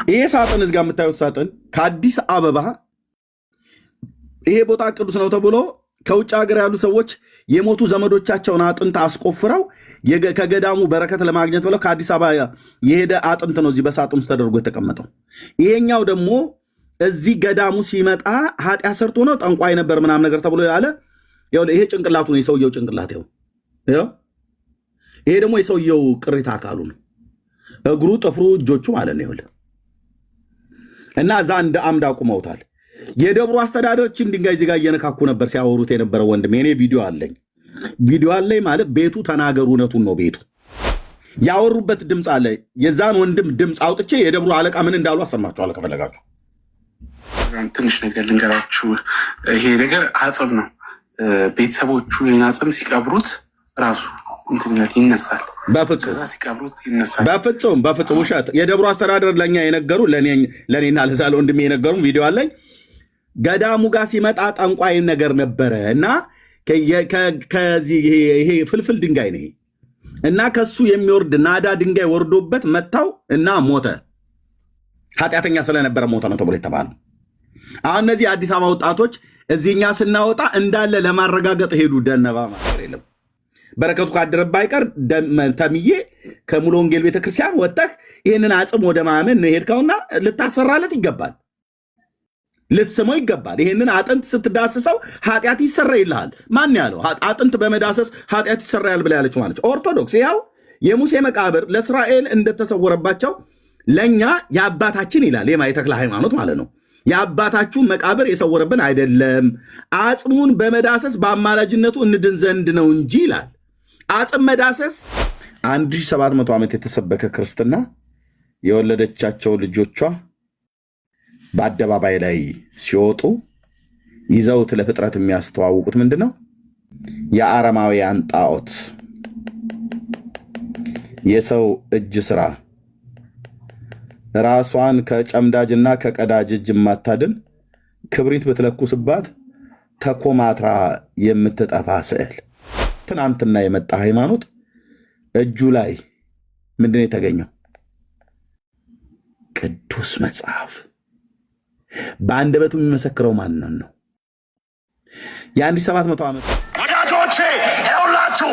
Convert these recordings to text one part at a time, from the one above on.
ይሄ ሳጥን እዚህ ጋር የምታዩት ሳጥን ከአዲስ አበባ ይሄ ቦታ ቅዱስ ነው ተብሎ ከውጭ ሀገር ያሉ ሰዎች የሞቱ ዘመዶቻቸውን አጥንት አስቆፍረው ከገዳሙ በረከት ለማግኘት ብለው ከአዲስ አበባ የሄደ አጥንት ነው እዚህ በሳጥን ውስጥ ተደርጎ የተቀመጠው። ይሄኛው ደግሞ እዚህ ገዳሙ ሲመጣ ኃጢአት ሰርቶ ነው ጠንቋይ ነበር ምናምን ነገር ተብሎ ያለ ይሄ ጭንቅላቱ ነው፣ የሰውየው ጭንቅላት ይኸው። ይሄ ደግሞ የሰውየው ቅሪተ አካሉ ነው፣ እግሩ፣ ጥፍሩ፣ እጆቹ ማለት ነው። ይኸውልህ እና እዛ እንደ አምድ አቁመውታል። የደብሩ አስተዳደሮችን ድንጋይ ዚጋ እየነካኩ ነበር ሲያወሩት የነበረ ወንድም። እኔ ቪዲዮ አለኝ። ቪዲዮ አለኝ ማለት ቤቱ ተናገሩ፣ እውነቱን ነው። ቤቱ ያወሩበት ድምፅ አለ። የዛን ወንድም ድምፅ አውጥቼ የደብሩ አለቃ ምን እንዳሉ አሰማችኋለሁ ከፈለጋችሁ። ትንሽ ነገር ልንገራችሁ። ይሄ ነገር አጽም ነው። ቤተሰቦቹ ይህን አጽም ሲቀብሩት ራሱ ይነሳል። በፍጹም ውሸት። የደብሩ አስተዳደር ለእኛ የነገሩ ለእኔና ለዛ ለወንድሜ የነገሩ ቪዲዮ አለኝ። ገዳሙ ጋር ሲመጣ ጠንቋይ ነገር ነበረ እና ይሄ ፍልፍል ድንጋይ ነው እና ከሱ የሚወርድ ናዳ ድንጋይ ወርዶበት መታው እና ሞተ። ኃጢአተኛ ስለነበረ ሞተ ነው ተብሎ የተባለው። አሁን እነዚህ አዲስ አበባ ወጣቶች እዚህኛ ስናወጣ እንዳለ ለማረጋገጥ ሄዱ። ደነባ ማለት የለም። በረከቱ ካደረባ አይቀር ተምዬ ከሙሉ ወንጌል ቤተክርስቲያን ወጥተህ ይህንን አጽም ወደ ማመን ሄድከውና ልታሰራለት ይገባል፣ ልትስመው ይገባል። ይህንን አጥንት ስትዳስሰው ኃጢአት ይሰረይልሃል። ማን ያለው? አጥንት በመዳሰስ ኃጢአት ይሰረያል ብላ ያለችው ማለች ኦርቶዶክስ። ያው የሙሴ መቃብር ለእስራኤል እንደተሰወረባቸው ለእኛ የአባታችን ይላል የማይተክለ ሃይማኖት ማለት ነው። የአባታችሁ መቃብር የሰወረብን አይደለም፣ አጽሙን በመዳሰስ በአማላጅነቱ እንድን ዘንድ ነው እንጂ ይላል። አጽም መዳሰስ 1700 ዓመት የተሰበከ ክርስትና የወለደቻቸው ልጆቿ በአደባባይ ላይ ሲወጡ ይዘውት ለፍጥረት የሚያስተዋውቁት ምንድን ነው? የአረማውያን ጣዖት፣ የሰው እጅ ስራ፣ ራሷን ከጨምዳጅና ከቀዳጅ እጅ የማታድን ክብሪት ብትለኩስባት ተኮማትራ የምትጠፋ ስዕል። ትናንትና የመጣ ሃይማኖት እጁ ላይ ምንድን የተገኘው? ቅዱስ መጽሐፍ። በአንደበቱ የሚመሰክረው ማንን ነው? የ1700 ዓመት ወዳጆቼ ይኸውላችሁ፣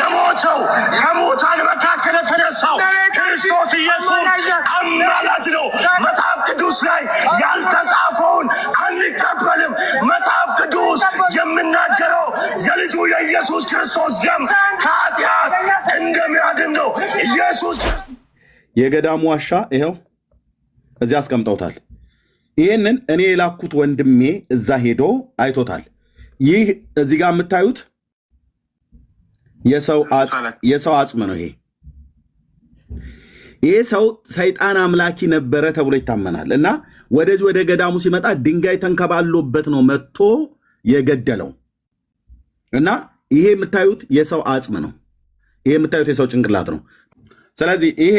የሞተው ከሙታን መካከል የተነሳው ክርስቶስ ኢየሱስ አማላጅ ነው። መጽሐፍ ቅዱስ ላይ ያልተጻፈውን አንቀበልም። መጽሐፍ ቅዱስ የምናገረው የልጁ የኢየሱስ ክርስቶስ ደም ከኃጢአት እንደሚያድን ነው። ኢየሱስ የገዳሙ ዋሻ ይኸው እዚህ አስቀምጠውታል። ይህንን እኔ የላኩት ወንድሜ እዛ ሄዶ አይቶታል። ይህ እዚህ ጋር የምታዩት የሰው አጽም ነው። ይሄ ሰው ሰይጣን አምላኪ ነበረ ተብሎ ይታመናል እና ወደዚህ ወደ ገዳሙ ሲመጣ ድንጋይ ተንከባሎበት ነው መጥቶ የገደለው እና ይሄ የምታዩት የሰው አጽም ነው። ይሄ የምታዩት የሰው ጭንቅላት ነው። ስለዚህ ይሄ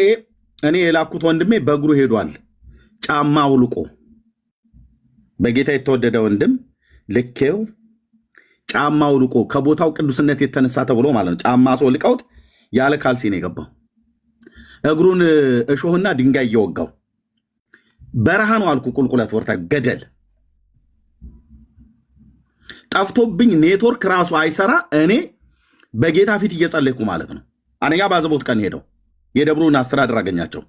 እኔ የላኩት ወንድሜ በእግሩ ሄዷል፣ ጫማ ውልቆ። በጌታ የተወደደ ወንድም ልኬው ጫማ ውልቆ ከቦታው ቅዱስነት የተነሳ ተብሎ ማለት ነው። ጫማ አስወልቀውት ያለ ካልሲ ነው የገባው። እግሩን እሾህና ድንጋይ እየወጋው በረሃ ነው አልኩ። ቁልቁለት ወርታ ገደል ጠፍቶብኝ ኔትወርክ ራሱ አይሰራ። እኔ በጌታ ፊት እየጸለይኩ ማለት ነው። አንኛ ባዘቦት ቀን ሄደው የደብሩን አስተዳደር አገኛቸው።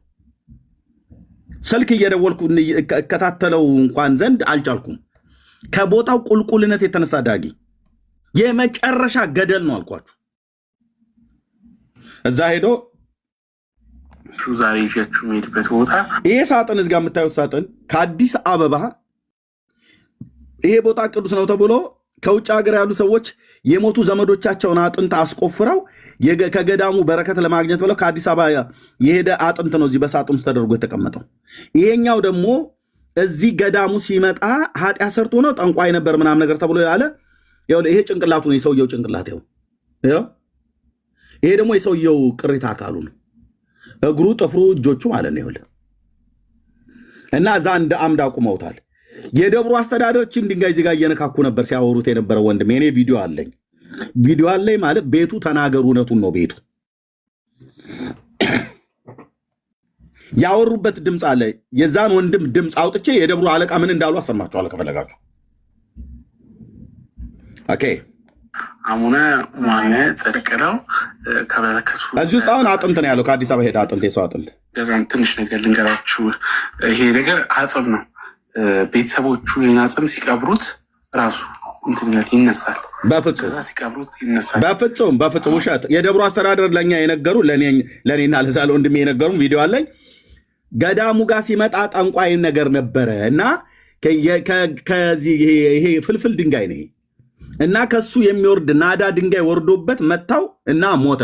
ስልክ እየደወልኩ እከታተለው እንኳን ዘንድ አልቻልኩም። ከቦታው ቁልቁልነት የተነሳ ዳጊ የመጨረሻ ገደል ነው አልኳችሁ። እዛ ሄዶ ዛሬ ይዣችሁ የምሄድበት ቦታ ይሄ ሳጥን እዚህ ጋር የምታዩት ሳጥን ከአዲስ አበባ ይሄ ቦታ ቅዱስ ነው ተብሎ ከውጭ ሀገር ያሉ ሰዎች የሞቱ ዘመዶቻቸውን አጥንት አስቆፍረው ከገዳሙ በረከት ለማግኘት ብለው ከአዲስ አበባ የሄደ አጥንት ነው እዚህ በሳጥን ውስጥ ተደርጎ የተቀመጠው። ይሄኛው ደግሞ እዚህ ገዳሙ ሲመጣ ኃጢአት ሰርቶ ነው ጠንቋይ ነበር ምናምን ነገር ተብሎ ያለ ይሄ ጭንቅላቱ ነው፣ የሰውየው ጭንቅላት ይኸው። ይሄ ደግሞ የሰውየው ቅሪተ አካሉ ነው፣ እግሩ፣ ጥፍሩ፣ እጆቹ ማለት ነው። ይኸውልህ እና እዛ እንደ አምድ አቁመውታል። የደብሩ አስተዳደሮችን ድንጋይ ዚጋ እየነካኩ ነበር ሲያወሩት የነበረ ወንድም። እኔ ቪዲዮ አለኝ። ቪዲዮ አለኝ ማለት ቤቱ ተናገሩ፣ እውነቱን ነው። ቤቱ ያወሩበት ድምፅ አለ። የዛን ወንድም ድምፅ አውጥቼ የደብሩ አለቃ ምን እንዳሉ አሰማችኋለሁ ከፈለጋችሁ። ኦኬ አሙነ ማነ ጽድቅ ነው ከበረከቱ እዚህ ውስጥ አሁን አጥንት ነው ያለው። ከአዲስ አበባ ሄደ አጥንት፣ የሰው አጥንት። ትንሽ ነገር ልንገራችሁ። ይሄ ነገር አጽም ነው። ቤተሰቦቹ ይህን አጽም ሲቀብሩት ራሱ ይነሳል። በፍጹም ውሸት። የደብሩ አስተዳደር ለእኛ የነገሩ ለእኔና ለዛ ለወንድሜ የነገሩ ቪዲዮ አለኝ። ገዳሙ ጋር ሲመጣ ጠንቋይ ነገር ነበረ እና ይሄ ፍልፍል ድንጋይ ነው እና ከሱ የሚወርድ ናዳ ድንጋይ ወርዶበት መታው እና ሞተ።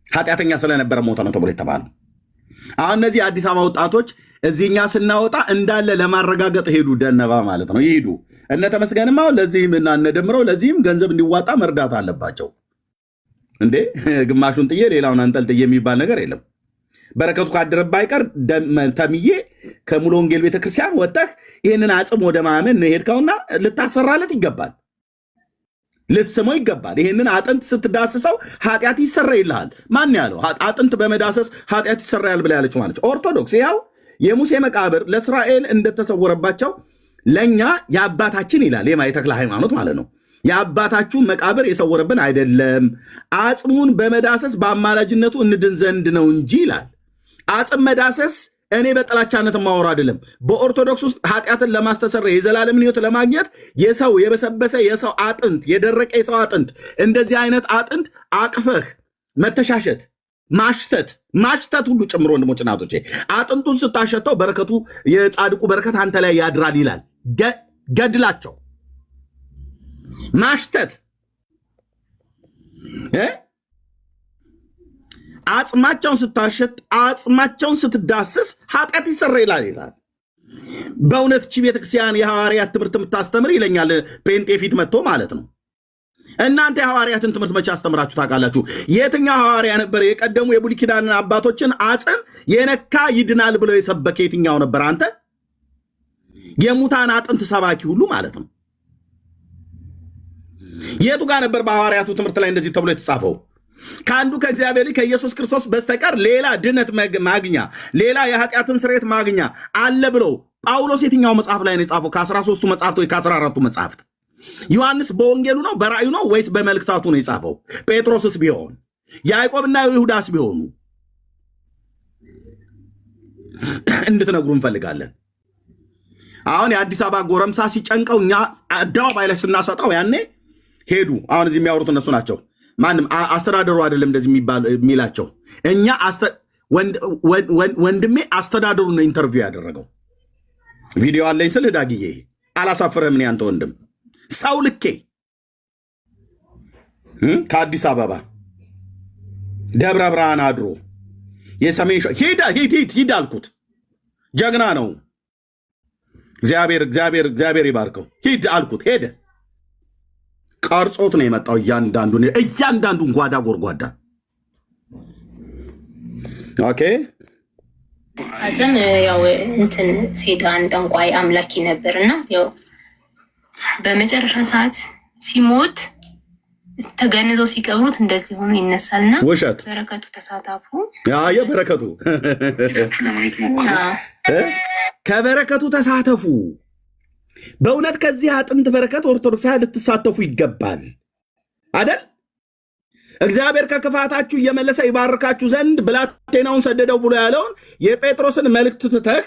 ኃጢአተኛ ስለነበረ ሞተ ነው ተብሎ የተባለው። አሁን እነዚህ የአዲስ አበባ ወጣቶች እዚህኛ ስናወጣ እንዳለ ለማረጋገጥ ሄዱ። ደነባ ማለት ነው ይሄዱ። እነ ተመስገንም አሁን ለዚህም እና እነ ደምረው ለዚህም ገንዘብ እንዲዋጣ መርዳት አለባቸው እንዴ። ግማሹን ጥዬ ሌላውን አንጠልጥዬ የሚባል ነገር የለም። በረከቱ ካደረባ አይቀር ተምዬ ከሙሉ ወንጌል ቤተክርስቲያን ወጥተህ ይህንን አጽም ወደ ማመን ነው ሄድከውና ልታሰራለት ይገባል፣ ልትስመው ይገባል። ይህንን አጥንት ስትዳስሰው ኃጢአት ይሰረይልሃል። ማን ያለው አጥንት በመዳሰስ ኃጢአት ይሰረያል ብላ ያለችው ማለት ኦርቶዶክስ። ያው የሙሴ መቃብር ለእስራኤል እንደተሰወረባቸው ለእኛ የአባታችን ይላል የተክለ ሃይማኖት ማለት ነው። የአባታችሁ መቃብር የሰወረብን አይደለም፣ አጽሙን በመዳሰስ በአማላጅነቱ እንድን ዘንድ ነው እንጂ ይላል። አጽም መዳሰስ እኔ በጥላቻነት ማወራ አይደለም። በኦርቶዶክስ ውስጥ ኃጢአትን ለማስተሰረይ የዘላለምን ሕይወት ለማግኘት የሰው የበሰበሰ የሰው አጥንት፣ የደረቀ የሰው አጥንት፣ እንደዚህ አይነት አጥንት አቅፈህ መተሻሸት፣ ማሽተት ሁሉ ጭምሮ ወንድሞች እናቶቼ፣ አጥንቱን ስታሸተው በረከቱ የጻድቁ በረከት አንተ ላይ ያድራል ይላል። ገድላቸው ማሽተት አጽማቸውን ስታሸት፣ አጽማቸውን ስትዳስስ ኃጢአት ይሰረይላል ይላል። በእውነት ቺ ቤተክርስቲያን የሐዋርያት ትምህርት የምታስተምር ይለኛል ጴንጤ ፊት መጥቶ ማለት ነው። እናንተ የሐዋርያትን ትምህርት መቼ አስተምራችሁ ታውቃላችሁ? የትኛው ሐዋርያ ነበር የቀደሙ የብሉይ ኪዳን አባቶችን አጽም የነካ ይድናል ብለው የሰበከ የትኛው ነበር? አንተ የሙታን አጥንት ሰባኪ ሁሉ ማለት ነው። የቱ ጋር ነበር በሐዋርያቱ ትምህርት ላይ እንደዚህ ተብሎ የተጻፈው? ከአንዱ ከእግዚአብሔር ከኢየሱስ ክርስቶስ በስተቀር ሌላ ድነት ማግኛ፣ ሌላ የኃጢአትን ስርየት ማግኛ አለ ብሎ ጳውሎስ የትኛው መጽሐፍ ላይ ነው የጻፈው? ከ13ቱ መጽሐፍት ወይ ከ14ቱ መጽሐፍት? ዮሐንስ በወንጌሉ ነው በራእዩ ነው ወይስ በመልእክታቱ ነው የጻፈው? ጴጥሮስስ ቢሆን ያዕቆብና ይሁዳስ ቢሆኑ እንድትነግሩ እንፈልጋለን። አሁን የአዲስ አበባ ጎረምሳ ሲጨንቀው እኛ አደባባይ ላይ ስናሰጣው ያኔ ሄዱ። አሁን እዚህ የሚያወሩት እነሱ ናቸው። ማንም አስተዳደሩ አይደለም እንደዚህ የሚላቸው። እኛ ወንድሜ አስተዳደሩ ነው ኢንተርቪው ያደረገው። ቪዲዮ አለኝ ስል ዳግዬ አላሳፍረህም? እኔ አንተ ወንድም ሰው ልኬ ከአዲስ አበባ ደብረ ብርሃን አድሮ የሰሜን ሂድ አልኩት። ጀግና ነው። እግዚአብሔር ይባርከው። ሂድ አልኩት። ሄደ። ቀርጾት ነው የመጣው። እያንዳንዱን ጓዳ ጎርጓዳ። ኦኬ አጽም ያው እንትን ሴጣን ጠንቋይ አምላኪ ነበርና ያው በመጨረሻ ሰዓት ሲሞት ተገንዘው ሲቀብሩት እንደዚህ ሆኖ ይነሳልና ውሸት። በረከቱ ተሳታፉ። በረከቱ ከበረከቱ ተሳተፉ። በእውነት ከዚህ አጥንት በረከት ኦርቶዶክሳውያን ልትሳተፉ ይገባል አደል? እግዚአብሔር ከክፋታችሁ እየመለሰ ይባርካችሁ ዘንድ ብላቴናውን ሰደደው ብሎ ያለውን የጴጥሮስን መልእክት ትተህ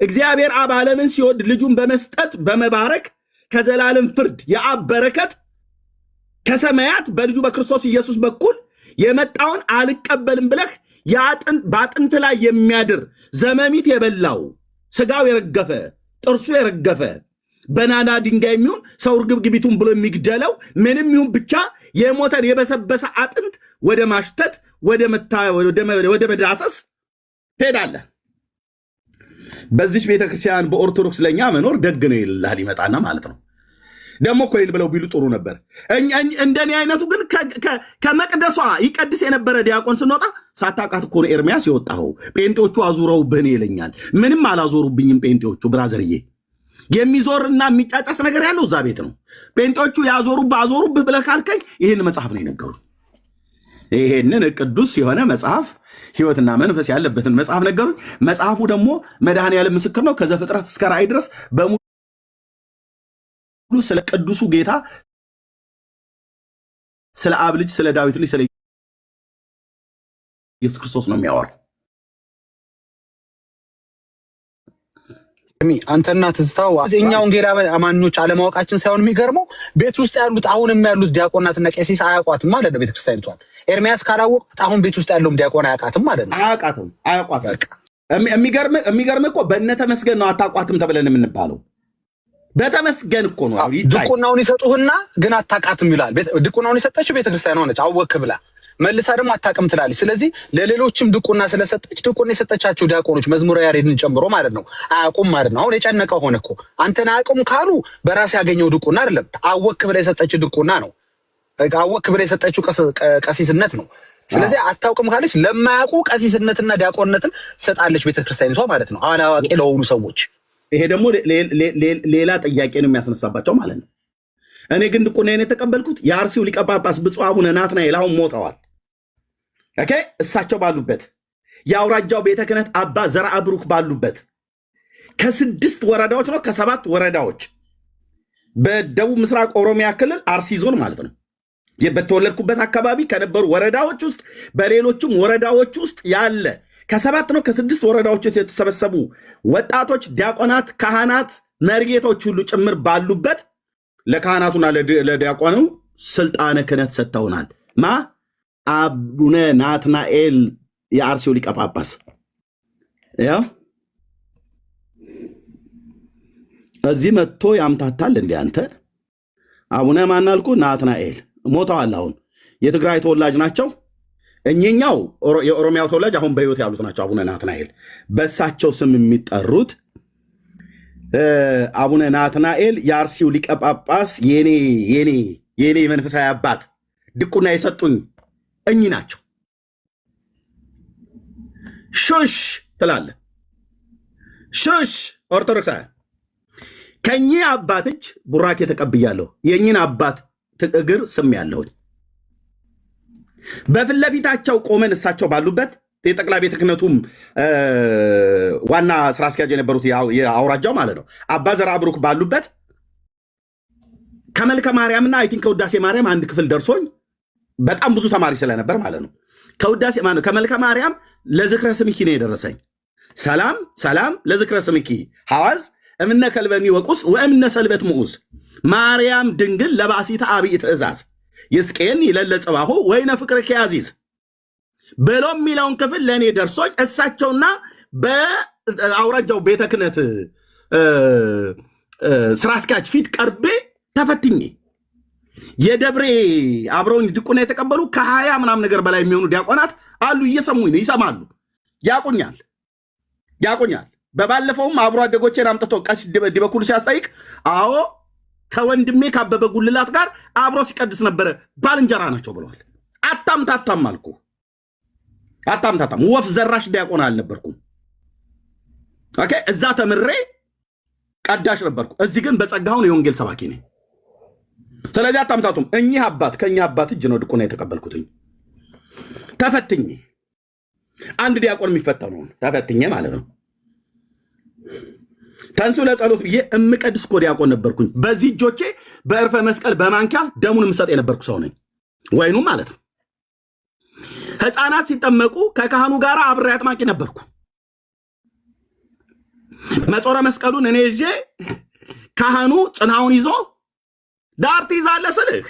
እግዚአብሔር አብ ዓለምን ሲወድ ልጁን በመስጠት በመባረክ ከዘላለም ፍርድ የአብ በረከት ከሰማያት በልጁ በክርስቶስ ኢየሱስ በኩል የመጣውን አልቀበልም ብለህ በአጥንት ላይ የሚያድር ዘመሚት የበላው ስጋው የረገፈ ጥርሱ የረገፈ በናዳ ድንጋይ የሚሆን ሰው ርግብግቢቱን ብሎ የሚግደለው ምንም ይሁን ብቻ የሞተን የበሰበሰ አጥንት ወደ ማሽተት ወደ መዳሰስ ትሄዳለህ። በዚች ቤተክርስቲያን በኦርቶዶክስ ለእኛ መኖር ደግ ነው ይልሃል ይመጣና ማለት ነው። ደግሞ እኮ ይህን ብለው ቢሉ ጥሩ ነበር። እንደኔ አይነቱ ግን ከመቅደሷ ይቀድስ የነበረ ዲያቆን ስንወጣ ሳታውቃት እኮ ነው ኤርሚያስ የወጣኸው። ጴንጤዎቹ አዙረውብህን ይለኛል። ምንም አላዞሩብኝም ጴንጤዎቹ ብራዘርዬ። የሚዞርና የሚጫጫስ ነገር ያለው እዛ ቤት ነው። ጴንጤዎቹ አዞሩብህ ብለህ ካልከኝ ይህን መጽሐፍ ነው የነገሩ። ይሄንን ቅዱስ የሆነ መጽሐፍ ሕይወትና መንፈስ ያለበትን መጽሐፍ ነገሩኝ። መጽሐፉ ደግሞ መድኃኔዓለም ምስክር ነው። ከዘፍጥረት እስከ ራእይ ድረስ በሙሉ ስለ ቅዱሱ ጌታ፣ ስለ አብ ልጅ፣ ስለ ዳዊት ልጅ፣ ስለ ኢየሱስ ክርስቶስ ነው የሚያወራው። አንተና ትዝታው እኛ ወንጌል አማኞች አለማወቃችን ሳይሆን የሚገርመው ቤት ውስጥ ያሉት አሁንም ያሉት ዲያቆናትና ቄሲስ አያውቋትም ማለት ነው ቤተክርስቲያኒቷን። ኤርሚያስ ካላወቁት አሁን ቤት ውስጥ ያለውም ዲያቆን አያውቃትም ማለት ነው። አያውቋትም። የሚገርም እኮ በእነ ተመስገን ነው አታውቋትም ተብለን የምንባለው። በተመስገን እኮ ነው። ድቁናውን ይሰጡህና ግን አታውቃትም ይላል። ድቁናውን የሰጠችው ቤተክርስቲያን ሆነች አወክ ብላ መልሳ ደግሞ አታውቅም ትላለች። ስለዚህ ለሌሎችም ድቁና ስለሰጠች ድቁና የሰጠቻቸው ዲያቆኖች መዝሙረ ያሬድን ጨምሮ ማለት ነው አያውቁም ማለት ነው። አሁን የጨነቀው ሆነ እኮ አንተን አያውቁም ካሉ በራስ ያገኘው ድቁና አይደለም፣ አወክ ብላ የሰጠች ድቁና ነው። አወክ ብላ የሰጠችው ቀሲስነት ነው። ስለዚህ አታውቅም ካለች ለማያውቁ ቀሲስነትና ዲያቆንነትን ሰጣለች ቤተክርስቲያኒቷ ማለት ነው፣ አላዋቂ ለሆኑ ሰዎች። ይሄ ደግሞ ሌላ ጥያቄ ነው የሚያስነሳባቸው ማለት ነው። እኔ ግን ድቁናዬን የተቀበልኩት የአርሲው ሊቀ ጳጳስ ብፁዕ አቡነ ናትናኤል አሁን ሞተዋል። ኦኬ፣ እሳቸው ባሉበት የአውራጃው ቤተ ክህነት አባ ዘርአ ብሩክ ባሉበት ከ6 ወረዳዎች ነው ከ7 ወረዳዎች በደቡብ ምስራቅ ኦሮሚያ ክልል አርሲ ዞን ማለት ነው በተወለድኩበት አካባቢ ከነበሩ ወረዳዎች ውስጥ በሌሎችም ወረዳዎች ውስጥ ያለ ከ7 ነው ከ6 ወረዳዎች ውስጥ የተሰበሰቡ ወጣቶች፣ ዲያቆናት፣ ካህናት፣ መርጌቶች ሁሉ ጭምር ባሉበት ለካህናቱና ለዲያቆኑ ስልጣነ ክህነት ሰጥተውናል። ማ አቡነ ናትናኤል የአርሲው ሊቀ ጳጳስ። ያው እዚህ መጥቶ ያምታታል እንዴ አንተ? አቡነ ማናልኩ ናትናኤል ሞተዋል። አሁን የትግራይ ተወላጅ ናቸው። እኚኛው የኦሮሚያው ተወላጅ አሁን በሕይወት ያሉት ናቸው። አቡነ ናትናኤል በእሳቸው ስም የሚጠሩት አቡነ ናትናኤል የአርሲው ሊቀ ጳጳስ የኔ መንፈሳዊ አባት ድቁና የሰጡኝ እኚህ ናቸው። ሹሽ ትላለ ሹሽ ኦርቶዶክሳውያን ከኚህ አባት እጅ ቡራኬ ተቀብያለሁ። የኚህን አባት እግር ስም ያለሁኝ በፊት ለፊታቸው ቆመን እሳቸው ባሉበት የጠቅላይ ቤተ ክህነቱም ዋና ስራ አስኪያጅ የነበሩት የአውራጃው ማለት ነው አባ ዘርአ ብሩክ ባሉበት ከመልከ ማርያምና አይ ቲንክ ከውዳሴ ማርያም አንድ ክፍል ደርሶኝ በጣም ብዙ ተማሪ ስለነበር ማለት ነው ከመልከ ማርያም ለዝክረ ስምኪ ነው የደረሰኝ። ሰላም ሰላም ለዝክረ ስምኪ ሐዋዝ እምነ ከልበኒ ወቁስ ወእምነ ሰልበት ምዑዝ ማርያም ድንግል ለባሲተ አብይ ትእዛዝ ይስቄን ይለለጽባሁ ወይነ ፍቅር ከያዚዝ ብሎ የሚለውን ክፍል ለእኔ ደርሶኝ እሳቸውና በአውራጃው ቤተ ክህነት ስራ አስኪያጅ ፊት ቀርቤ ተፈትኜ የደብሬ አብረውኝ ድቁና የተቀበሉ ከ20 ምናምን ነገር በላይ የሚሆኑ ዲያቆናት አሉ። እየሰሙኝ ነው፣ ይሰማሉ፣ ያቁኛል። በባለፈውም አብሮ አደጎቼን አምጥቶ ቀሲስ ዲበኩሉ ሲያስጠይቅ አዎ ከወንድሜ ካበበ ጉልላት ጋር አብሮ ሲቀድስ ነበረ፣ ባልንጀራ ናቸው ብለዋል። አታምታታም አልኩ። አታምታታም ወፍ ዘራሽ ዲያቆን አልነበርኩም። ኦኬ፣ እዛ ተምሬ ቀዳሽ ነበርኩ። እዚህ ግን በጸጋውን የወንጌል ሰባኪ ነኝ። ስለዚህ አታምታቱም። እኚህ አባት ከኛ አባት እጅ ነው ድቁና የተቀበልኩትኝ። ተፈትኜ አንድ ዲያቆን የሚፈተነውን ተፈትኜ ማለት ነው። ተንሱ ለጸሎት ብዬ እምቀድስ እኮ ዲያቆን ነበርኩኝ። በዚህ እጆቼ በእርፈ መስቀል በማንኪያ ደሙን የምሰጥ የነበርኩ ሰው ነኝ። ወይኑ ማለት ነው። ሕፃናት ሲጠመቁ ከካህኑ ጋር አብሬ አጥማቂ ነበርኩ። መጾረ መስቀሉን እኔ ይዤ ካህኑ ጽናውን ይዞ ዳር ትይዛለህ ስልህ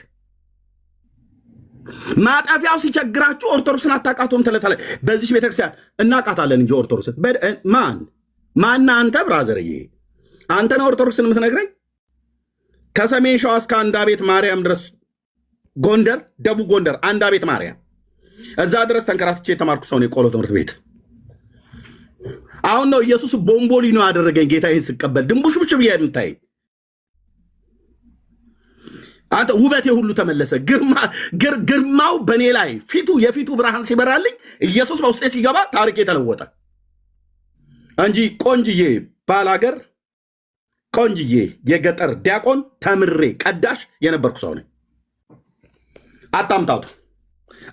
ማጠፊያው ሲቸግራችሁ ኦርቶዶክስን አታውቃቱም ትለታለህ። በዚህ ቤተክርስቲያን እናውቃታለን እንጂ ኦርቶዶክስን ማን አንተ ብራዘርዬ፣ አንተ ነው ኦርቶዶክስን የምትነግረኝ? ከሰሜን ሸዋ እስከ አንዳ ቤት ማርያም ድረስ ጎንደር፣ ደቡብ ጎንደር አንዳ ቤት ማርያም እዛ ድረስ ተንከራትቼ የተማርኩ ሰው ነው። የቆሎ ትምህርት ቤት አሁን ነው ኢየሱስ ቦምቦሊኖ ያደረገኝ። ጌታ ይህን ስቀበል ድንቡሽቡሽ ብዬ የምታይ አንተ ውበቴ ሁሉ ተመለሰ። ግርማው በእኔ ላይ የፊቱ ብርሃን ሲበራልኝ ኢየሱስ በውስጤ ሲገባ ታሪክ የተለወጠ እንጂ ቆንጅዬ ባላገር ቆንጅዬ የገጠር ዲያቆን ተምሬ ቀዳሽ የነበርኩ ሰው ነኝ። አታምታቱ።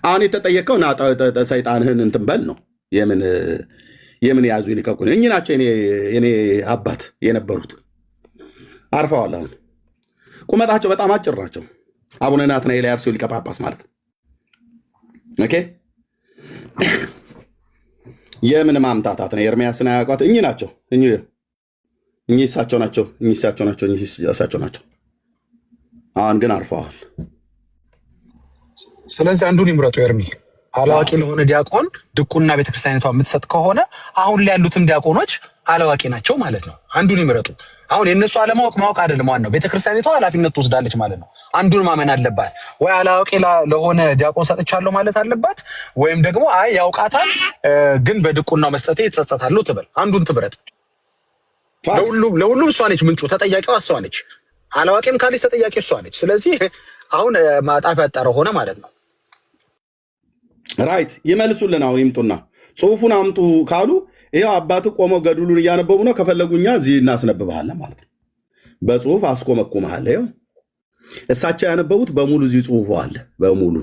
አሁን የተጠየቀው ና ሰይጣንህን እንትን በል ነው። የምን ያዙ ይልቀቁ። እኚህ ናቸው የኔ አባት የነበሩት። አርፈዋል። አሁን ቁመታቸው በጣም አጭር ናቸው። አቡነ ናትናኤል የአርሲው ሊቀ ጳጳስ ማለት ነው። ኦኬ የምን ማምታታት ነው? ኤርሚያስን አያውቋት። እኚህ ናቸው። እኚህ እሳቸው ናቸው። እሳቸው ናቸው። አሁን ግን አርፈዋል። ስለዚህ አንዱን ይምረጡ። ኤርሚ አላዋቂ ለሆነ ዲያቆን ድቁና ቤተክርስቲያኒቷ የምትሰጥ ከሆነ አሁን ላይ ያሉትም ዲያቆኖች አላዋቂ ናቸው ማለት ነው። አንዱን ይምረጡ። አሁን የእነሱ አለማወቅ ማወቅ አይደለም ዋናው፣ ቤተክርስቲያኒቷ ኃላፊነት ትወስዳለች ማለት ነው። አንዱን ማመን አለባት። ወይ አላዋቂ ለሆነ ዲያቆን ሰጥቻለሁ ማለት አለባት፣ ወይም ደግሞ አይ ያውቃታል ግን በድቁናው መስጠቴ ይጸጸታለሁ ትበል። አንዱን ትምረጥ። ለሁሉም እሷ ነች ምንጩ፣ ተጠያቂዋ እሷ ነች። አላዋቂም ካለች ተጠያቂ እሷ ነች። ስለዚህ አሁን ማጣፍ ያጠረ ሆነ ማለት ነው። ራይት ይመልሱልን። አሁን ይምጡና ጽሁፉን አምጡ ካሉ ይኸው አባት ቆመው ገድሉን እያነበቡ ነው። ከፈለጉኛ እዚህ እናስነብብሃለን ማለት ነው። በጽሁፍ አስቆመቁመሃል። ይኸው እሳቸው ያነበቡት በሙሉ እዚህ ጽሁፉ አለ፣ በሙሉ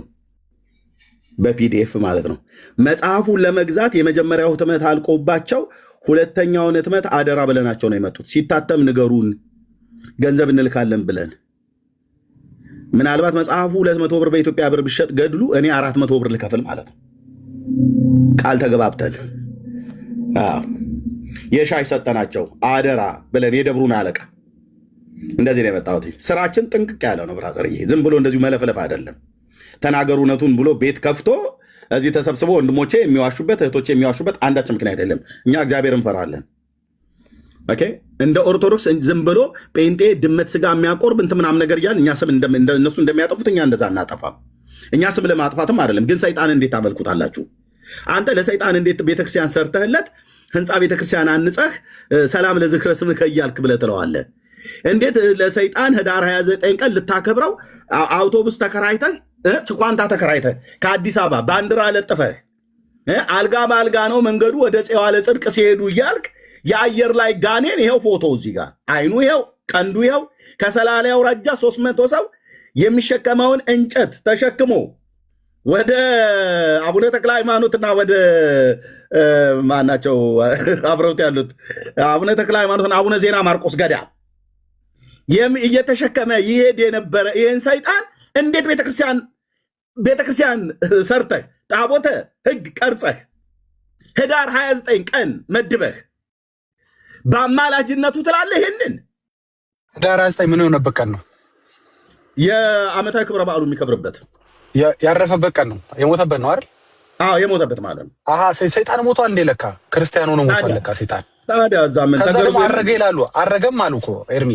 በፒዲኤፍ ማለት ነው። መጽሐፉን ለመግዛት የመጀመሪያው ህትመት አልቆባቸው ሁለተኛውን ህትመት አደራ ብለናቸው ነው የመጡት። ሲታተም ንገሩን ገንዘብ እንልካለን ብለን። ምናልባት መጽሐፉ 200 ብር በኢትዮጵያ ብር ቢሸጥ ገድሉ እኔ 400 ብር ልከፍል ማለት ነው። ቃል ተገባብተን የሻይ ሰጠናቸው አደራ ብለን የደብሩን አለቃ እንደዚህ ነው የመጣሁት። ስራችን ጥንቅቅ ያለ ነው ብራዘርዬ፣ ዝም ብሎ እንደዚሁ መለፍለፍ አይደለም። ተናገሩ እውነቱን ብሎ ቤት ከፍቶ እዚህ ተሰብስቦ ወንድሞቼ የሚዋሹበት እህቶቼ የሚዋሹበት አንዳች ምክንያት የለም። እኛ እግዚአብሔር እንፈራለን። ኦኬ እንደ ኦርቶዶክስ ዝም ብሎ ጴንጤ ድመት ስጋ የሚያቆርብ እንትን ምናምን ነገር እያልን እኛ ስም እነሱ እንደሚያጠፉት እኛ እንደዛ እናጠፋም። እኛ ስም ለማጥፋትም አይደለም። ግን ሰይጣን እንዴት ታመልኩታላችሁ? አንተ ለሰይጣን እንዴት ቤተክርስቲያን ሰርተህለት ህንፃ ቤተክርስቲያን አንጸህ ሰላም ለዝክረ ስምከ እያልክ ብለህ ትለዋለህ? እንዴት ለሰይጣን ህዳር 29 ቀን ልታከብረው አውቶቡስ ተከራይተህ ችኳንታ ተከራይተህ ከአዲስ አበባ ባንዲራ ለጥፈህ አልጋ በአልጋ ነው መንገዱ ወደ ጽዋ ለጽድቅ ሲሄዱ እያልክ የአየር ላይ ጋኔን ይኸው ፎቶ እዚህ ጋር አይኑ ይኸው ቀንዱ ይኸው ከሰላሊያው ረጃ 300 ሰው የሚሸከመውን እንጨት ተሸክሞ ወደ አቡነ ተክለ ሃይማኖትና ወደ ማናቸው አብረውት ያሉት አቡነ ተክለ ሃይማኖትና አቡነ ዜና ማርቆስ ገዳም እየተሸከመ ይሄድ የነበረ ይህን ሰይጣን እንዴት ቤተክርስቲያን ሰርተህ ታቦተ ህግ ቀርጸህ ህዳር 29 ቀን መድበህ በአማላጅነቱ ትላለህ? ይህንን ህዳር 29 ምን የሆነበት ቀን ነው? የዓመታዊ ክብረ በዓሉ የሚከብርበት ያረፈበት ቀን ነው። የሞተበት ነው አይደል? አዎ የሞተበት ማለት ነው። አሃ ሰይጣን ሞቷል እንዴ? ለካ ክርስቲያን ሆኖ ሞቷል ለካ ሰይጣን። ታዲያ ዛመን ከዛ ደግሞ አረገ ይላሉ። አረገም አሉ እኮ ኤርሚ።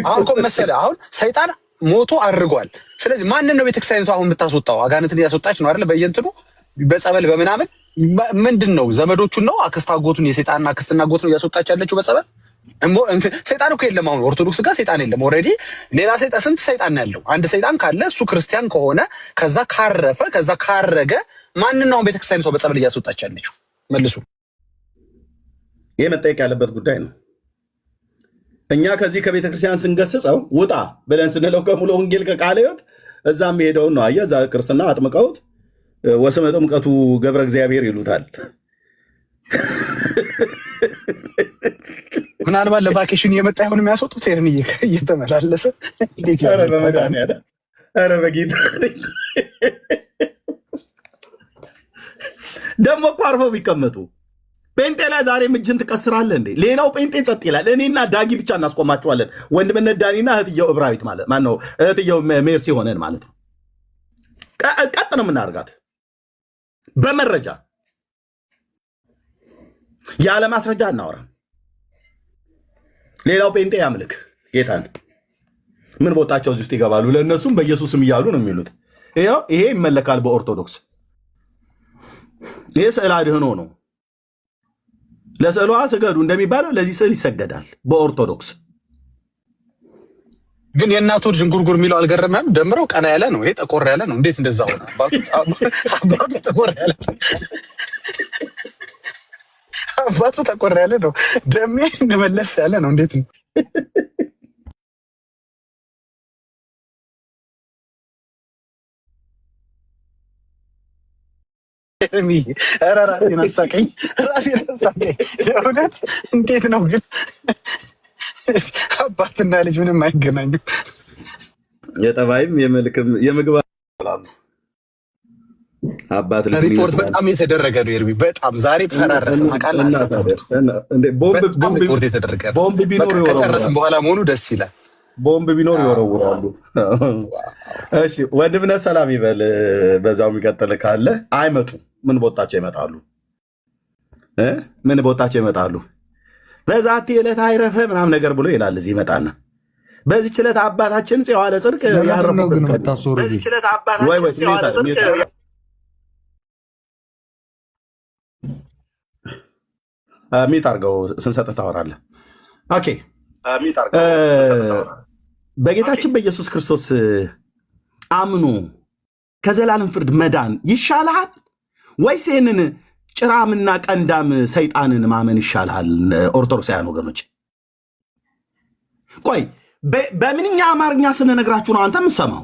አሁን እኮ መሰለህ አሁን ሰይጣን ሞቶ አርጓል። ስለዚህ ማንን ነው ቤተክርስቲያኒቱ አሁን የምታስወጣው? አጋንንትን እያስወጣች ነው አይደል? በየእንትኑ በጸበል በምናምን ምንድን ነው ዘመዶቹን ነው አክስት አጎቱን የሰይጣንና አክስትና አጎት ነው እያስወጣች ያለችው በጸበል። ሰይጣን እኮ የለም አሁን ኦርቶዶክስ ጋር ሰይጣን የለም። ኦልሬዲ ሌላ ሰይጣን ስንት ሰይጣን ያለው? አንድ ሰይጣን ካለ እሱ ክርስቲያን ከሆነ ከዛ ካረፈ ከዛ ካረገ ማንን ነው ቤተክርስቲያኒቷ በጸበል እያስወጣች ያለችው? መልሱ። ይሄ መጠየቅ ያለበት ጉዳይ ነው። እኛ ከዚህ ከቤተክርስቲያን ስንገስጸው ውጣ ብለን ስንለው ከሙሉ ወንጌል ከቃለ ሕይወት እዛም ሄደውን ነው አየህ። እዛ ክርስትና አጥምቀውት ወስመ ጥምቀቱ ገብረ እግዚአብሔር ይሉታል። ምናልባት ለቫኬሽን የመጣ ይሆን የሚያስወጡት ኤርሚዬ እየተመላለሰ እንዴት ያለ ኧረ በጌታ ደግሞ እኮ አርፈው ቢቀመጡ ጴንጤ ላይ ዛሬ እጅን ትቀስራለህ እንዴ? ሌላው ጴንጤ ጸጥ ይላል። እኔና ዳጊ ብቻ እናስቆማቸዋለን። ወንድምነት ዳኒና እህትየው እብራዊት ማለት ማነው እህትየው ሜርሲ ሆነን ማለት ነው። ቀጥ ነው የምናደርጋት በመረጃ ያለ ማስረጃ እናወራም። ሌላው ጴንጤ ያምልክ ጌታን ምን ቦታቸው እዚህ ውስጥ ይገባሉ። ለእነሱም በኢየሱስም እያሉ ነው የሚሉት። ይሄ ይመለካል በኦርቶዶክስ። ይሄ ስዕል አድህኖ ነው። ለስዕሏ ስገዱ እንደሚባለው ለዚህ ስዕል ይሰገዳል በኦርቶዶክስ። ግን የእናቱ ዥንጉርጉር የሚለው አልገረመም? ደምረው ቀና ያለ ነው። ይሄ ጠቆር ያለ ነው። እንዴት እንደዛ ሆነ? አባቱ ጠቆር ያለ ነው። አባቱ ጠቆር ያለ ነው። ደሜ እንደመለስ ያለ ነው። እንዴት ነው? ኧረ ራሴን አሳቀኝ። የእውነት እንዴት ነው ግን አባትና ልጅ ምንም አይገናኙም። የጠባይም የመልክም የምግብ አባት ሪፖርት በጣም የተደረገ ነው። ኤርሚ በጣም ዛሬ ፈራረሰ ሪፖርት የተደረገ ከጨረስን በኋላ መሆኑ ደስ ይላል። ቦምብ ቢኖር ይወረውራሉ። እሺ ወንድምነት ሰላም ይበል። በዛው የሚቀጥል ካለ አይመጡም። ምን ቦታቸው ይመጣሉ? ምን ቦታቸው ይመጣሉ? በዛቲ ዕለት አይረፈ ምናምን ነገር ብሎ ይላል። እዚህ ይመጣና በዚህች ዕለት አባታችን ጽዋ ለጽድቅ ያረፉበት በዚህች ዕለት አባታችን ጽዋ ለጽድቅ ሚት አድርገው ስንሰጥህ ታወራለህ። ኦኬ በጌታችን በኢየሱስ ክርስቶስ አምኖ ከዘላለም ፍርድ መዳን ይሻልሃል ወይስ ይህንን ጭራምና ቀንዳም ሰይጣንን ማመን ይሻልሃል? ኦርቶዶክሳውያን ወገኖች ቆይ በምንኛ አማርኛ ስንነግራችሁ ነው አንተ የምትሰማው?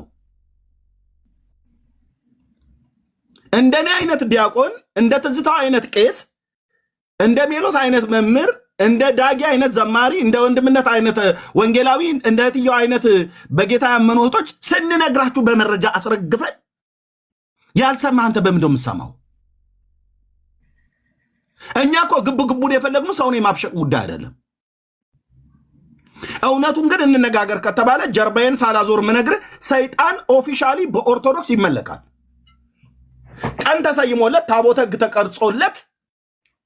እንደኔ አይነት ዲያቆን፣ እንደ ትዝታው አይነት ቄስ፣ እንደ ሜሎስ አይነት መምህር፣ እንደ ዳጊ አይነት ዘማሪ፣ እንደ ወንድምነት አይነት ወንጌላዊ፣ እንደ እህትየው አይነት በጌታ ያመኑ እህቶች ስንነግራችሁ በመረጃ አስረግፈን ያልሰማ አንተ በምን ነው የምትሰማው? እኛ እኮ ግቡን የፈለግነው ሰውን የማብሸቅ ጉዳይ አይደለም። እውነቱን ግን እንነጋገር ከተባለ ጀርባዬን ሳላዞር ምነግርህ ሰይጣን ኦፊሻሊ በኦርቶዶክስ ይመለካል። ቀን ተሰይሞለት ታቦተ ሕግ ተቀርጾለት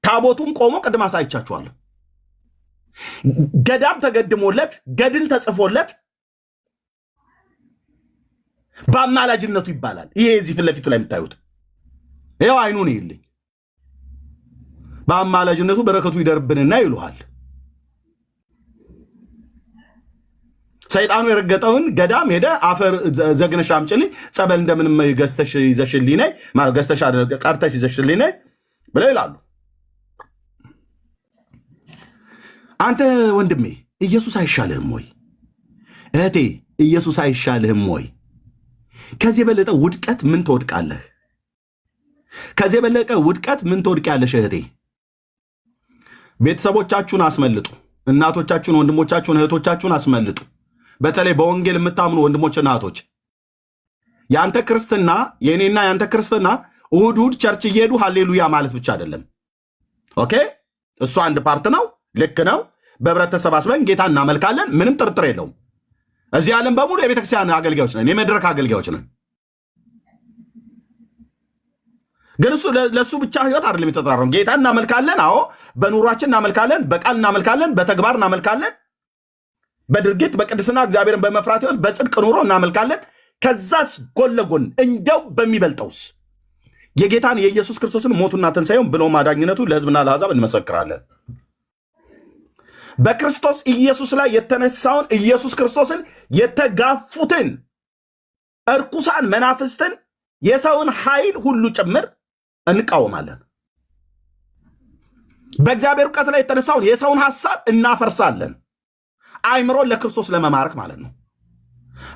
ታቦቱም ቆሞ ቅድም አሳይቻችኋለሁ። ገዳም ተገድሞለት ገድል ተጽፎለት በአማላጅነቱ ይባላል። ይሄ እዚህ ፊት ለፊቱ ላይ የምታዩት ይኸው አይኑን ይልኝ በአማላጅነቱ በረከቱ ይደርብንና ይሉሃል። ሰይጣኑ የረገጠውን ገዳም ሄደ አፈር ዘግነሽ አምጪልኝ፣ ጸበል እንደምንም ገዝተሽ ይዘሽልኝ ነይ፣ ገዝተሽ ቀርተሽ ይዘሽልኝ ነይ ብለው ይላሉ። አንተ ወንድሜ ኢየሱስ አይሻልህም ወይ? እህቴ ኢየሱስ አይሻልህም ወይ? ከዚህ የበለጠ ውድቀት ምን ትወድቃለህ? ከዚህ የበለጠ ውድቀት ምን ትወድቂያለሽ እህቴ? ቤተሰቦቻችሁን አስመልጡ። እናቶቻችሁን፣ ወንድሞቻችሁን፣ እህቶቻችሁን አስመልጡ። በተለይ በወንጌል የምታምኑ ወንድሞችና እህቶች የአንተ ክርስትና የእኔና የአንተ ክርስትና እሑድ እሑድ ቸርች እየሄዱ ሃሌሉያ ማለት ብቻ አይደለም። ኦኬ፣ እሱ አንድ ፓርት ነው። ልክ ነው። በህብረት ተሰባስበን ጌታ እናመልካለን። ምንም ጥርጥር የለውም። እዚህ ዓለም በሙሉ የቤተክርስቲያን አገልጋዮች ነን፣ የመድረክ አገልጋዮች ነን። ግን እሱ ለእሱ ብቻ ህይወት አይደለም የተጠራረው። ጌታ እናመልካለን። አዎ፣ በኑሯችን እናመልካለን፣ በቃል እናመልካለን፣ በተግባር እናመልካለን፣ በድርጊት በቅድስና እግዚአብሔርን በመፍራት ህይወት በጽድቅ ኑሮ እናመልካለን። ከዛስ ጎን ለጎን እንደው በሚበልጠውስ የጌታን የኢየሱስ ክርስቶስን ሞቱና ትንሣኤውን ብሎ ማዳኝነቱ ለህዝብና ለአሕዛብ እንመሰክራለን። በክርስቶስ ኢየሱስ ላይ የተነሳውን ኢየሱስ ክርስቶስን የተጋፉትን እርኩሳን መናፍስትን የሰውን ኃይል ሁሉ ጭምር እንቃወማለን። በእግዚአብሔር እውቀት ላይ የተነሳውን የሰውን ሐሳብ እናፈርሳለን። አእምሮን ለክርስቶስ ለመማረክ ማለት ነው።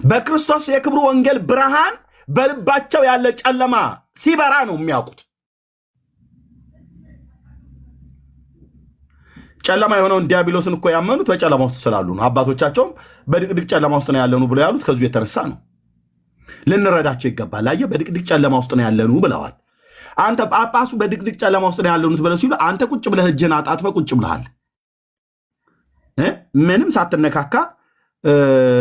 በክርስቶስ የክብሩ ወንጌል ብርሃን በልባቸው ያለ ጨለማ ሲበራ ነው የሚያውቁት። ጨለማ የሆነውን ዲያብሎስን እኮ ያመኑት በጨለማ ውስጥ ስላሉ ነው። አባቶቻቸውም በድቅድቅ ጨለማ ውስጥ ነው ያለኑ ብለው ያሉት ከዚሁ የተነሳ ነው። ልንረዳቸው ይገባል። አየህ፣ በድቅድቅ ጨለማ ውስጥ ነው ያለኑ ብለዋል። አንተ ጳጳሱ በድቅድቅ ጨለማ ውስጥ ነው ያለኑት ብለው ሲሉ አንተ ቁጭ ብለህ እጅህን አጣጥፈህ ቁጭ ብለሃል። ምንም ሳትነካካ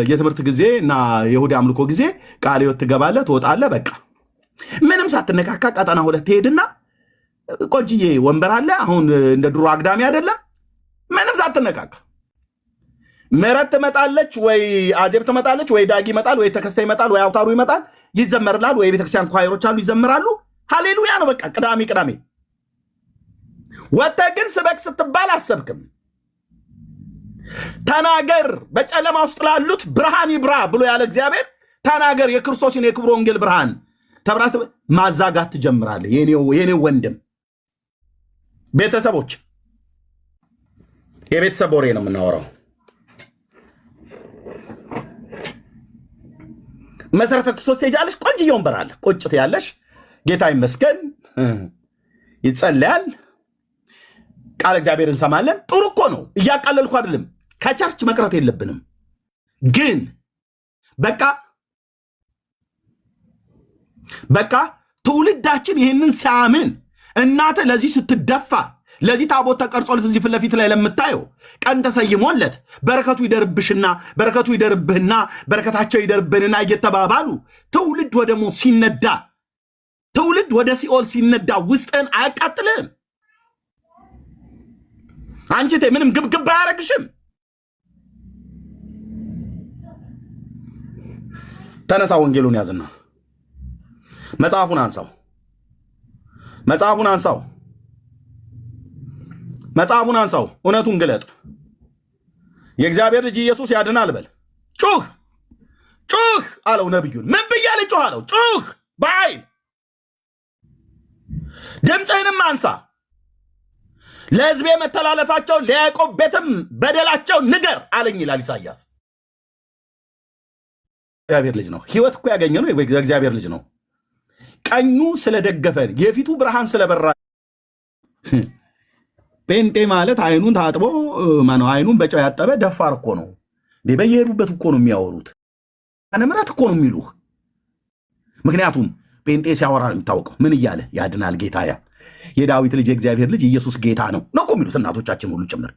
የትምህርት ጊዜ እና የእሑድ አምልኮ ጊዜ ቃለ ሕይወት ትገባለህ፣ ትወጣለህ። በቃ ምንም ሳትነካካ ቀጠና ሁለት ትሄድና ቆንጅዬ ወንበር አለ። አሁን እንደ ድሮ አግዳሚ አይደለም። ምንም ሳትነካካ ምሕረት ትመጣለች ወይ አዜብ ትመጣለች ወይ ዳጊ ይመጣል ወይ ተከስተ ይመጣል ወይ አውታሩ ይመጣል፣ ይዘመርላል ወይ ቤተክርስቲያን ኳይሮች አሉ ይዘምራሉ። ሃሌሉያ ነው በቃ። ቅዳሜ ወጥተህ ግን ስበክ ስትባል አሰብክም። ተናገር፣ በጨለማ ውስጥ ላሉት ብርሃን ይብራ ብሎ ያለ እግዚአብሔር ተናገር፣ የክርስቶስን የክብር ወንጌል ብርሃን ተብራት ማዛጋት ትጀምራለህ። የኔው ወንድም ቤተሰቦች፣ የቤተሰብ ወሬ ነው የምናወራው። መሰረተ ክርስቶስ ትሄጃለሽ፣ ቆንጅዬ ወንበር አለ፣ ቁጭት ያለሽ ጌታ ይመስገን ይጸለያል፣ ቃል እግዚአብሔር እንሰማለን። ጥሩ እኮ ነው፣ እያቃለልኩ አይደለም። ከቸርች መቅረት የለብንም። ግን በቃ ትውልዳችን ይህንን ሲያምን እናተ ለዚህ ስትደፋ ለዚህ ታቦት ተቀርጾለት እዚህ ፊት ለፊት ላይ ለምታየው ቀን ተሰይሞለት በረከቱ ይደርብሽና በረከቱ ይደርብህና በረከታቸው ይደርብንና እየተባባሉ ትውልድ ወደ ሞት ሲነዳ ትውልድ ወደ ሲኦል ሲነዳ ውስጥን አያቃጥልህም? አንቺ ምንም ግብግብ አያረግሽም? ተነሳ፣ ወንጌሉን ያዝና መጽሐፉን አንሳው፣ መጽሐፉን አንሳው፣ እውነቱን ግለጥ። የእግዚአብሔር ልጅ ኢየሱስ ያድናል በል። ጩህ አለው ነቢዩን። ምን ብያለ ጩህ አለው? ጩህ በኃይል ድምፅህንም አንሳ፣ ለሕዝቤ መተላለፋቸው ለያዕቆብ ቤትም በደላቸው ንገር አለኝ ይላል ኢሳይያስ። እግዚአብሔር ልጅ ነው። ህይወት እኮ ያገኘ ነው እግዚአብሔር ልጅ ነው። ቀኙ ስለደገፈን የፊቱ ብርሃን ስለበራ ጴንጤ ማለት አይኑን ታጥቦ አይኑን በጨው ያጠበ ደፋር እኮ ነው። በየሄዱበት እኮ ነው የሚያወሩት። ምረት እኮ ነው የሚሉህ። ምክንያቱም ጴንጤ ሲያወራ ነው የሚታወቀው። ምን እያለ ያድናል ጌታ፣ የዳዊት ልጅ የእግዚአብሔር ልጅ ኢየሱስ ጌታ ነው እኮ የሚሉት እናቶቻችን ሁሉ ጭምር።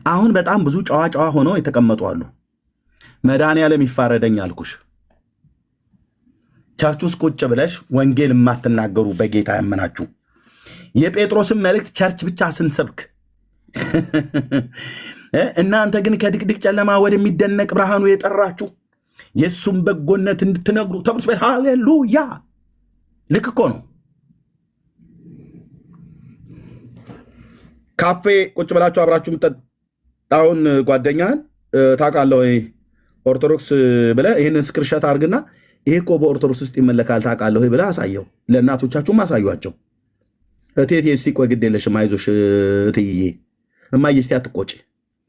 አሁን በጣም ብዙ ጨዋ ሆነው የተቀመጡ አሉ። መድኃኔዓለም ይፋረደኝ አልኩሽ። ቸርች ውስጥ ቁጭ ብለሽ ወንጌል የማትናገሩ በጌታ ያመናችሁ የጴጥሮስን መልእክት ቸርች ብቻ ስንሰብክ እናንተ ግን ከድቅድቅ ጨለማ ወደሚደነቅ ብርሃኑ የጠራችሁ የእሱም በጎነት እንድትነግሩ ተብሎ ሃሌሉያ። ልክ እኮ ነው። ካፌ ቁጭ ብላችሁ አብራችሁ የምጠጣውን ጓደኛህን ታውቃለህ ወይ? ኦርቶዶክስ ብለህ ይህንን ስክርሻት አድርግና ይሄ እኮ በኦርቶዶክስ ውስጥ ይመለካል ታውቃለህ ወይ ብለህ አሳየው። ለእናቶቻችሁም አሳዩቸው። እቴቴ እስቲ ቆይ ግድ የለሽም አይዞሽ እትዬ እማዬ እስቲ አትቆጪ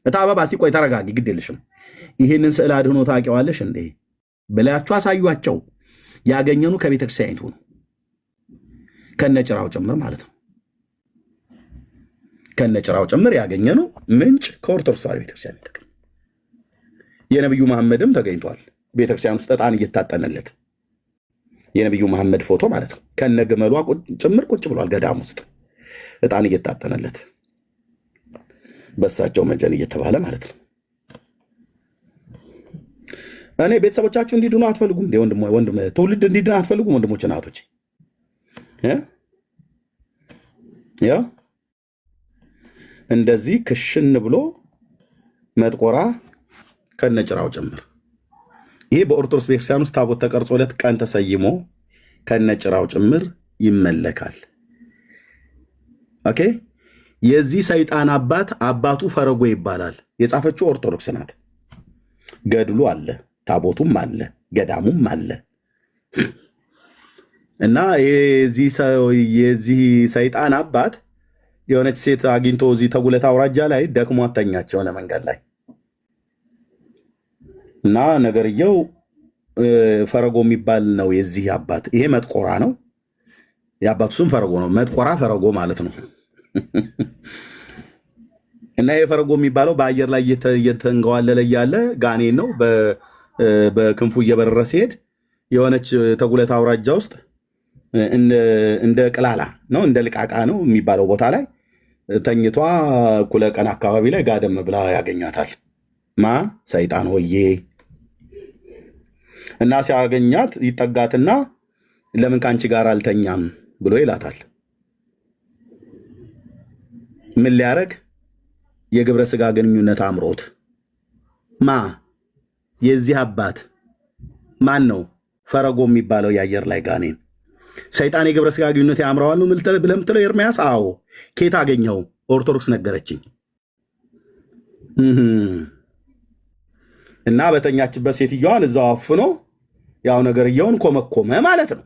እታበባ እስቲ ቆይ ተረጋጊ ግድ የለሽም ይህንን ስዕል አድህኖ ታውቂዋለሽ እንዴ ብላችሁ አሳዩቸው። ያገኘኑ ከቤተክርስቲያኒቱ ነው ከነጭራው ጭምር ማለት ነው። ከነጭራው ጭምር ያገኘኑ ምንጭ ከኦርቶዶክስ ተዋሕዶ ቤተክርስቲያን ተገኘ። የነብዩ መሐመድም ተገኝቷል። ቤተክርስቲያን ውስጥ ዕጣን እየታጠነለት የነብዩ መሐመድ ፎቶ ማለት ነው። ከነግመሏ ጭምር ቁጭ ብሏል ገዳም ውስጥ ዕጣን እየታጠነለት በሳቸው መጀን እየተባለ ማለት ነው። እኔ ቤተሰቦቻችሁ እንዲድኑ አትፈልጉም እንዴ? ወንድም ትውልድ እንዲድን አትፈልጉም? ወንድሞች እናቶች ያ እንደዚህ ክሽን ብሎ መጥቆራ ከነጭራው ጭምር ይሄ በኦርቶዶክስ ቤተክርስቲያን ውስጥ ታቦት ተቀርጾለት ቀን ተሰይሞ ከነጭራው ጭምር ይመለካል። ኦኬ። የዚህ ሰይጣን አባቱ ፈረጎ ይባላል። የጻፈችው ኦርቶዶክስ ናት። ገድሉ አለ፣ ታቦቱም አለ፣ ገዳሙም አለ። እና የዚህ ሰይጣን አባት የሆነች ሴት አግኝቶ እዚህ ተጉለት አውራጃ ላይ ደክሞ አተኛች የሆነ መንገድ ላይ እና ነገርየው ፈረጎ የሚባል ነው የዚህ አባት። ይሄ መጥቆራ ነው። የአባቱ ስም ፈረጎ ነው። መጥቆራ ፈረጎ ማለት ነው። እና ይሄ ፈረጎ የሚባለው በአየር ላይ እየተንገዋለለ እያለ ጋኔን ነው። በክንፉ እየበረረ ሲሄድ የሆነች ተጉለት አውራጃ ውስጥ እንደ ቅላላ ነው እንደ ልቃቃ ነው የሚባለው ቦታ ላይ ተኝቷ እኩለ ቀን አካባቢ ላይ ጋደም ብላ ያገኛታል። ሰይጣን ሆዬ እና ሲያገኛት ይጠጋትና ለምን ከአንቺ ጋር አልተኛም ብሎ ይላታል። ምን ሊያረግ? የግብረ ስጋ ግንኙነት አምሮት። የዚህ አባት ማን ነው? ፈረጎ የሚባለው የአየር ላይ ጋኔን ሰይጣን የግብረ ስጋ ግንኙነት ያምረዋል ነው ብለህ የምትለው ኤርምያስ? አዎ። ኬት አገኘው? ኦርቶዶክስ ነገረችኝ። እና በተኛችበት ሴትዮዋን እዛው አፍኖ ያው ነገርየውን ኮመኮመ ማለት ነው።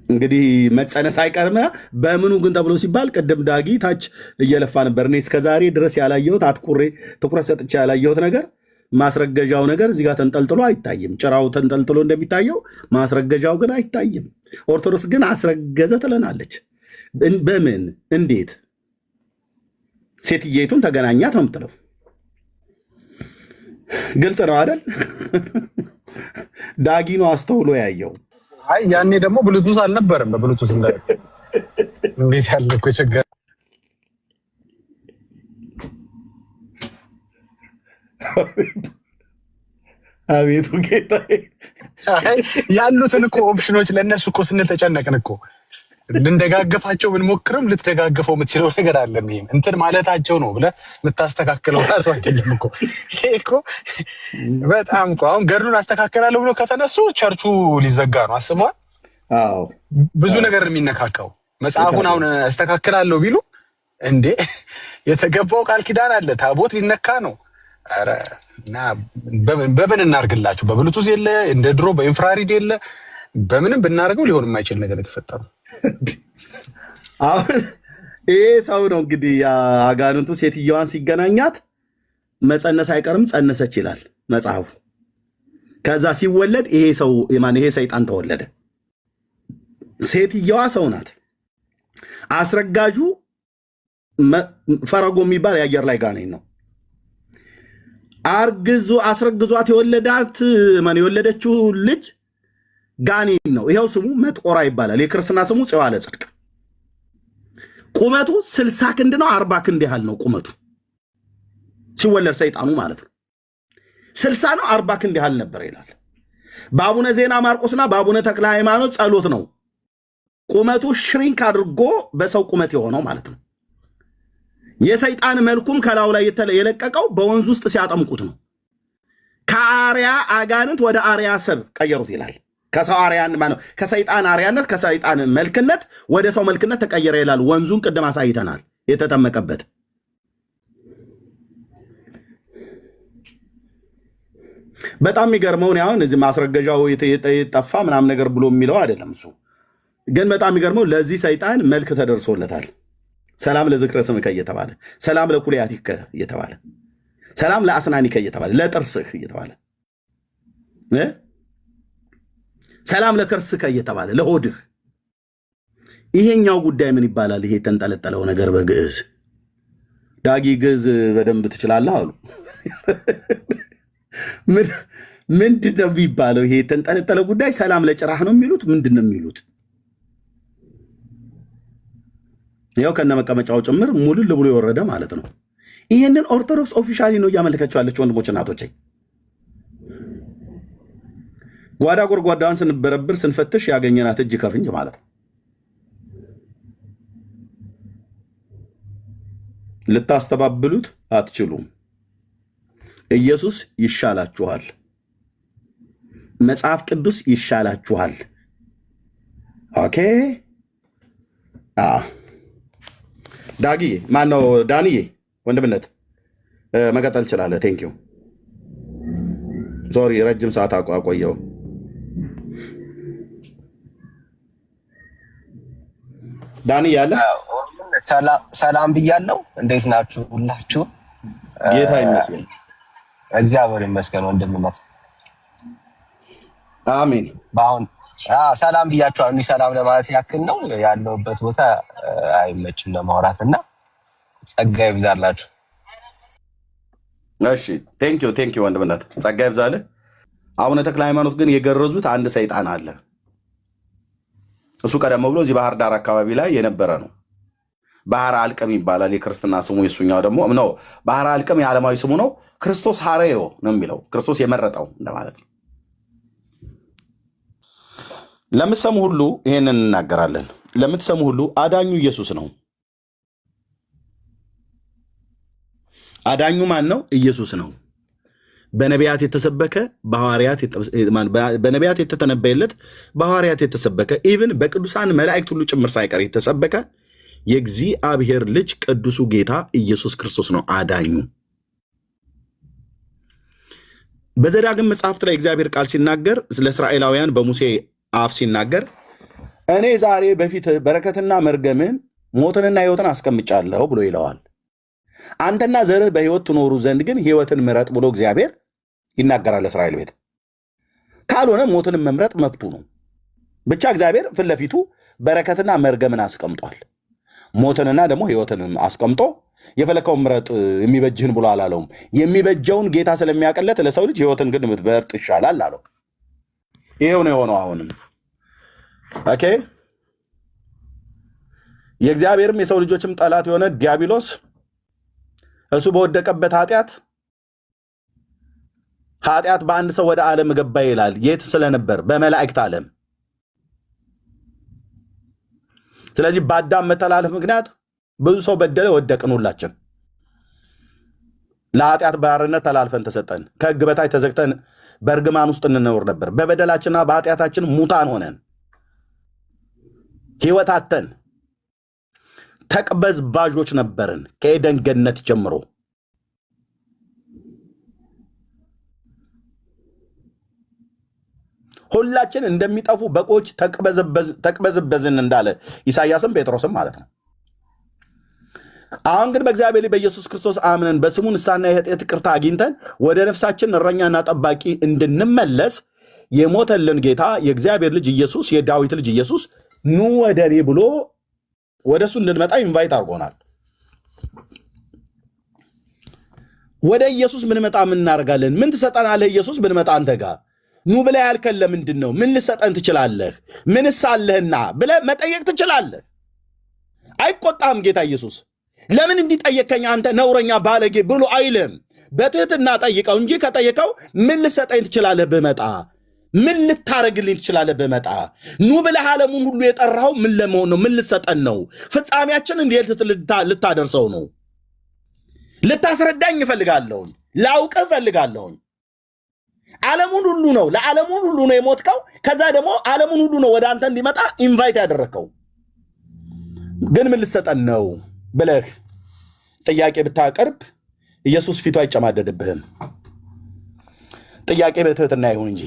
እንግዲህ መጸነስ አይቀርም። በምኑ ግን ተብሎ ሲባል ቅድም ዳጊ ታች እየለፋ ነበር። እኔ እስከዛሬ ድረስ ያላየሁት አትኩሬ ትኩረት ሰጥቼ ያላየሁት ነገር ማስረገዣው ነገር እዚህ ጋር ተንጠልጥሎ አይታይም። ጭራው ተንጠልጥሎ እንደሚታየው ማስረገዣው ግን አይታይም። ኦርቶዶክስ ግን አስረገዘ ትለናለች። በምን እንዴት? ሴትየቱን ተገናኛት ነው የምትለው። ግልጽ ነው አይደል? ዳጊ ነው አስተውሎ ያየው። አይ ያኔ ደግሞ ብሉቱዝ አልነበረም። በብሉቱዝ እንዴት ያለ እኮ ችግር። አቤቱ ጌታዬ፣ ያሉትን እኮ ኦፕሽኖች ለእነሱ እኮ ስንል ተጨነቅን እኮ። ልንደጋገፋቸው ብንሞክርም ልትደጋገፈው የምትችለው ነገር አለ። ይሄም እንትን ማለታቸው ነው ብለህ የምታስተካክለው ራሱ አይደለም እኮ። ይሄ እኮ በጣም እኮ አሁን ገድሉን አስተካክላለሁ ብሎ ከተነሱ ቸርቹ ሊዘጋ ነው። አስበዋል። ብዙ ነገር የሚነካካው መጽሐፉን አሁን አስተካክላለሁ ቢሉ እንዴ የተገባው ቃል ኪዳን አለ። ታቦት ሊነካ ነው። ኧረ እና በምን እናርግላችሁ? በብሉቱዝ የለ እንደ ድሮ በኢንፍራሪድ የለ። በምንም ብናደርገው ሊሆን የማይችል ነገር የተፈጠረው አሁን ይሄ ሰው ነው እንግዲህ አጋንንቱ ሴትየዋን ሲገናኛት መጸነስ አይቀርም ጸነሰች ይላል መጽሐፉ። ከዛ ሲወለድ ይሄ ሰው ይሄ ሰይጣን ተወለደ። ሴትየዋ ሰው ናት። አስረጋጁ ፈረጎ የሚባል የአየር ላይ ጋኔን ነው። አስረግዟት የወለደችው ልጅ ጋኔን ነው። ይኸው ስሙ መጥቆራ ይባላል። የክርስትና ስሙ ጽዋለ ጽድቅ። ቁመቱ 60 ክንድ ነው፣ 40 ክንድ ያህል ነው ቁመቱ ሲወለድ ሰይጣኑ ማለት ነው። 60 ነው 40 ክንድ ያህል ነበር ይላል። በአቡነ ዜና ማርቆስና በአቡነ ተክለ ሃይማኖት ጸሎት ነው ቁመቱ ሽሪንክ አድርጎ በሰው ቁመት የሆነው ማለት ነው። የሰይጣን መልኩም ከላዩ ላይ የለቀቀው በወንዝ ውስጥ ሲያጠምቁት ነው። ከአርያ አጋንንት ወደ አርያ ሰብ ቀየሩት ይላል። ከሰው አርያን ማለት ከሰይጣን አርያነት ከሰይጣን መልክነት ወደ ሰው መልክነት ተቀየረ ይላል። ወንዙን ቅድም አሳይተናል የተጠመቀበት። በጣም የሚገርመው አሁን እዚህ ማስረገዣው የጠፋ ምናምን ነገር ብሎ የሚለው አይደለም እሱ ግን በጣም የሚገርመው ለዚህ ሰይጣን መልክ ተደርሶለታል። ሰላም ለዝክረ ስምከ እየተባለ ሰላም ለኩልያቲከ እየተባለ ሰላም ለአስናኒከ እየተባለ ለጥርስህ እየተባለ ሰላም ለከርስከ እየተባለ ለሆድህ። ይሄኛው ጉዳይ ምን ይባላል? ይሄ የተንጠለጠለው ነገር በግዕዝ ዳጊ ግዕዝ በደንብ ትችላለህ አሉ። ምንድን ነው የሚባለው? ይሄ የተንጠለጠለው ጉዳይ ሰላም ለጭራህ ነው የሚሉት? ምንድን ነው የሚሉት? ያው ከነ መቀመጫው ጭምር ሙልል ብሎ የወረደ ማለት ነው። ይሄንን ኦርቶዶክስ ኦፊሻሊ ነው እያመለከችው ያለች ወንድሞች እናቶች። ጓዳ ጎርጓዳዋን ስንበረብር ስንፈትሽ ያገኘናት እጅ ከፍንጅ ማለት ነው። ልታስተባብሉት አትችሉም። ኢየሱስ ይሻላችኋል። መጽሐፍ ቅዱስ ይሻላችኋል። ኦኬ ዳጊ ማነው? ዳንዬ ወንድምነት መቀጠል ትችላለህ። ቴንኪዩ ሶሪ ረጅም ሰዓት አቆየው። ዳኒ ያለ ሰላም ብያለሁ። እንዴት ናችሁ ሁላችሁ? ጌታ ይመስገን። እግዚአብሔር ይመስገን። ወንድምነት አሜን። በአሁን ሰላም ብያችኋለሁ። እኔ ሰላም ለማለት ያክል ነው። ያለሁበት ቦታ አይመችም ለማውራት እና ጸጋ ይብዛላችሁ። እሺ ቴንኪዩ ወንድምነት ጸጋ ይብዛልህ። አቡነ ተክለ ሃይማኖት ግን የገረዙት አንድ ሰይጣን አለ። እሱ ቀደም ብሎ እዚህ ባህር ዳር አካባቢ ላይ የነበረ ነው። ባህር አልቅም ይባላል የክርስትና ስሙ። የሱኛው ደግሞ ነው ባህር አልቅም የዓለማዊ ስሙ ነው። ክርስቶስ ሐሬዮ ነው የሚለው ክርስቶስ የመረጠው እንደማለት ነው። ለምትሰሙ ሁሉ ይሄንን እናገራለን። ለምትሰሙ ሁሉ አዳኙ ኢየሱስ ነው። አዳኙ ማን ነው? ኢየሱስ ነው። በነቢያት የተሰበከ በነቢያት የተተነበየለት በሐዋርያት የተሰበከ ኢቭን በቅዱሳን መላእክት ሁሉ ጭምር ሳይቀር የተሰበከ የእግዚአብሔር ልጅ ቅዱሱ ጌታ ኢየሱስ ክርስቶስ ነው አዳኙ። በዘዳግም መጽሐፍት ላይ እግዚአብሔር ቃል ሲናገር ስለ እስራኤላውያን በሙሴ አፍ ሲናገር እኔ ዛሬ በፊት በረከትና መርገምን ሞትንና ሕይወትን አስቀምጫለሁ ብሎ ይለዋል። አንተና ዘርህ በሕይወት ትኖሩ ዘንድ ግን ሕይወትን ምረጥ ብሎ እግዚአብሔር ይናገራል እስራኤል ቤት። ካልሆነ ሞትንም መምረጥ መብቱ ነው። ብቻ እግዚአብሔር ፊት ለፊቱ በረከትና መርገምን አስቀምጧል። ሞትንና ደግሞ ሕይወትንም አስቀምጦ የፈለከውን ምረጥ የሚበጅህን ብሎ አላለውም። የሚበጀውን ጌታ ስለሚያቀለት ለሰው ልጅ ሕይወትን ግን ምትመርጥ ይሻላል አለው። ይሄው ነው የሆነው። አሁንም ኦኬ የእግዚአብሔርም የሰው ልጆችም ጠላት የሆነ ዲያብሎስ እሱ በወደቀበት ኃጢአት በአንድ ሰው ወደ ዓለም ገባ ይላል። የት ስለነበር? በመላእክት ዓለም። ስለዚህ በአዳም መተላለፍ ምክንያት ብዙ ሰው በደለ፣ ወደቅን። ሁላችን ለኃጢአት ባርነት ተላልፈን ተሰጠን። ከሕግ በታች ተዘግተን በእርግማን ውስጥ እንኖር ነበር። በበደላችንና በኃጢአታችን ሙታን ሆነን ሕይወት አጥተን ተቅበዝባዦች ነበርን ከኤደን ገነት ጀምሮ። ሁላችን እንደሚጠፉ በጎች ተቅበዝበዝን እንዳለ ኢሳይያስም ጴጥሮስም ማለት ነው። አሁን ግን በእግዚአብሔር በኢየሱስ ክርስቶስ አምነን በስሙ ንስሐና የኃጢአት ይቅርታ አግኝተን ወደ ነፍሳችን እረኛና ጠባቂ እንድንመለስ የሞተልን ጌታ የእግዚአብሔር ልጅ ኢየሱስ፣ የዳዊት ልጅ ኢየሱስ ኑ ወደ እኔ ብሎ ወደ እሱ እንድንመጣ ኢንቫይት አድርጎናል። ወደ ኢየሱስ ብንመጣ ምን እናደርጋለን? ምን ትሰጠናለህ ኢየሱስ ብንመጣ አንተ ጋር ኑ ብለህ ያልከን ለምንድን ነው? ምን ልሰጠን ትችላለህ? ምንስ አለህና ብለህ መጠየቅ ትችላለህ። አይቆጣም ጌታ ኢየሱስ። ለምን እንዲጠየቀኝ አንተ ነውረኛ ባለጌ ብሎ አይልም። በትህትና ጠይቀው እንጂ ከጠየቀው ምን ልሰጠኝ ትችላለህ ብመጣ፣ ምን ልታረግልኝ ትችላለህ ብመጣ፣ ኑ ብለህ ዓለሙን ሁሉ የጠራኸው ምን ለመሆን ነው? ምን ልሰጠን ነው? ፍጻሜያችን እንዴት ልታደርሰው ነው? ልታስረዳኝ እፈልጋለሁኝ። ላውቅህ እፈልጋለሁኝ። ዓለሙን ሁሉ ነው፣ ለዓለሙን ሁሉ ነው የሞትከው። ከዛ ደግሞ ዓለሙን ሁሉ ነው ወደ አንተ እንዲመጣ ኢንቫይት ያደረግከው። ግን ምን ልሰጠን ነው ብለህ ጥያቄ ብታቀርብ ኢየሱስ ፊቱ አይጨማደድብህም። ጥያቄ በትህትና ይሁን እንጂ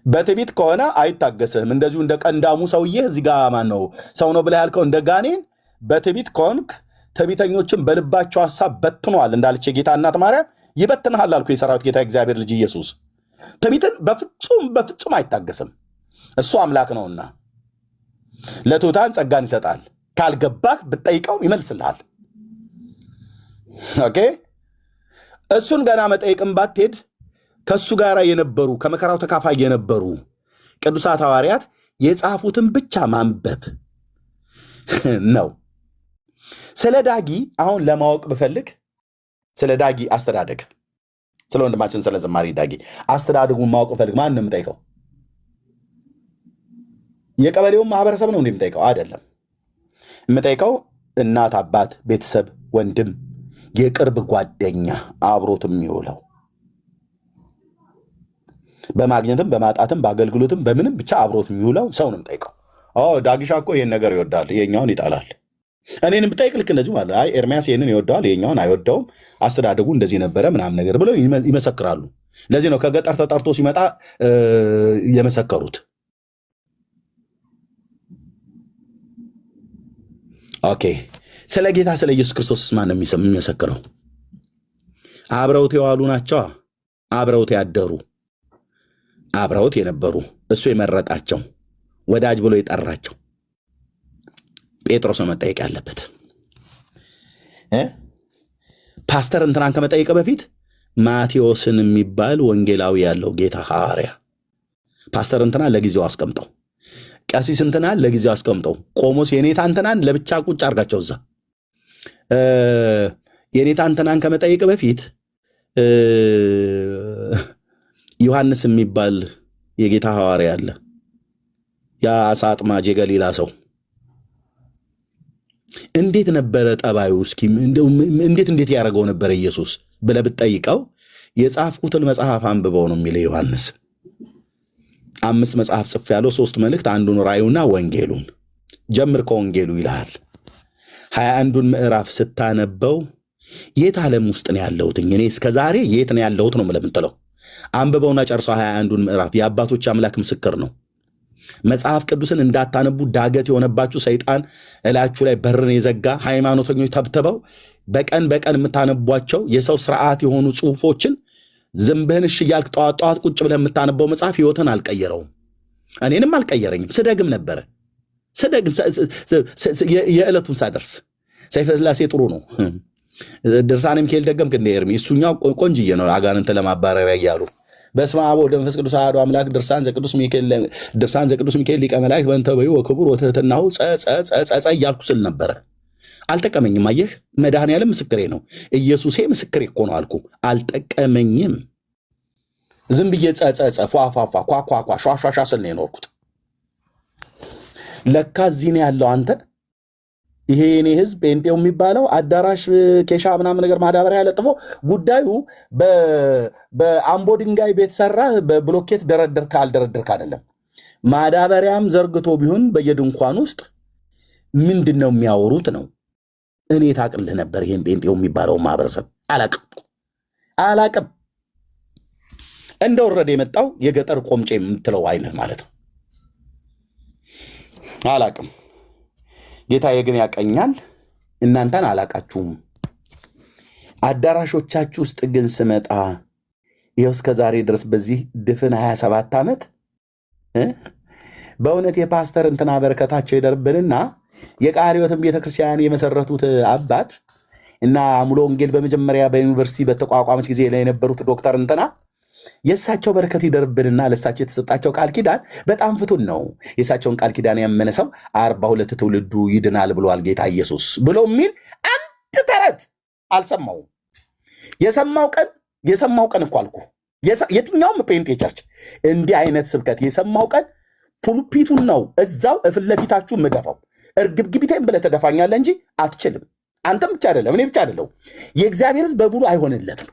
በትዕቢት ከሆነ አይታገስህም። እንደዚሁ እንደ ቀንዳሙ ሰውዬ እዚህ ጋር ማን ነው ሰው ነው ብለህ ያልከው እንደ ጋኔን በትዕቢት ከሆንክ ትዕቢተኞችን በልባቸው ሐሳብ በትኗል እንዳለች የጌታ እናት ማርያም ይበትንሃል አልኩ። የሰራዊት ጌታ እግዚአብሔር ልጅ ኢየሱስ ትዕቢትን በፍጹም አይታገስም። እሱ አምላክ ነውና ለትሑታን ጸጋን ይሰጣል። ካልገባህ ብትጠይቀው ይመልስልሃል። ኦኬ እሱን ገና መጠየቅም ባትሄድ ከእሱ ጋር የነበሩ ከመከራው ተካፋይ የነበሩ ቅዱሳት ሐዋርያት የጻፉትን ብቻ ማንበብ ነው። ስለ ዳጊ አሁን ለማወቅ ብፈልግ ስለ ዳጊ አስተዳደግ፣ ስለ ወንድማችን ስለ ዘማሪ ዳጊ አስተዳደጉን ማወቅ ብፈልግ ማን ነው የምጠይቀው? የቀበሌውን ማህበረሰብ ነው እንደምጠይቀው? አይደለም። የምጠይቀው እናት፣ አባት፣ ቤተሰብ፣ ወንድም፣ የቅርብ ጓደኛ አብሮት የሚውለው በማግኘትም በማጣትም በአገልግሎትም በምንም ብቻ አብሮት የሚውለው ሰው ነው የምጠይቀው። ዳጊሻ እኮ ይሄን ነገር ይወዳል፣ ይሄኛውን ይጣላል። እኔን ብጠይቅ ልክ እንደዚሁ ማለት አይ ኤርሚያስ ይሄንን ይወደዋል፣ ይሄኛውን አይወደውም፣ አስተዳደጉ እንደዚህ ነበረ ምናምን ነገር ብለው ይመሰክራሉ። ለዚህ ነው ከገጠር ተጠርቶ ሲመጣ የመሰከሩት። ኦኬ ስለ ጌታ ስለ ኢየሱስ ክርስቶስ ማን ነው የሚመሰክረው? አብረውት የዋሉ ናቸው፣ አብረውት ያደሩ፣ አብረውት የነበሩ፣ እሱ የመረጣቸው ወዳጅ ብሎ የጠራቸው ጴጥሮስ ነው መጠየቅ ያለበት። ፓስተር እንትናን ከመጠየቅ በፊት ማቴዎስን የሚባል ወንጌላዊ ያለው ጌታ ሐዋርያ ፓስተር እንትናን ለጊዜው አስቀምጠው፣ ቀሲስ እንትናን ለጊዜው አስቀምጠው፣ ቆሞስ የኔታ እንትናን ለብቻ ቁጭ አድርጋቸው እዛ። የኔታ እንትናን ከመጠየቅ በፊት ዮሐንስ የሚባል የጌታ ሐዋርያ አለ፣ ያ አሳ አጥማጅ የገሊላ ሰው። እንዴት ነበረ ጠባዩ? እስኪ እንዴት ያደረገው ነበረ ኢየሱስ ብለህ ብትጠይቀው የጻፍኩትን መጽሐፍ አንብበው ነው የሚለው ዮሐንስ። 5 መጽሐፍ ጽፌያለሁ፣ 3 መልእክት፣ አንዱን ራእዩና ወንጌሉን። ጀምር ከወንጌሉ ይልሃል። 21ዱን ምዕራፍ ስታነበው የት ዓለም ውስጥ ነው ያለሁት እኔ እስከ ዛሬ የት ነው ያለሁት ነው የምትለው። አንብበውና ጨርሰው 21ዱን ምዕራፍ። የአባቶች አምላክ ምስክር ነው። መጽሐፍ ቅዱስን እንዳታነቡ ዳገት የሆነባችሁ ሰይጣን እላችሁ ላይ በርን የዘጋ ሃይማኖተኞች ተብትበው በቀን የምታነቧቸው የሰው ስርዓት የሆኑ ጽሁፎችን ዝንብህን እሺ እያልክ ጠዋት ጠዋት ቁጭ ብለህ የምታነበው መጽሐፍ ህይወትን አልቀየረውም፣ እኔንም አልቀየረኝም። ስደግም ነበረ የዕለቱን ሳደርስ ሰይፈ ስላሴ ጥሩ ነው ድርሳነ ሚካኤል ደገምክ እንደ ኤርሚ እሱኛው ቆንጅዬ ነው አጋንንት ለማባረሪያ እያሉ በስመ አብ ወወልድ ወመንፈስ ቅዱስ አሐዱ አምላክ ድርሳን ዘቅዱስ ሚካኤል ሊቀ መላእክት በእንተ በዩ ወክቡር ወትሕትናሁ ጸ እያልኩ ስል ነበረ። አልጠቀመኝም። አየህ መድኃኔዓለም ምስክሬ ነው፣ ኢየሱሴ ምስክሬ እኮ ነው አልኩ። አልጠቀመኝም። ዝም ብዬ ጸ ፏፏፏ ኳኳኳ ሿሿሻ ስል ነው የኖርኩት። ለካ እዚህ ነው ያለው አንተ ይሄ የኔ ህዝብ ጴንጤው የሚባለው አዳራሽ ኬሻ ምናምን ነገር ማዳበሪያ ያለጥፎ ጉዳዩ በአምቦ ድንጋይ ቤት ሰራ በብሎኬት ደረደርክ አልደረደርክ አይደለም። ማዳበሪያም ዘርግቶ ቢሆን በየድንኳን ውስጥ ምንድን ነው የሚያወሩት ነው። እኔ ታቅልህ ነበር ይሄን ጴንጤው የሚባለው ማህበረሰብ አላቅም። እንደወረደ የመጣው የገጠር ቆምጬ የምትለው አይነት ማለት ነው። አላቅም። ጌታዬ ግን ያቀኛል። እናንተን አላቃችሁም። አዳራሾቻችሁ ውስጥ ግን ስመጣ ይኸው እስከ ዛሬ ድረስ በዚህ ድፍን 27 ዓመት በእውነት የፓስተር እንትና በረከታቸው ይደርብንና የቃለ ሕይወትን ቤተክርስቲያን የመሰረቱት አባት እና ሙሉ ወንጌል በመጀመሪያ በዩኒቨርሲቲ በተቋቋመች ጊዜ ላይ የነበሩት ዶክተር እንትና የእሳቸው በረከት ይደርብንና ለእሳቸው የተሰጣቸው ቃል ኪዳን በጣም ፍቱን ነው። የእሳቸውን ቃል ኪዳን ያመነ ሰው 42 ትውልዱ ይድናል ብሏል ጌታ ኢየሱስ ብሎ የሚል አንድ ተረት አልሰማውም። የሰማው ቀን እኮ አልኩ። የትኛውም ጴንጤ ቸርች እንዲህ አይነት ስብከት የሰማው ቀን ፑልፒቱን ነው እዛው እፊት ለፊታችሁ ምደፋው። እርግብግቢቴን ብለህ ተደፋኛለህ እንጂ አትችልም። አንተም ብቻ አይደለም፣ እኔ ብቻ አይደለም፣ የእግዚአብሔር ሕዝብ በሙሉ አይሆንለትም።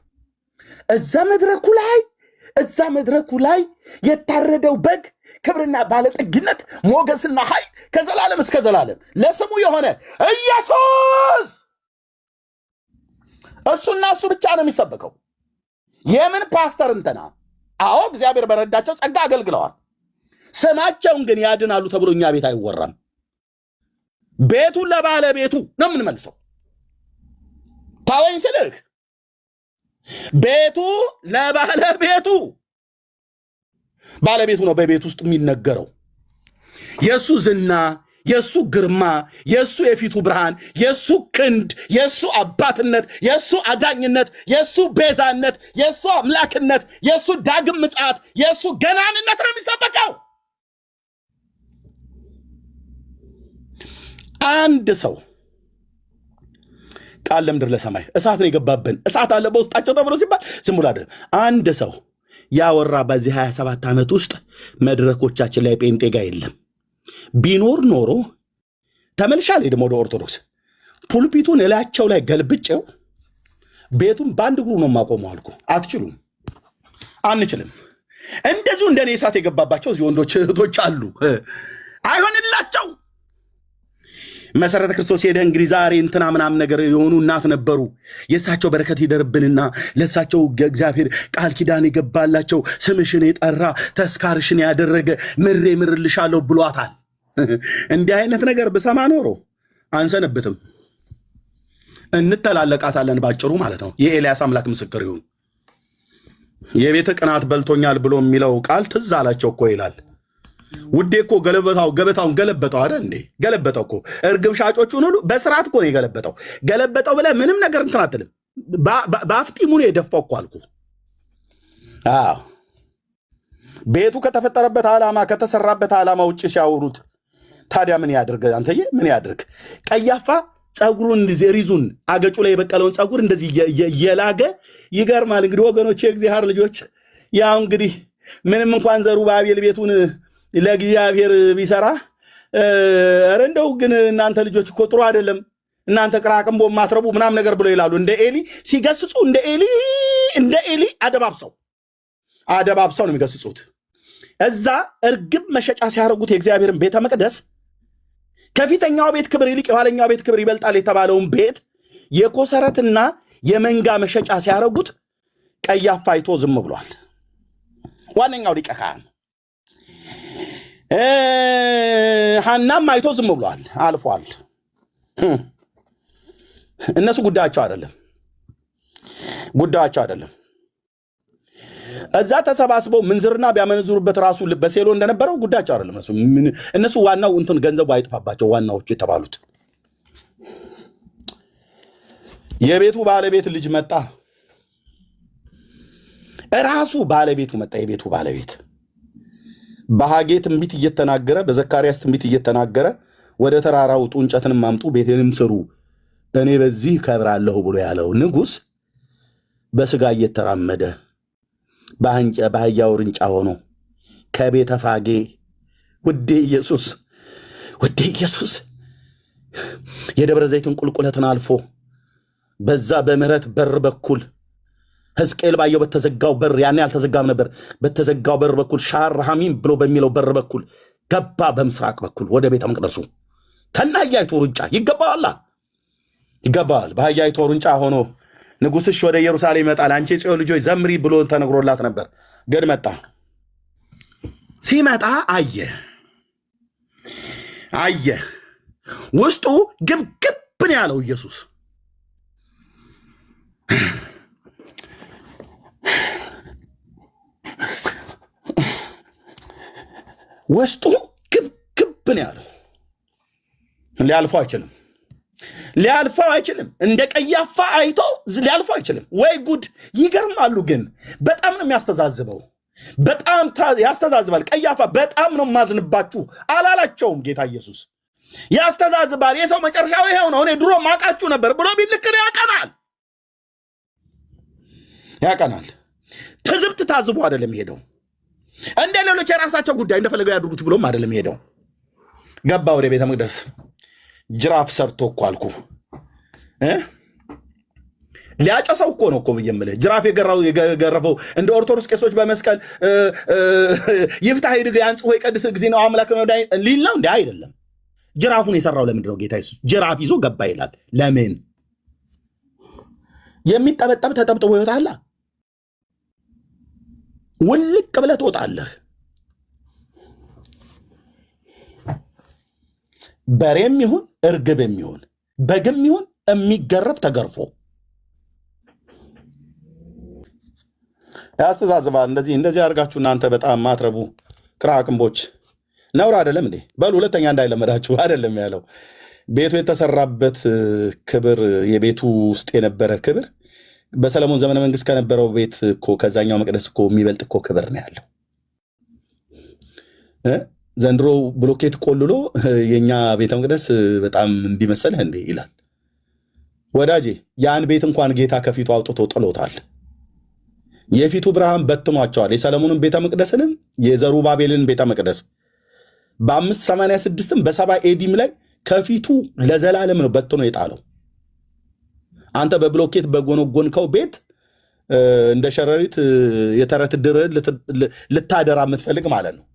እዛ መድረኩ ላይ የታረደው በግ ክብርና ባለጠግነት ሞገስና ኃይል ከዘላለም እስከ ዘላለም ለስሙ የሆነ ኢየሱስ እሱና እሱ ብቻ ነው የሚሰበከው። የምን ፓስተር እንትና? አዎ እግዚአብሔር በረዳቸው ጸጋ አገልግለዋል። ስማቸውን ግን ያድናሉ ተብሎ እኛ ቤት አይወራም። ቤቱን ለባለቤቱ ነው የምንመልሰው። ታወኝ ስልህ ቤቱ ለባለቤቱ ባለቤቱ ነው በቤት ውስጥ የሚነገረው። የሱ ዝና፣ የሱ ግርማ፣ የሱ የፊቱ ብርሃን፣ የሱ ክንድ፣ የሱ አባትነት፣ የሱ አዳኝነት፣ የሱ ቤዛነት፣ የሱ አምላክነት፣ የሱ ዳግም ምጽአት፣ የሱ ገናንነት ነው የሚሰበከው። አንድ ሰው ቃል ለምድር ለሰማይ እሳት ነው የገባብን እሳት አለ በውስጣቸው ተብሎ ሲባል ዝም ብሎ አይደለም። አንድ ሰው ያወራ በዚህ 27 ዓመት ውስጥ መድረኮቻችን ላይ ጴንጤ ጋር የለም። ቢኖር ኖሮ ተመልሻለሁ ደግሞ ወደ ኦርቶዶክስ ፑልፒቱን እላቸው ላይ ገልብጬው ቤቱን በአንድ እግሩ ነው የማቆመው አልኩ። አትችሉም፣ አንችልም። እንደዚሁ እንደኔ እሳት የገባባቸው እዚህ ወንዶች እህቶች አሉ፣ አይሆንላቸው። መሰረተ ክርስቶስ ሄደህ እንግዲህ ዛሬ እንትና ምናምን ነገር የሆኑ እናት ነበሩ። የእሳቸው በረከት ይደርብንና ለእሳቸው እግዚአብሔር ቃል ኪዳን የገባላቸው ስምሽን የጠራ ተስካርሽን ያደረገ ምሬ ምርልሻለሁ ብሏታል። እንዲህ አይነት ነገር ብሰማ ኖሮ አንሰነብትም፣ እንተላለቃታለን ባጭሩ ማለት ነው። የኤልያስ አምላክ ምስክር ይሁን። የቤተ ቅናት በልቶኛል ብሎ የሚለው ቃል ትዝ አላቸው እኮ ይላል። ውዴ እኮ ገበታውን ገለበጠው አይደል እንዴ? ገለበጠው እኮ እርግብ ሻጮቹን ሁሉ በስርዓት እኮ ነው ገለበጠው ብለህ ምንም ነገር እንትን አትልም። በአፍጢሙ ነው የደፋው እኮ አልኩ። አዎ ቤቱ ከተፈጠረበት ዓላማ ከተሰራበት ዓላማ ውጭ ሲያወሩት ታዲያ ምን ያድርግ? አንተዬ ምን ያድርግ? ቀያፋ ፀጉሩን ሪዙን አገጩ ላይ የበቀለውን ፀጉር እንደዚህ እየላገ ይገርማል። እንግዲህ ወገኖች፣ የእግዚአብሔር ልጆች፣ ያው እንግዲህ ምንም እንኳን ዘሩባቤል ቤቱን ለእግዚአብሔር ቢሰራ እንደው ግን እናንተ ልጆች እኮ ጥሩ አይደለም፣ እናንተ ቅራቅንቦ ማትረቡ ምናም ነገር ብሎ ይላሉ። እንደ ኤሊ ሲገስጹ እንደ ኤሊ አደባብሰው ነው የሚገስጹት። እዛ እርግብ መሸጫ ሲያደርጉት የእግዚአብሔርን ቤተ መቅደስ ከፊተኛው ቤት ክብር ይልቅ የኋለኛው ቤት ክብር ይበልጣል የተባለውን ቤት የኮሰረትና የመንጋ መሸጫ ሲያደርጉት ቀያፋ አይቶ ዝም ብሏል። ዋነኛው ሊቀ ካህን ሐናም አይቶ ዝም ብሏል፣ አልፏል። እነሱ ጉዳያቸው አይደለም። እዛ ተሰባስበው ምንዝርና ቢያመነዝሩበት ራሱ በሴሎ እንደነበረው ጉዳያቸው አይደለም። እነሱ ዋናው እንትን ገንዘቡ አይጥፋባቸው ዋናዎቹ የተባሉት። የቤቱ ባለቤት ልጅ መጣ። ራሱ ባለቤቱ መጣ። የቤቱ ባለቤት በሐጌ ትንቢት እየተናገረ በዘካርያስ ትንቢት እየተናገረ ወደ ተራራ ውጡ፣ እንጨትንም አምጡ፣ ቤቴንም ስሩ፣ እኔ በዚህ ከብራለሁ ብሎ ያለው ንጉሥ በስጋ እየተራመደ በአህያ ውርንጫ ሆኖ ከቤተ ፋጌ ውዴ ኢየሱስ የደብረ ዘይትን ቁልቁለትን አልፎ በዛ በምህረት በር በኩል ሕዝቅኤል ባየው በተዘጋው በር፣ ያኔ አልተዘጋም ነበር፣ በተዘጋው በር በኩል ሻር ሐሚም ብሎ በሚለው በር በኩል ገባ። በምስራቅ በኩል ወደ ቤተ መቅደሱ ከነ አህያይቱ ውርንጫ ይገባዋል። በአህያይቱ ውርንጫ ሆኖ ንጉሥሽ ወደ ኢየሩሳሌም ይመጣል፣ አንቺ የጽዮን ልጆች ዘምሪ ብሎ ተነግሮላት ነበር። ግን መጣ። ሲመጣ አየ ውስጡ ግብግብን ያለው ኢየሱስ ውስጡ ግብግብን ያለው ሊያልፈው አይችልም። እንደ ቀያፋ አይቶ ሊያልፈው አይችልም። ወይ ጉድ! ይገርማሉ። ግን በጣም ነው የሚያስተዛዝበው። በጣም ያስተዛዝባል። ቀያፋ በጣም ነው ማዝንባችሁ አላላቸውም ጌታ ኢየሱስ። ያስተዛዝባል። የሰው መጨረሻው ይሄው ነው፣ እኔ ድሮ ማቃችሁ ነበር ብሎ ቢልክን ያቀናል። ትዝብት ታዝቦ አይደለም ሄደው፣ እንደ ሌሎች የራሳቸው ጉዳይ እንደፈለገው ያድርጉት ብሎም አይደለም ሄደው። ገባ ወደ ቤተ መቅደስ። ጅራፍ ሰርቶ እኮ አልኩ ሊያጨሰው እኮ ነው እኮ የምልህ። ጅራፍ የገረፈው እንደ ኦርቶዶክስ ቄሶች በመስቀል ይፍታህ ይድግ ያንጽ ወይ ቀድስ ጊዜ ነው አምላክ ነው ሊል ነው እንዴ? አይደለም። ጅራፉን የሰራው ለምንድን ነው? ጌታ ኢየሱስ ጅራፍ ይዞ ገባ ይላል። ለምን? የሚጠበጠብ ተጠብጥቦ ይወጣል። ውልቅ ብለህ ትወጣለህ። በሬም ይሁን እርግብም ይሁን በግም ይሁን የሚገረፍ ተገርፎ ያስተዛዝባል። እንደዚህ አድርጋችሁ እናንተ በጣም ማትረቡ ቅራቅንቦች ነውር አይደለም እንዴ? በሉ ሁለተኛ እንዳይለመዳችሁ አይደለም ያለው። ቤቱ የተሰራበት ክብር፣ የቤቱ ውስጥ የነበረ ክብር በሰለሞን ዘመነ መንግስት ከነበረው ቤት እኮ ከዛኛው መቅደስ እኮ የሚበልጥ እኮ ክብር ነው ያለው። ዘንድሮ ብሎኬት ቆልሎ የኛ ቤተ መቅደስ በጣም እንዲመሰልህ እንዴ ይላል። ወዳጄ ያን ቤት እንኳን ጌታ ከፊቱ አውጥቶ ጥሎታል። የፊቱ ብርሃን በትኗቸዋል። የሰለሞንን ቤተ መቅደስንም የዘሩባቤልን ቤተ መቅደስ በ586ም በ7 ኤዲም ላይ ከፊቱ ለዘላለም ነው በትኖ የጣለው። አንተ በብሎኬት በጎነጎንከው ቤት እንደ ሸረሪት የተረት ድር ልታደራ የምትፈልግ ማለት ነው።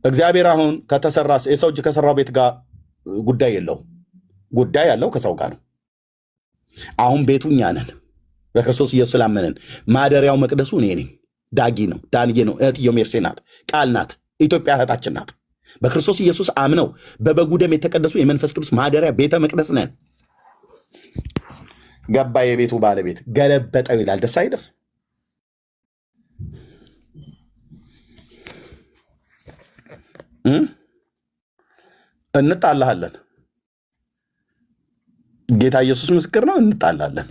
እግዚአብሔር አሁን ከተሰራ የሰው እጅ ከሰራው ቤት ጋር ጉዳይ የለው። ጉዳይ ያለው ከሰው ጋር ነው። አሁን ቤቱ እኛ ነን፣ በክርስቶስ ኢየሱስ ስላመንን። ማደሪያው መቅደሱ እኔ ነኝ። ዳጊ ነው፣ ዳንዬ ነው፣ እህትዮ ሜርሴ ናት፣ ቃል ናት፣ ኢትዮጵያ እህታችን ናት። በክርስቶስ ኢየሱስ አምነው በበጉ ደም የተቀደሱ የመንፈስ ቅዱስ ማደሪያ ቤተ መቅደስ ነን። ገባ የቤቱ ባለቤት ገለበጠው ይላል። ደስ አይደል? እንጣላለን። ጌታ ኢየሱስ ምስክር ነው። እንጣላለን።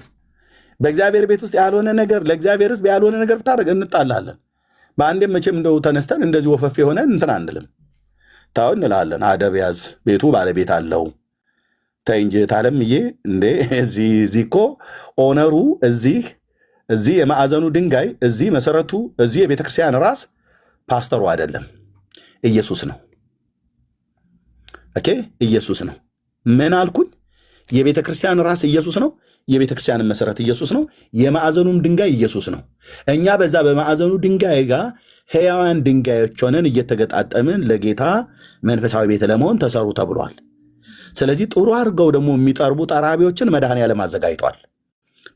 በእግዚአብሔር ቤት ውስጥ ያልሆነ ነገር ለእግዚአብሔር ሕዝብ ያልሆነ ነገር ብታደርግ እንጣላለን። በአንዴም መቼም እንደው ተነስተን እንደዚህ ወፈፍ የሆነን እንትን አንልም። ታው እንላለን። አደብ ያዝ፣ ቤቱ ባለቤት አለው። ተይ እንጂ ታለምዬ እንዴ! እዚህ እኮ ኦነሩ እዚህ የማዕዘኑ ድንጋይ እዚህ መሰረቱ እዚህ የቤተክርስቲያን ራስ ፓስተሩ አይደለም፣ ኢየሱስ ነው። ኦኬ፣ ኢየሱስ ነው። ምን አልኩኝ? የቤተ ክርስቲያን ራስ ኢየሱስ ነው። የቤተ ክርስቲያንን መሰረት ኢየሱስ ነው። የማዕዘኑም ድንጋይ ኢየሱስ ነው። እኛ በዛ በማዕዘኑ ድንጋይ ጋር ሕያዋን ድንጋዮች ሆነን እየተገጣጠምን ለጌታ መንፈሳዊ ቤት ለመሆን ተሰሩ ተብሏል። ስለዚህ ጥሩ አድርገው ደግሞ የሚጠርቡ ጠራቢዎችን መድኃኔዓለም አዘጋጅቷል።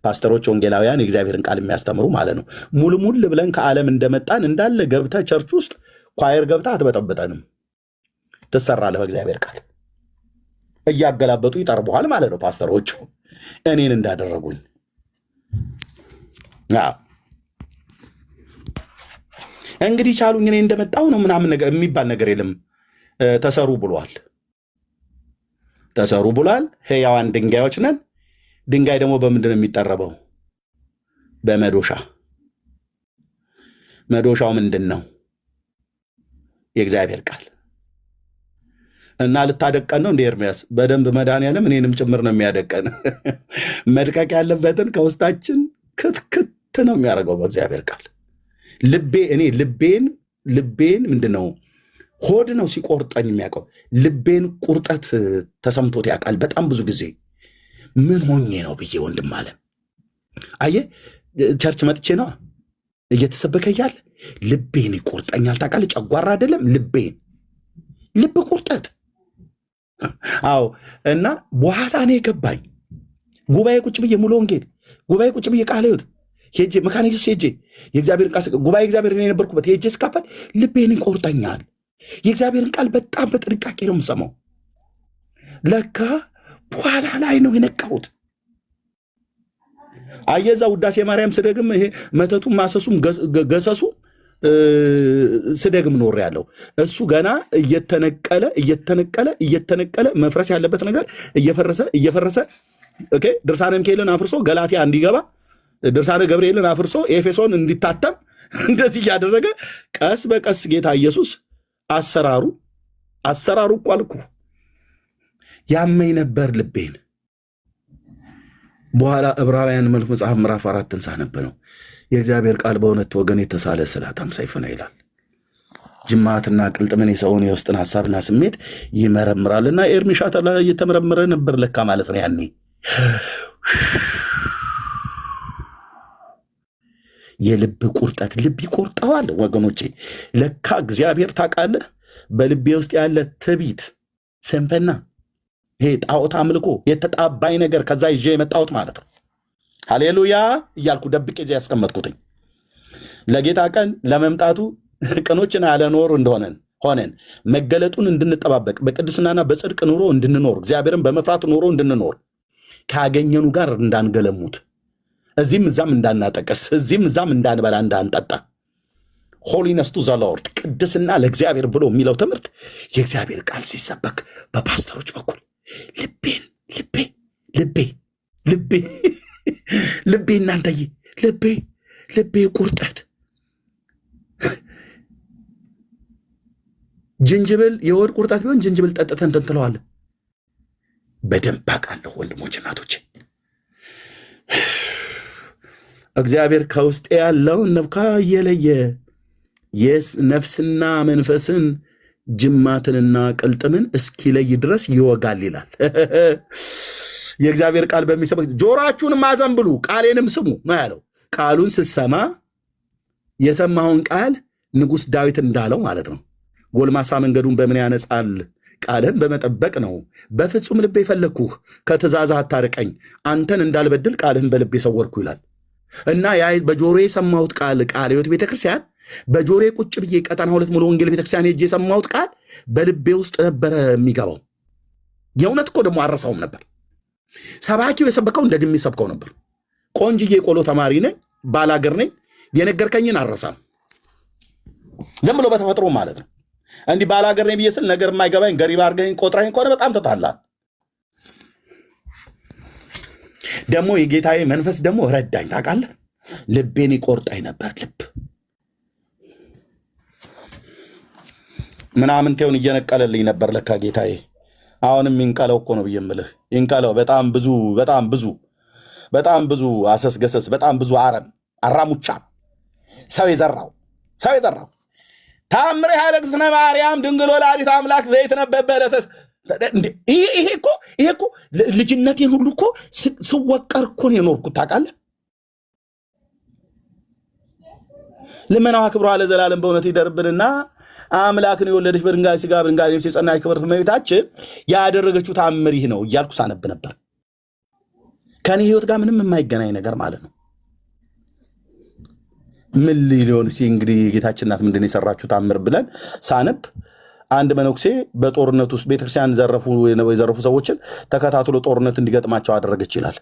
ፓስተሮች፣ ወንጌላውያን የእግዚአብሔርን ቃል የሚያስተምሩ ማለት ነው። ሙልሙል ብለን ከዓለም እንደመጣን እንዳለ ገብተህ ቸርች ውስጥ ኳየር ገብተህ አትበጠብጠንም። ትሰራለህ በእግዚአብሔር ቃል። እያገላበጡ ይጠርቡሃል ማለት ነው ፓስተሮቹ፣ እኔን እንዳደረጉኝ። እንግዲህ ቻሉኝ እኔ እንደመጣው ነው ምናምን ነገር የሚባል ነገር የለም። ተሰሩ ብሏል። ተሰሩ ብሏል። ሕያዋን ድንጋዮች ነን። ድንጋይ ደግሞ በምንድን ነው የሚጠረበው? በመዶሻ። መዶሻው ምንድን ነው? የእግዚአብሔር ቃል እና ልታደቀን ነው እንደ ኤርሚያስ በደንብ መድኃኒዓለም እኔንም ጭምር ነው የሚያደቀን። መድቀቅ ያለበትን ከውስጣችን ክትክት ነው የሚያደርገው በእግዚአብሔር ቃል። ልቤን ምንድን ነው ሆድ ነው ሲቆርጠኝ የሚያውቀው። ልቤን ቁርጠት ተሰምቶት ያውቃል። በጣም ብዙ ጊዜ ምን ሆኜ ነው ብዬ ወንድም አለ አየህ፣ ቸርች መጥቼ ነው እየተሰበከ እያለ ልቤን ይቆርጠኛል። ታውቃለህ፣ ጨጓራ አይደለም ልብ ቁርጠት። አዎ። እና በኋላ እኔ የገባኝ ጉባኤ ቁጭ ብዬ ሙሉ ወንጌል ጉባኤ ቁጭ ብዬ ቃለ ሕይወት ሄጄ መካነ ኢየሱስ ሄጄ የእግዚአብሔርን ቃል ጉባኤ እግዚአብሔር የነበርኩበት ሄጄ ስካፈል ልቤን ይቆርጠኛል። የእግዚአብሔርን ቃል በጣም በጥንቃቄ ነው የምሰማው። ለካ በኋላ ላይ ነው የነቃሁት። አየዛ ውዳሴ ማርያም ስደግም ይሄ መተቱም ማሰሱም ገሰሱ ስደግም ኖር ያለው እሱ ገና እየተነቀለ መፍረስ ያለበት ነገር እየፈረሰ ኦኬ። ድርሳነ ሚካኤልን አፍርሶ ገላትያ እንዲገባ ድርሳነ ገብርኤልን አፍርሶ ኤፌሶን እንዲታተም እንደዚህ እያደረገ ቀስ በቀስ ጌታ ኢየሱስ አሰራሩ እኮ አልኩ ያመኝ ነበር ልቤን። በኋላ ዕብራውያን መልክ መጽሐፍ ምዕራፍ 4 ሳነብ ነው የእግዚአብሔር ቃል በእውነት ወገን የተሳለ ስለታም ሰይፍ ነው ይላል። ጅማትና ቅልጥምን የሰውን የውስጥን ሐሳብና ስሜት ይመረምራልና ኤርሚሻ እየተመረመረ ነበር ለካ ማለት ነው። ያኔ የልብ ቁርጠት ልብ ይቆርጠዋል ወገኖቼ። ለካ እግዚአብሔር ታውቃለህ፣ በልቤ ውስጥ ያለ ትዕቢት፣ ስንፍና፣ ይሄ ጣዖት አምልኮ የተጣባይ ነገር ከዛ ይዤ የመጣሁት ማለት ነው። ሃሌሉያ እያልኩ ደብቄ እዚያ ያስቀመጥኩትኝ ለጌታ ቀን ለመምጣቱ ቅኖችን አለኖር ሆነን መገለጡን እንድንጠባበቅ በቅድስናና በጽድቅ ኑሮ እንድንኖር እግዚአብሔርን በመፍራት ኑሮ እንድንኖር ካገኘኑ ጋር እንዳንገለሙት እዚህም እዛም እንዳናጠቀስ እዚህም እዛም እንዳንበላ እንዳንጠጣ ሆሊነስ ቱ ዘ ሎርድ ቅድስና ለእግዚአብሔር ብሎ የሚለው ትምህርት የእግዚአብሔር ቃል ሲሰበክ በፓስተሮች በኩል ልቤ እናንተዬ ልቤ ቁርጠት ጅንጅብል የወድ ቁርጠት ቢሆን ጅንጅብል ጠጥተን ትንትለዋለን። በደንብ አውቃለሁ ወንድሞች እናቶች፣ እግዚአብሔር ከውስጤ ያለውን ነብካ እየለየ ነፍስና መንፈስን ጅማትንና ቅልጥምን እስኪለይ ድረስ ይወጋል ይላል። የእግዚአብሔር ቃል በሚሰበክ ጆሮአችሁንም አዘንብሉ ቃሌንም ስሙ ነው ያለው። ቃሉን ስትሰማ የሰማውን ቃል ንጉሥ ዳዊት እንዳለው ማለት ነው። ጎልማሳ መንገዱን በምን ያነጻል? ቃልህን በመጠበቅ ነው። በፍጹም ልቤ የፈለግኩህ ከትእዛዝህ አታርቀኝ፣ አንተን እንዳልበድል ቃልህን በልቤ ሰወርኩ ይላል። እና ያ በጆሮ የሰማሁት ቃል ሕይወት ቤተክርስቲያን በጆሮ ቁጭ ብዬ ቀጠና 2 ሙሉ ወንጌል ቤተክርስቲያን ሄጄ የሰማሁት ቃል በልቤ ውስጥ ነበረ የሚገባው። የእውነት እኮ ደግሞ አረሳውም ነበር። ሰባኪው የሰበከው እንደ ድሜ ሰብከው ነበር። ቆንጅዬ ቆሎ ተማሪ ነኝ፣ ባላገር ነኝ። የነገርከኝን አረሳም። ዝም ብሎ በተፈጥሮ ማለት ነው። እንዲህ ባላገር ነኝ ብዬ ስል ነገር የማይገባኝ ገሪባ አድርገኝ ቆጥራኝ ከሆነ በጣም ተጣላል። ደግሞ የጌታዬ መንፈስ ደግሞ ረዳኝ። ታውቃለህ፣ ልቤን ይቆርጣኝ ነበር። ልብ ምናምንቴውን እየነቀለልኝ ነበር ለካ ጌታዬ። አሁንም ይንቀለው እኮ ነው ብዬ የምልህ ይንቀለው። በጣም ብዙ አሰስገሰስ፣ በጣም ብዙ አራሙቻ ሰው የዘራው ታምሬ ኃይለ እግዝእትነ ማርያም ድንግል ወላዲተ አምላክ ዘይትነበበለተስ ይሄ እኮ ልጅነቴን ሁሉ እኮ ስወቀር እኮ ነው የኖርኩት። ታውቃለህ፣ ልመናዋ ክብሯ ለዘላለም በእውነት ይደርብንና አምላክን የወለደች በድንጋሌ ሥጋ በድንጋሌ ነፍስ የጸናች ክብርት እመቤታችን ያደረገችው ታምር ይህ ነው እያልኩ ሳነብ ነበር። ከኔ ህይወት ጋር ምንም የማይገናኝ ነገር ማለት ነው። ምን ሊሆን እንግዲህ ጌታችን እናት ምንድን ነው የሰራችው ታምር ብለን ሳነብ አንድ መነኩሴ በጦርነት ውስጥ ቤተክርስቲያን የዘረፉ ሰዎችን ተከታትሎ ጦርነት እንዲገጥማቸው አደረገች ይላል።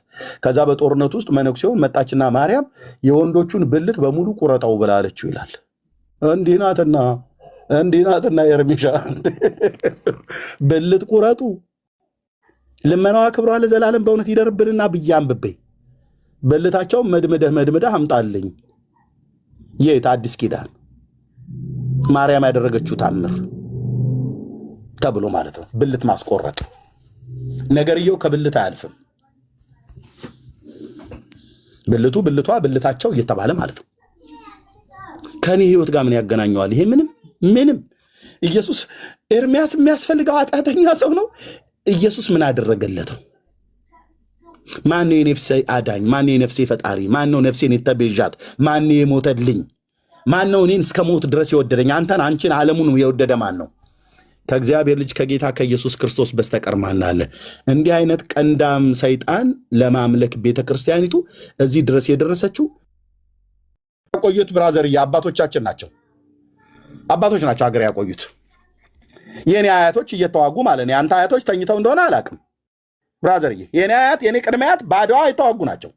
ከዛ በጦርነት ውስጥ መነኩሴውን መጣችና ማርያም የወንዶቹን ብልት በሙሉ ቁረጠው ብላለችው ይላል። እንዲህ ናትና ኤርሚሻ ብልት ቁረጡ ልመናዋ ክብሯ ለዘላለም በእውነት ይደርብንና ብዬ አንብቤ ብልታቸውን መድምደህ አምጣልኝ። የት አዲስ ኪዳን ማርያም ያደረገችው ታምር ተብሎ ማለት ነው። ብልት ማስቆረጥ ነገርየው ከብልት አያልፍም። ብልታቸው እየተባለ ማለት ነው። ከኔ ህይወት ጋር ምን ያገናኘዋል? ይሄ ምንም። ኢየሱስ ኤርሚያስ የሚያስፈልገው ኃጢአተኛ ሰው ነው። ኢየሱስ ምን አደረገለተው? ማነው የነፍሴ አዳኝ? ማነው የነፍሴ ፈጣሪ? ማነው ነፍሴን የተቤዣት? ማነው የሞተልኝ? ማነው እኔን እስከ ሞት ድረስ የወደደኝ? አንተን፣ አንቺን፣ ዓለሙን የወደደ ማን ነው? ከእግዚአብሔር ልጅ ከጌታ ከኢየሱስ ክርስቶስ በስተቀር ማን አለ? እንዲህ አይነት ቀንዳም ሰይጣን ለማምለክ ቤተክርስቲያኒቱ እዚህ ድረስ የደረሰችው ያቆዩት ብራዘርዬ አባቶቻችን ናቸው። አባቶች ናቸው ሀገር ያቆዩት። የኔ አያቶች እየተዋጉ ማለት ነው። የአንተ አያቶች ተኝተው እንደሆነ አላውቅም ብራዘርዬ። የኔ አያት የኔ ቅድመ አያት በአድዋ የተዋጉ ናቸው።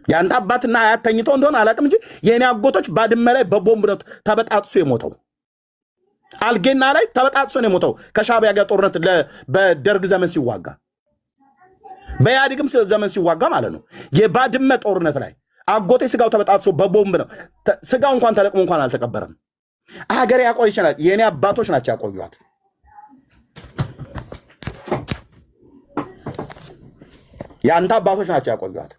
የአንተ አባትና አያት ተኝተው እንደሆነ አላውቅም እንጂ የኔ አጎቶች ባድመ ላይ በቦምብ ነው ተበጣጥሶ የሞተው። አልጌና ላይ ተበጣጥሶ ነው የሞተው ከሻዕቢያ ጋር ጦርነት በደርግ ዘመን ሲዋጋ፣ በኢህአዴግም ዘመን ሲዋጋ ማለት ነው። የባድመ ጦርነት ላይ አጎቴ ስጋው ተበጣጥሶ በቦምብ ነው። ስጋው እንኳን ተለቅሞ እንኳን አልተቀበረም። ሀገር ያቆይ ይችላል። የኔ አባቶች ናቸው ያቆዩት። የአንተ አባቶች ናቸው ያቆዩት።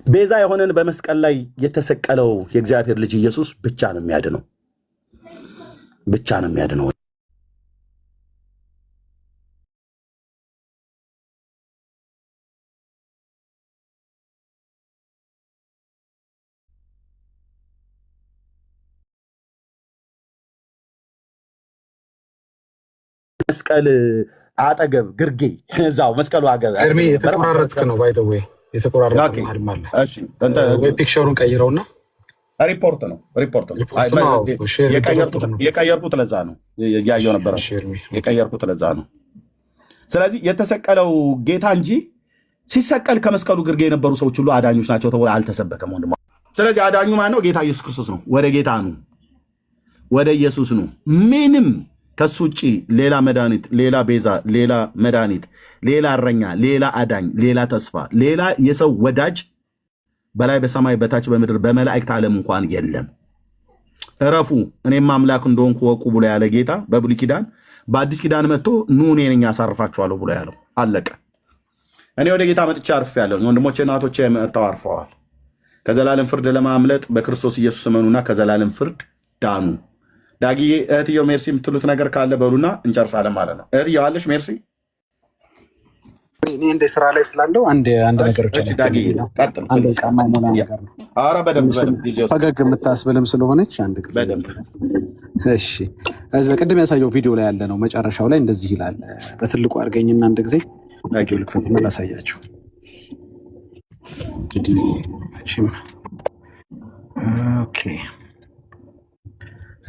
ቤዛ የሆነን በመስቀል ላይ የተሰቀለው የእግዚአብሔር ልጅ ኢየሱስ ብቻ ነው የሚያድነው። መስቀል አጠገብ ግርጌ እዛው መስቀሉ አገብ እርሜ የተቆራረጥክ ነው ባይተው የተቆራረጠ ማልማለ እሺ ወይ ፒክቸሩን ቀይረውና ሪፖርት ነው የቀየርኩት ለዛ ነው ያየው ነበር የቀየርኩት ለዛ ነው። ስለዚህ የተሰቀለው ጌታ እንጂ ሲሰቀል ከመስቀሉ ግርጌ የነበሩ ሰዎች ሁሉ አዳኞች ናቸው ተብሎ አልተሰበከም ወንድማ። ስለዚህ አዳኙ ማን ነው? ጌታ ኢየሱስ ክርስቶስ ነው። ወደ ጌታ ነው፣ ወደ ኢየሱስ ነው። ምንም ከሱ ውጭ ሌላ መድኃኒት፣ ሌላ ቤዛ፣ ሌላ መድኃኒት፣ ሌላ እረኛ፣ ሌላ አዳኝ፣ ሌላ ተስፋ፣ ሌላ የሰው ወዳጅ በላይ በሰማይ በታች በምድር በመላእክት ዓለም እንኳን የለም። እረፉ እኔም አምላክ እንደሆንኩ ወቁ ብሎ ያለ ጌታ በብሉይ ኪዳን በአዲስ ኪዳን መጥቶ ኑ እኔ ነኝ አሳርፋችኋለሁ ብሎ ያለው አለቀ። እኔ ወደ ጌታ መጥቼ አርፌያለሁ። ወንድሞቼ እናቶቼ መጥተው አርፈዋል። ከዘላለም ፍርድ ለማምለጥ በክርስቶስ ኢየሱስ እመኑና ከዘላለም ፍርድ ዳኑ። ዳጊዬ እህትየው ሜርሲ የምትሉት ነገር ካለ በሉና እንጨርሳለን ማለት ነው። እህትየው አለሽ ሜርሲ? እኔ እንደ ስራ ላይ ስላለው አንድ ነገር ፈገግ የምታስብልም ስለሆነች አንድ ጊዜ እሺ። ቅድም ያሳየው ቪዲዮ ላይ ያለ ነው። መጨረሻው ላይ እንደዚህ ይላል። በትልቁ አድርገኝና አንድ ጊዜ ልክፈትና ላሳያችሁ።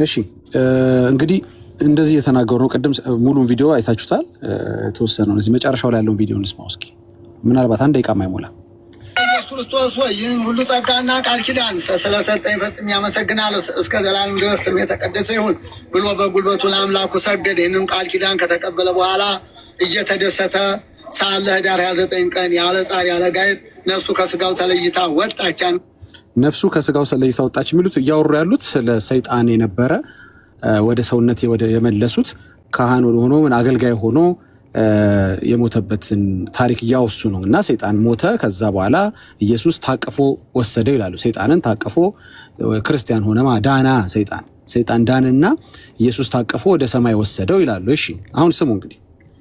እሺ እንግዲህ እንደዚህ የተናገሩ ነው። ቅድም ሙሉን ቪዲዮ አይታችሁታል። የተወሰነው እዚህ መጨረሻው ላይ ያለውን ቪዲዮ እንስማው እስኪ። ምናልባት አንድ ደቂቃ ማይሞላ። ኢየሱስ ክርስቶስ ሆይ ይህን ሁሉ ጸጋና ቃል ኪዳን ስለሰጠኝ ፈጽሜ አመሰግናለሁ። እስከ ዘላለም ድረስ ስም የተቀደሰ ይሁን ብሎ በጉልበቱ ለአምላኩ ሰገደ። ይህንም ቃል ኪዳን ከተቀበለ በኋላ እየተደሰተ ሳለ ኅዳር 29 ቀን ያለ ጻር ያለ ጋይር ነፍሱ ከስጋው ተለይታ ወጣች። ነፍሱ ከስጋው ተለይታ ወጣች የሚሉት እያወሩ ያሉት ስለ ሰይጣን የነበረ ወደ ሰውነት የመለሱት ካህን ሆኖ አገልጋይ ሆኖ የሞተበትን ታሪክ እያወሱ ነው። እና ሰይጣን ሞተ፣ ከዛ በኋላ ኢየሱስ ታቅፎ ወሰደው ይላሉ። ሰይጣንን ታቅፎ ክርስቲያን ሆነ ዳና። ሰይጣን ዳንና ኢየሱስ ታቅፎ ወደ ሰማይ ወሰደው ይላሉ። እሺ አሁን ስሙ እንግዲህ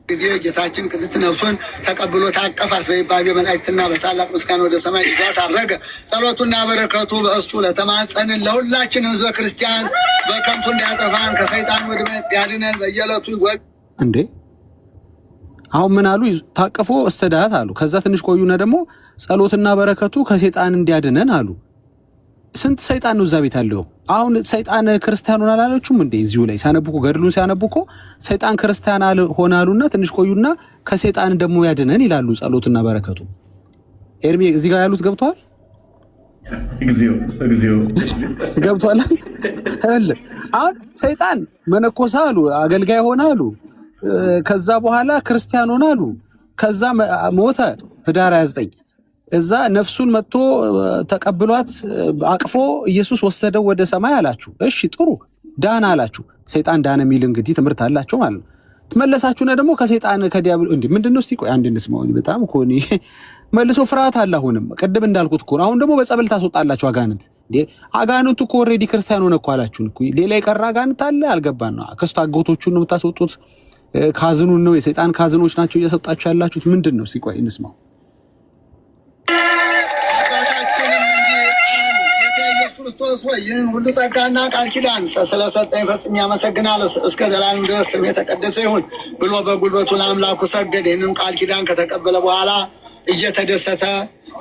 ጊዜ ጌታችን ቅድስት ነፍሱን ተቀብሎ ታቀፋት። በይባቤ መላእክትና በታላቅ ምስጋና ወደ ሰማይ ይዟት አረገ። ጸሎቱና በረከቱ በእሱ ለተማጸንን ለሁላችን ሕዝበ ክርስቲያን በከንቱ እንዳያጠፋን ከሰይጣን ወድመት ያድነን በየዕለቱ እንዴ። አሁን ምን አሉ? ታቅፎ እስተዳት አሉ። ከዛ ትንሽ ቆዩና ደግሞ ጸሎትና በረከቱ ከሰይጣን እንዲያድነን አሉ። ስንት ሰይጣን ነው እዛ ቤት ያለው? አሁን ሰይጣን ክርስቲያን ሆነ አላለችም እንዴ? እዚሁ ላይ ሲያነቡኮ ገድሉን ሲያነቡኮ ሰይጣን ክርስቲያን ሆናሉና ትንሽ ቆዩና ከሰይጣን ደግሞ ያድነን ይላሉ። ጸሎትና በረከቱ ኤርሚ እዚህ ጋር ያሉት ገብቷል። እግዚኦ ገብቷል። አሁን ሰይጣን መነኮሳ አሉ፣ አገልጋይ ሆነ አሉ። ከዛ በኋላ ክርስቲያን ሆነ አሉ። ከዛ ሞተ ህዳር 29 እዛ ነፍሱን መጥቶ ተቀብሏት አቅፎ ኢየሱስ ወሰደው ወደ ሰማይ አላችሁ። እሺ ጥሩ ዳና አላችሁ። ሰይጣን ዳነ የሚል እንግዲህ ትምህርት አላችሁ ማለት ነው። ተመለሳችሁና ደግሞ ከሰይጣን ከዲያብሎስ እንዴ ምንድነው? እስቲ ቆይ አንድ እንስማው። በጣም እኮ ነው መልሶ ፍርሃት አለ። አሁንም ቅድም እንዳልኩት እኮ አሁን ደግሞ በጸበል ታስወጣላችሁ አጋንንት። እንዴ አጋንንቱ እኮ ኦሬዲ ክርስቲያን ሆነ እኮ አላችሁን እኮ። ሌላ የቀረ አጋንንት አለ? አልገባን ነው። ከስቶ አጎቶቹን ነው የምታስወጡት? ካዝኑን ነው? የሰይጣን ካዝኖች ናቸው እየሰጣችሁ ያላችሁት? ምንድነው? እስቲ ቆይ እንስማው። ክርስቶስ ሆይ ይህን ሁሉ ጸጋና ቃል ኪዳን ስለሰጠኝ ፈጽሜ አመሰግናለሁ። እስከ ዘላለም ድረስ ስም የተቀደሰ ይሁን ብሎ በጉልበቱ ለአምላኩ ሰገደ። ይህንም ቃል ኪዳን ከተቀበለ በኋላ እየተደሰተ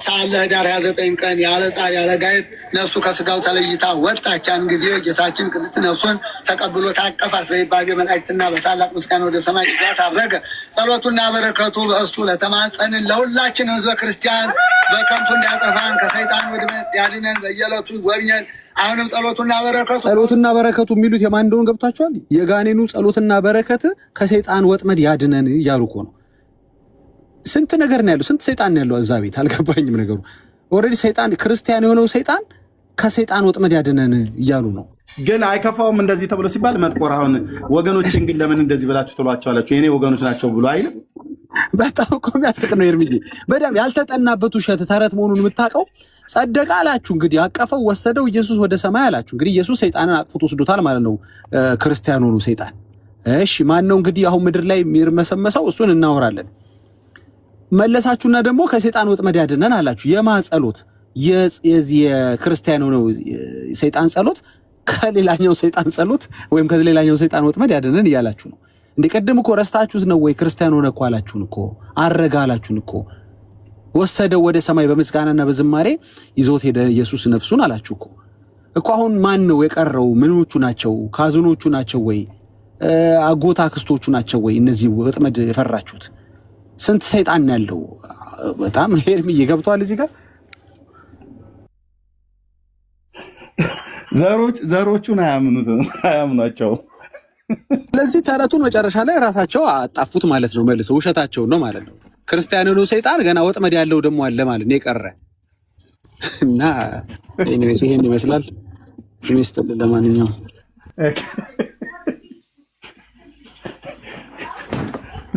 ሳለ ህዳር 29 ቀን ያለ ጻር ያለ ጋይት ነፍሱ ከስጋው ተለይታ ወጣች። ያን ጊዜ ጌታችን ቅድስት ነፍሱን ተቀብሎ ታቀፋት። በይባቤ መላእክትና በታላቅ ምስጋና ወደ ሰማይ ይዟት አረገ። ጸሎቱና በረከቱ በእሱ ለተማጸንን ለሁላችን ህዝበ ክርስቲያን በከንቱ እንዳያጠፋን ከሰይጣን ወድመት ያድነን በየዕለቱ ጎብኘን። አሁንም ጸሎትና በረከቱ የሚሉት የማን እንደሆነ ገብታችኋል? የጋኔኑ ጸሎትና በረከት ከሰይጣን ወጥመድ ያድነን እያሉ እኮ ነው። ስንት ነገር ነው ያለው፣ ስንት ሰይጣን ነው ያለው እዛ ቤት። አልገባኝም ነገሩ። ኦልሬዲ ሰይጣን ክርስቲያን የሆነው ሰይጣን ከሰይጣን ወጥመድ ያድነን እያሉ ነው። ግን አይከፋውም እንደዚህ ተብሎ ሲባል መጥቆር። አሁን ወገኖችን ግን ለምን እንደዚህ ብላችሁ ትሏቸዋላችሁ? የኔ ወገኖች ናቸው ብሎ አይልም። በጣም እኮ የሚያስቅ ነው ኤርሚዬ። በደምብ ያልተጠናበት ውሸት ተረት መሆኑን የምታውቀው ጸደቀ አላችሁ። እንግዲህ አቀፈው ወሰደው ኢየሱስ ወደ ሰማይ አላችሁ። እንግዲህ ኢየሱስ ሰይጣንን አቅፎት ወስዶታል ማለት ነው። ክርስቲያን ሆኖ ሰይጣን። እሺ ማን ነው እንግዲህ አሁን ምድር ላይ የሚርመሰመሰው? እሱን እናወራለን። መለሳችሁና ደግሞ ከሰይጣን ወጥመድ ያድነን አላችሁ። የማ ጸሎት? የክርስቲያን ሆነው ሰይጣን ጸሎት ከሌላኛው ሰይጣን ጸሎት ወይም ከሌላኛው ሰይጣን ወጥመድ ያድነን እያላችሁ ነው። እንደቀደም እኮ ረስታችሁት ነው ወይ? ክርስቲያን ሆነ እኮ አላችሁን እኮ፣ አረጋ አላችሁን እኮ፣ ወሰደው ወደ ሰማይ በምስጋናና በዝማሬ ይዞት ሄደ ኢየሱስ ነፍሱን አላችሁ እኮ። አሁን ማን ነው የቀረው? ምኖቹ ናቸው? ካዝኖቹ ናቸው ወይ? አጎታ ክስቶቹ ናቸው ወይ? እነዚህ ወጥመድ የፈራችሁት ስንት ሰይጣን ያለው። በጣም ሄርሚዬ ገብቷል እዚህ ጋር ዘሮቹን አያምኗቸው። ስለዚህ ተረቱን መጨረሻ ላይ ራሳቸው አጣፉት ማለት ነው። መልሰው ውሸታቸውን ነው ማለት ነው። ክርስቲያን ነው ሰይጣን ገና ወጥመድ ያለው ደግሞ አለ ማለት ነው የቀረ እና ይሄን ይመስላል። ሚስጥል ለማንኛውም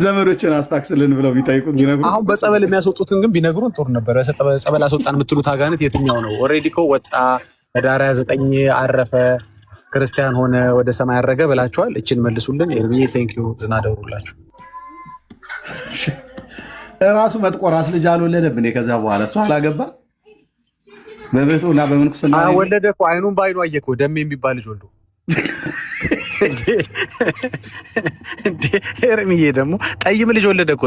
ዘመዶችን አስታክስልን ብለው ቢጠይቁት ቢነግሩ፣ አሁን በጸበል የሚያስወጡትን ግን ቢነግሩን ጥሩ ነበር። ጸበል አስወጣን የምትሉት አጋንንት የትኛው ነው? ኦልሬዲ እኮ ወጣ፣ ህዳር 29 አረፈ፣ ክርስቲያን ሆነ፣ ወደ ሰማይ አረገ ብላችኋል። እችን መልሱልን። ኤርሚዬ ቴንኪው ዝናደውሩላችሁ። ራሱ መጥቆራስ ልጅ አልወለደም እንዴ? ከዛ በኋላ እሱ አላገባ በቤቱ እና በምንኩስና ወለደ እኮ። አይኑን በአይኑ አየ እኮ። ደሜ የሚባል ልጅ ወልዶ ኤርሚዬ ደግሞ ጠይም ልጅ ወለደ እኮ።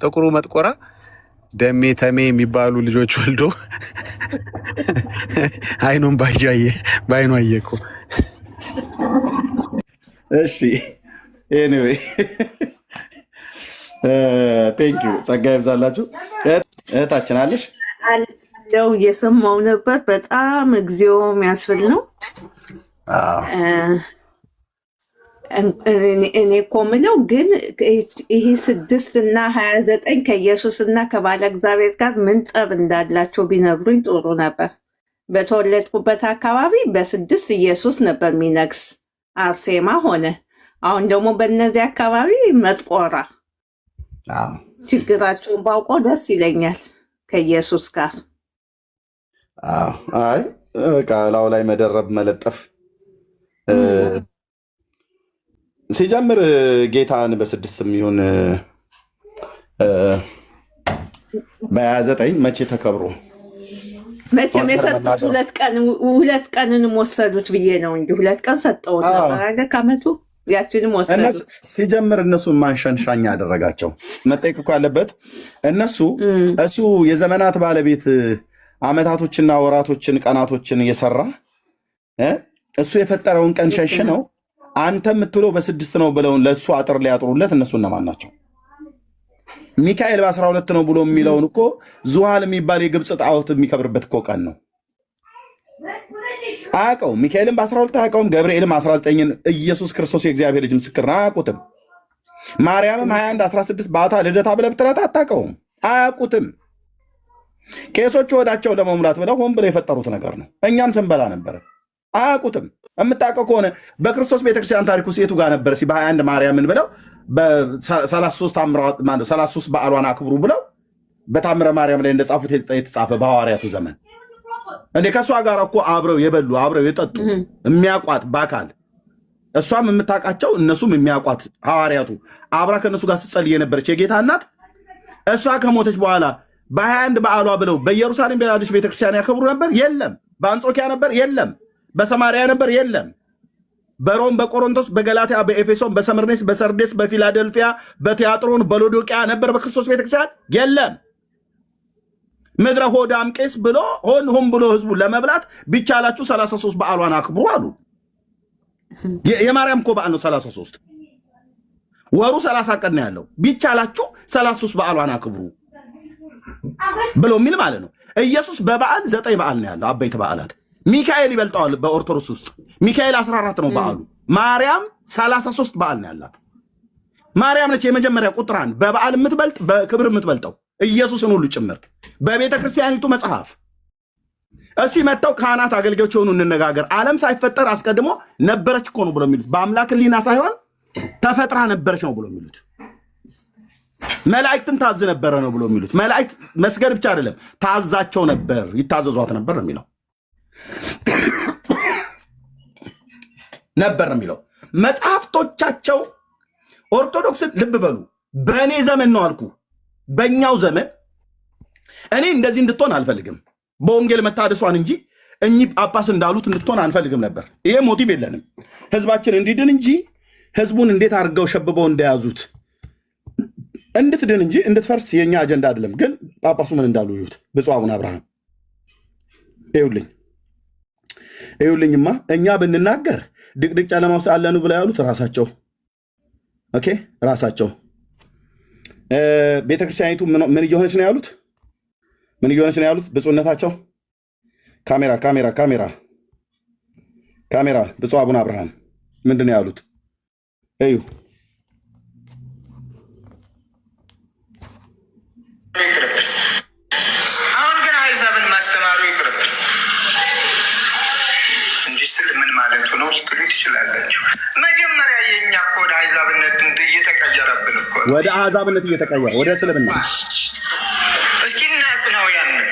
ጥቁሩ መጥቆራ ደሜ ተሜ የሚባሉ ልጆች ወልዶ አይኑን በአይኑ አየ እኮ። እሺ ኤኒዌይ ቴንክ ዩ። ጸጋ ይብዛላችሁ። እህታችን አለሽ አለው እየሰማው ነበር። በጣም እግዚኦ የሚያስብል ነው። እኔ እኮ የምለው ግን ይሄ 6 እና 29 ከኢየሱስ እና ከባለ እግዚአብሔር ጋር ምን ጠብ እንዳላቸው ቢነግሩኝ ጥሩ ነበር። በተወለድኩበት አካባቢ በ6 ኢየሱስ ነበር የሚነግስ፣ አርሴማ ሆነ። አሁን ደግሞ በእነዚህ አካባቢ መጥቆራ። ችግራቸውን ባውቀው ደስ ይለኛል ከኢየሱስ ጋር። አይ ላው ላይ መደረብ መለጠፍ ሲጀምር ጌታን በ6 የሚሆን በ29 መቼ ተከብሮ መቼም የሰጡት 2 ቀንንም ወሰዱት ብዬ ነው እንጂ 2 ቀን ሰጠውት ነበር ከዓመቱ ያችንም ወሰዱት። ሲጀምር እነሱ ማንሸንሻኛ ያደረጋቸው መጠየቅ እኮ ያለበት እሱ የዘመናት ባለቤት ዓመታቶችና ወራቶችን ቀናቶችን እየሰራ እሱ የፈጠረውን ቀን ሸሽነው አንተ የምትለው በ6 ነው ብለውን ለእሱ አጥር ሊያጥሩለት እነሱ እነማን ናቸው? ሚካኤል በ12 ነው ብሎ የሚለውን እኮ ዙሃል የሚባል የግብፅ ጣዖት የሚከብርበት እኮ ቀን ነው። አያውቀውም። ሚካኤልም በ12 አያውቀውም። ገብርኤልም 19ን ኢየሱስ ክርስቶስ የእግዚአብሔር ልጅ ምስክር ነው፣ አያውቁትም። ማርያምም 21 16 ባታ ልደታ ብለህ ብትላት አታውቀውም፣ አያውቁትም። ቄሶቹ ወዳቸው ለመሙላት ብለው ሆን ብለው የፈጠሩት ነገር ነው። እኛም ስንበላ ነበረ፣ አያውቁትም። የምታውቀው ከሆነ በክርስቶስ ቤተክርስቲያን ታሪክ ውስጥ የቱ ጋር ነበር? በ21 ማርያምን ብለው በ33 በዓሏን አክብሩ ብለው በታምረ ማርያም ላይ እንደጻፉት የተጻፈ በሐዋርያቱ ዘመን እንዴ? ከእሷ ጋር እኮ አብረው የበሉ አብረው የጠጡ የሚያውቋት በአካል እሷም የምታውቃቸው እነሱም የሚያውቋት ሐዋርያቱ አብራ ከእነሱ ጋር ስትጸልይ የነበረች የጌታ እናት እሷ ከሞተች በኋላ በ21 በዓሏ ብለው በኢየሩሳሌም ያለች ቤተክርስቲያን ያከብሩ ነበር? የለም። በአንጾኪያ ነበር? የለም። በሰማርያ ነበር? የለም። በሮም፣ በቆሮንቶስ፣ በገላትያ፣ በኤፌሶን፣ በሰምርኔስ፣ በሰርዴስ፣ በፊላደልፊያ፣ በቲያጥሮን፣ በሎዶቅያ ነበር በክርስቶስ ቤተክርስቲያን? የለም። ምድረ ሆዳም ቄስ ብሎ ሆን ብሎ ህዝቡ ለመብላት ቢቻላችሁ 33 በዓሏን አክብሩ አሉ። የማርያም እኮ በዓል ነው 33 ወሩ 30 ቀን ነው ያለው። ቢቻላችሁ 33 በዓሏን አክብሩ ብሎ የሚል ማለት ነው። ኢየሱስ በበዓል 9 በዓል ነው ያለው፣ አበይት በዓላት። ሚካኤል ይበልጠዋል በኦርቶዶክስ ውስጥ። ሚካኤል 14 ነው በዓሉ። ማርያም 33 በዓል ነው ያላት። ማርያም ነች የመጀመሪያ ቁጥር 1 በበዓል የምትበልጥ በክብር የምትበልጠው ኢየሱስን ሁሉ ጭምር በቤተ ክርስቲያኒቱ መጽሐፍ። እስቲ መጥተው ካህናት አገልጋዮች የሆኑ እንነጋገር። ዓለም ሳይፈጠር አስቀድሞ ነበረች እኮ ነው ብሎ የሚሉት። በአምላክ ሕሊና ሳይሆን ተፈጥራ ነበረች ነው ብሎ የሚሉት። መላእክትን ታዝ ነበረ ነው ብሎ የሚሉት። መላእክት መስገድ ብቻ አይደለም ታዛቸው ነበር፣ ይታዘዟት ነበር ነው የሚለው። ነበር ነው የሚለው መጽሐፍቶቻቸው። ኦርቶዶክስን ልብ በሉ። በእኔ ዘመን ነው አልኩ፣ በእኛው ዘመን እኔ እንደዚህ እንድትሆን አልፈልግም። በወንጌል መታደሷን እንጂ እኚህ ጳጳስ እንዳሉት እንድትሆን አንፈልግም ነበር። ይሄ ሞቲቭ የለንም። ህዝባችን እንዲድን እንጂ ህዝቡን እንዴት አድርገው ሸብበው እንደያዙት እንድትድን እንጂ እንድትፈርስ የኛ አጀንዳ አይደለም። ግን ጳጳሱ ምን እንዳሉ ይሁት ብፁዕ አቡነ አብርሃም ይኸውልኝማ እኛ ብንናገር ድቅድቅ ጨለማ ውስጥ አለኑ ብለው ያሉት ራሳቸው። ኦኬ ራሳቸው ቤተክርስቲያኒቱ ምን እየሆነች ነው ያሉት? ምን እየሆነች ነው ያሉት? ብፁዕነታቸው ካሜራ ብፁዕ አቡነ አብርሃም ምንድን ነው ያሉት? እዩ አሁን ግን አሕዛብን ማስተማሩ ይቅርብን። እንዲህ ስል ምን ማለቱ ነው ልትሉ ትችላላችሁ። መጀመሪያ የእኛ እኮ ወደ አሕዛብነት እየተቀየረብን እኮ ወደ አሕዛብነት እየተቀየረ ወደ እስልምና እስኪ እናጽናው። ያንን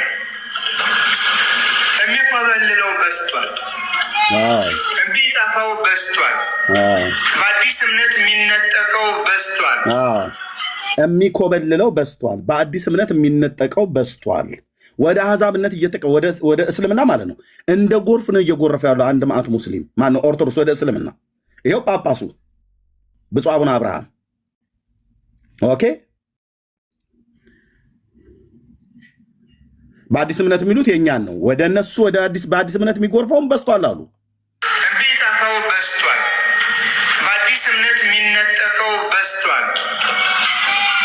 የሚኮበልለው በስቷል፣ የሚጠፋው በስቷል፣ በአዲስ እምነት የሚነጠቀው በስቷል። የሚኮበልለው በስቷል፣ በአዲስ እምነት የሚነጠቀው በስቷል። ወደ አሕዛብነት ወደ እስልምና ማለት ነው። እንደ ጎርፍ ነው እየጎረፈ ያለው አንድ ማዕት ሙስሊም ማነው ኦርቶዶክስ ወደ እስልምና። ይኸው ጳጳሱ ብፁዕ አቡነ አብርሃም ኦኬ። በአዲስ እምነት የሚሉት የእኛን ነው። ወደ እነሱ በአዲስ እምነት የሚጎርፈውን በስቷል አሉ። የሚጠፋው በስቷል፣ በአዲስ እምነት የሚነጠቀው በስቷል።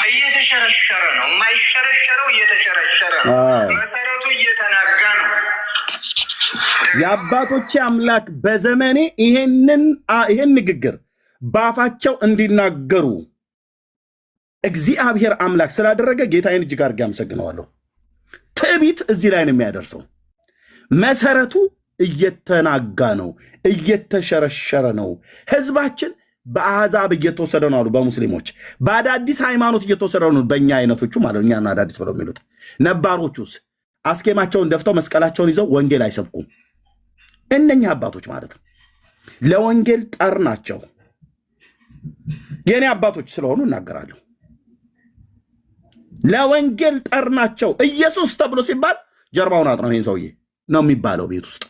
እየተሸረሸረ ነው። የማይሸረሸረው እየተሸረሸረ ነው። መሰረቱ እየተናጋ ነው። የአባቶቼ አምላክ በዘመኔ ይሄን ንግግር በአፋቸው እንዲናገሩ እግዚአብሔር አምላክ ስላደረገ ጌታዬን እጅግ አድርጌ አመሰግነዋለሁ። ትዕቢት እዚህ ላይ ነው የሚያደርሰው። መሰረቱ እየተናጋ ነው፣ እየተሸረሸረ ነው። ህዝባችን በአሕዛብ እየተወሰደ ነው አሉ። በሙስሊሞች በአዳዲስ ሃይማኖት እየተወሰደ ነው። በእኛ አይነቶቹ ማለት ነው። እኛና አዳዲስ ብለው የሚሉት ነባሮቹስ አስኬማቸውን ደፍተው መስቀላቸውን ይዘው ወንጌል አይሰብኩም። እነኛ አባቶች ማለት ነው ለወንጌል ጠር ናቸው። የእኔ አባቶች ስለሆኑ እናገራለሁ። ለወንጌል ጠር ናቸው። ኢየሱስ ተብሎ ሲባል ጀርባውን አጥነው ይሄን ሰውዬ ነው የሚባለው ቤት ውስጥ።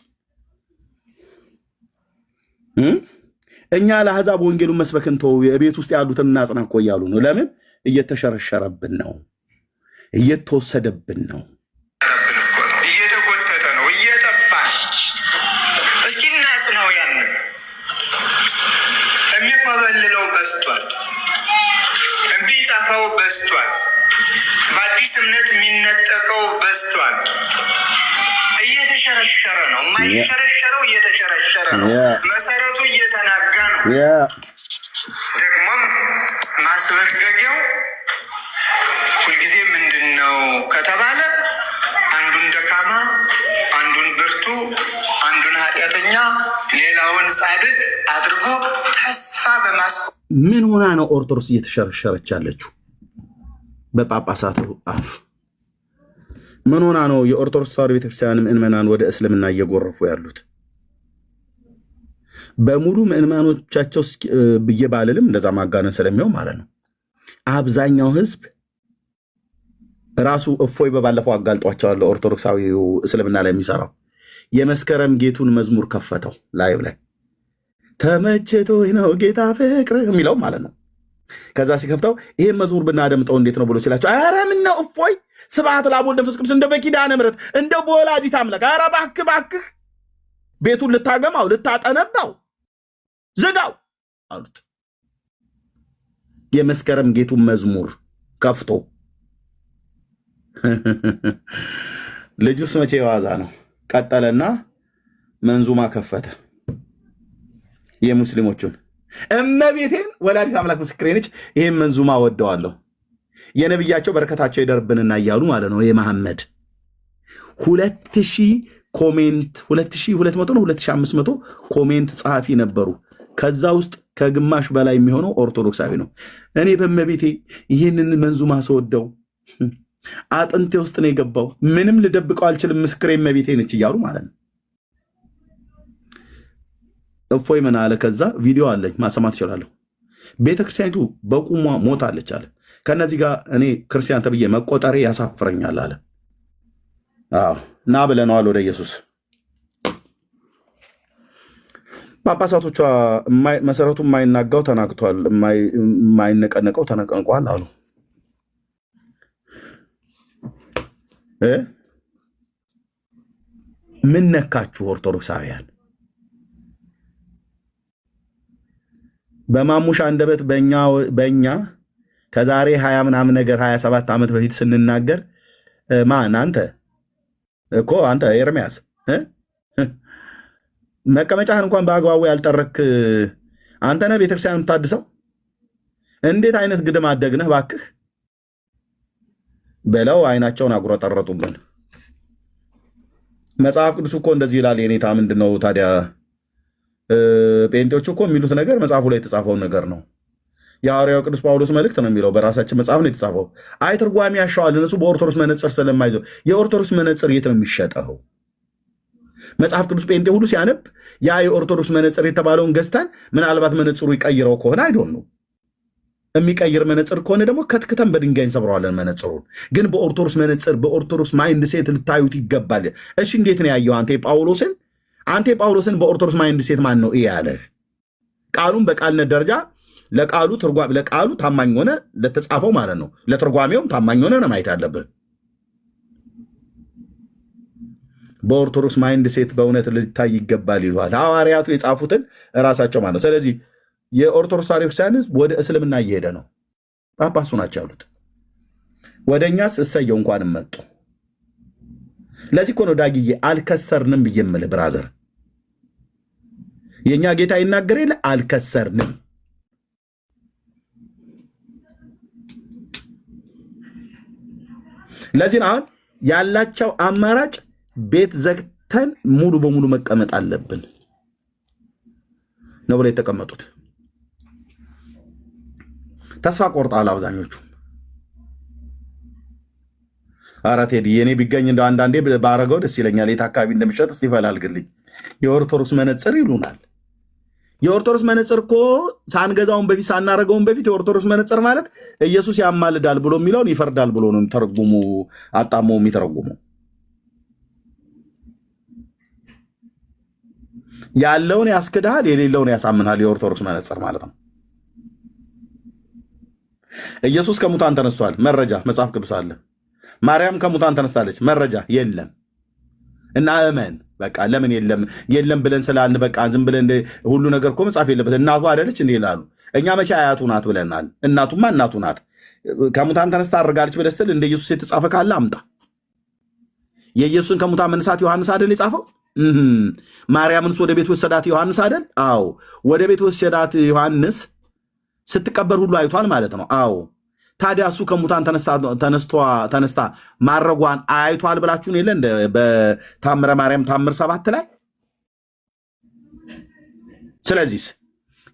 እኛ ለአሕዛብ ወንጌሉን መስበክን ተው፣ የቤት ውስጥ ያሉትን እናጽና እኮ እያሉ ነው። ለምን? እየተሸረሸረብን ነው፣ እየተወሰደብን ነው፣ እየተጎተተ ነው፣ እየጠፋ። እስኪ እናጽናው ያንን በስቷል። የሚጠፋው በስቷል። በአዲስ እምነት የሚነጠቀው በስቷል። እየተሸረሸረ ነው። የማይሸረሸረው እየተሸረሸረ ነው። መሰረቱ እየተናጋ ነው። ደግሞም ማስበርገጊያው ሁልጊዜ ምንድን ነው ከተባለ አንዱን ደካማ፣ አንዱን ብርቱ፣ አንዱን ኃጢአተኛ፣ ሌላውን ጻድቅ አድርጎ ተስፋ በማስ ምን ሆና ነው ኦርቶዶክስ እየተሸረሸረች ያለችው? በጳጳሳቱ አፍ ምን ሆና ነው የኦርቶዶክስ ተዋሕዶ ቤተክርስቲያን ምእመናን ወደ እስልምና እየጎረፉ ያሉት? በሙሉ ምእመናኖቻቸው ብዬ ባልልም እንደዛ ማጋነን ስለሚሆን ማለት ነው። አብዛኛው ህዝብ ራሱ እፎይ በባለፈው አጋልጧቸዋለሁ። ኦርቶዶክሳዊው እስልምና ላይ የሚሰራው የመስከረም ጌቱን መዝሙር ከፈተው ላይቭ ላይ ተመችቶኝ ነው ጌታ ፍቅር የሚለው ማለት ነው። ከዛ ሲከፍተው ይሄን መዝሙር ብናደምጠው እንዴት ነው ብሎ ሲላቸው፣ ኧረ ምነው እፎይ ስብሐት ለአብ ወወልድ ወመንፈስ ቅዱስ እንደ በኪዳነ ምሕረት እንደ በወላዲተ አምላክ፣ ኧረ እባክህ ቤቱን ልታገማው ልታጠነባው ዝጋው አሉት። የመስከረም ጌቱን መዝሙር ከፍቶ ልጁስ መቼ የዋዛ ነው። ቀጠለና መንዙማ ከፈተ። የሙስሊሞቹን እመቤቴን ወላዲት አምላክ ምስክሬ ነች፣ ይሄን መንዙማ ወደዋለሁ፣ የነብያቸው በረከታቸው ይደርብንና እያሉ ማለት ነው። የመሐመድ 2000 ኮሜንት 2200 ነው 2500 ኮሜንት ጸሐፊ ነበሩ። ከዛ ውስጥ ከግማሽ በላይ የሚሆነው ኦርቶዶክሳዊ ነው። እኔ በእመቤቴ ይህንን መንዙማ ስወደው አጥንቴ ውስጥ ነው የገባው፣ ምንም ልደብቀው አልችልም፣ ምስክሬ እመቤቴ ነች እያሉ ማለት ነው። እፎይ ምን አለ? ከዛ ቪዲዮ አለኝ ማሰማት እችላለሁ። ቤተክርስቲያኒቱ በቁሟ ሞታለች አለ። ከነዚህ ጋር እኔ ክርስቲያን ተብዬ መቆጠሬ ያሳፍረኛል አለ። አዎ ና ብለነዋል ወደ ኢየሱስ። ጳጳሳቶቿ መሰረቱ የማይናጋው ተናግቷል፣ የማይነቀነቀው ተነቀንቋል አሉ። ምን ነካችሁ ኦርቶዶክሳውያን? በማሙሻ አንደበት በእኛ ከዛሬ 20 ምናምን ነገር 27 ዓመት በፊት ስንናገር ማን አንተ እኮ አንተ ኤርሚያስ መቀመጫህን እንኳን በአግባቡ ያልጠረክ አንተ ነህ ቤተክርስቲያን የምታድሰው? እንዴት አይነት ግድም አደግነህ ባክህ በለው አይናቸውን አጉረጠረጡብን። መጽሐፍ ቅዱስ እኮ እንደዚህ ይላል። የኔታ ምንድነው ታዲያ? ጴንጤዎቹ እኮ የሚሉት ነገር መጽሐፉ ላይ የተጻፈውን ነገር ነው። የሐዋርያው ቅዱስ ጳውሎስ መልእክት ነው የሚለው፣ በራሳችን መጽሐፍ ነው የተጻፈው። አይ ትርጓሜ ያሻዋል እነሱ በኦርቶዶክስ መነጽር ስለማይዘው። የኦርቶዶክስ መነጽር የት ነው የሚሸጠው? መጽሐፍ ቅዱስ ጴንጤ ሁሉ ሲያነብ ያ የኦርቶዶክስ መነጽር የተባለውን ገዝተን ምናልባት መነጽሩ ይቀይረው ከሆነ አይዶን ነው። የሚቀይር መነጽር ከሆነ ደግሞ ከትክተን በድንጋይ እንሰብረዋለን መነጽሩን። ግን በኦርቶዶክስ መነጽር በኦርቶዶክስ ማይንድ ሴት ልታዩት ይገባል። እሺ እንዴት ነው ያየው አንተ ጳውሎስን? አንተ ጳውሎስን በኦርቶዶክስ ማይንድ ሴት ማን ነው ያለህ? ቃሉን በቃልነት ደረጃ ለቃሉ ታማኝ ሆነ ለተጻፈው ማለት ነው። ለትርጓሜውም ታማኝ ሆነ ነው ማየት ያለብህ። በኦርቶዶክስ ማይንድ ሴት በእውነት ልታይ ይገባል ይሏል ሐዋርያቱ የጻፉትን እራሳቸው ማለት ነው። ስለዚህ የኦርቶዶክስ ተዋሕዶ ክርስቲያን ሕዝብ ወደ እስልምና እየሄደ ነው። ጳጳሱ ናቸው ያሉት። ወደ እኛስ እሰየው እንኳንም መጡ። ለዚህ እኮ ነው ዳግዬ አልከሰርንም ብዬ የምልህ ብራዘር። የእኛ ጌታ ይናገር የለ አልከሰርንም። ለዚህ አሁን ያላቸው አማራጭ ቤት ዘግተን ሙሉ በሙሉ መቀመጥ አለብን ነው ብለው የተቀመጡት። ተስፋ ቆርጠዋል አብዛኞቹ። ኧረ ቴዲ የኔ ቢገኝ እንደ አንዳንዴ ባረገው ደስ ይለኛል። የት አካባቢ እንደሚሸጥ እስቲ ፈላልግልኝ። የኦርቶዶክስ መነጽር ይሉናል። የኦርቶዶክስ መነጽር እኮ ሳንገዛውን በፊት ሳናረገውን በፊት የኦርቶዶክስ መነጽር ማለት ኢየሱስ ያማልዳል ብሎ የሚለውን ይፈርዳል ብሎ ነው ተርጉሙ አጣሞ የሚተረጉሙ። ያለውን ያስክድሃል፣ የሌለውን ያሳምናል። የኦርቶዶክስ መነጽር ማለት ነው። ኢየሱስ ከሙታን ተነስቷል፣ መረጃ መጽሐፍ ቅዱስ አለ። ማርያም ከሙታን ተነስታለች፣ መረጃ የለም። እና እመን በቃ ለምን የለም ብለን ስላልን በቃ ዝም ብለን ሁሉ ነገር እኮ መጻፍ የለበት እናቱ አይደለች እንዴ ይላሉ። እኛ መቼ አያቱ ናት ብለናል? እናቱማ እናቱ ናት። ከሙታን ተነስታ አድርጋለች ብለህ ስትል እንደ ኢየሱስ የተጻፈ ካለ አምጣ። የኢየሱስን ከሙታን መነሳት ዮሐንስ አይደል የጻፈው? ማርያምንስ ወደ ቤት ወሰዳት ዮሐንስ አይደል? አዎ። ወደ ቤት ወሰዳት ዮሐንስ ስትቀበር ሁሉ አይቷል ማለት ነው። አዎ። ታዲያ እሱ ከሙታን ተነስታ ማረጓን አይቷል ብላችሁን የለ እንደ በታምረ ማርያም ታምር 7 ላይ። ስለዚህ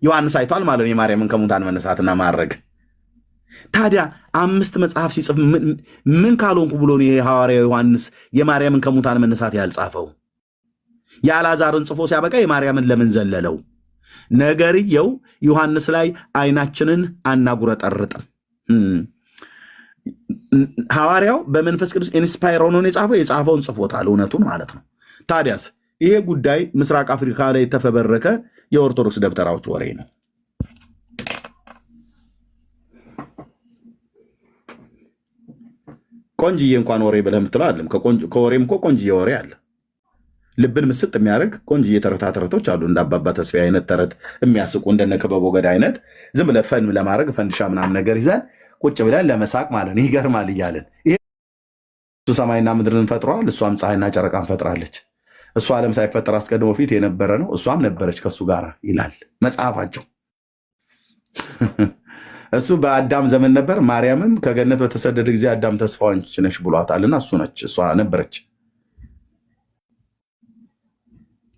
ዮሐንስ አይቷል ማለት ነው የማርያምን ከሙታን መነሳትና ማረግ። ታዲያ 5 መጽሐፍ ሲጽፍ ምን ካልሆንኩ ብሎ ነው የሐዋርያው ዮሐንስ የማርያምን ከሙታን መነሳት ያልጻፈው? የአልዓዛርን ጽፎ ሲያበቃ የማርያምን ለምን ዘለለው? ነገርየው ዮሐንስ ላይ አይናችንን አናጉረጠርጥም። ሐዋርያው በመንፈስ ቅዱስ ኢንስፓየር ሆኖ የጻፈውን ጽፎታል፣ እውነቱን ማለት ነው። ታዲያስ ይሄ ጉዳይ ምስራቅ አፍሪካ ላይ የተፈበረከ የኦርቶዶክስ ደብተራዎች ወሬ ነው። ቆንጅዬ እንኳን ወሬ ብለህ የምትለው አለም። ከወሬም እኮ ቆንጅዬ ወሬ አለ። ልብን ምስጥ የሚያደርግ ቆንጅዬ ተረቶች አሉ። እንደ አባባ ተስፋ አይነት ተረት የሚያስቁ እንደነ ክበቦ ገዳ አይነት ዝም ብለህ ፈን ለማድረግ ፈንድሻ ምናምን ነገር ይዘን ቁጭ ብለን ለመሳቅ ማለት ነው። ይገርማል እያለን እሱ ሰማይና ምድርን ፈጥረዋል፣ እሷም ፀሐይና ጨረቃን ፈጥራለች። እሱ ዓለም ሳይፈጠር አስቀድሞ ፊት የነበረ ነው፣ እሷም ነበረች ከእሱ ጋር ይላል መጽሐፋቸው። እሱ በአዳም ዘመን ነበር። ማርያምም ከገነት በተሰደደ ጊዜ አዳም ተስፋዋንች ነሽ ብሏታልና እሷ ነበረች።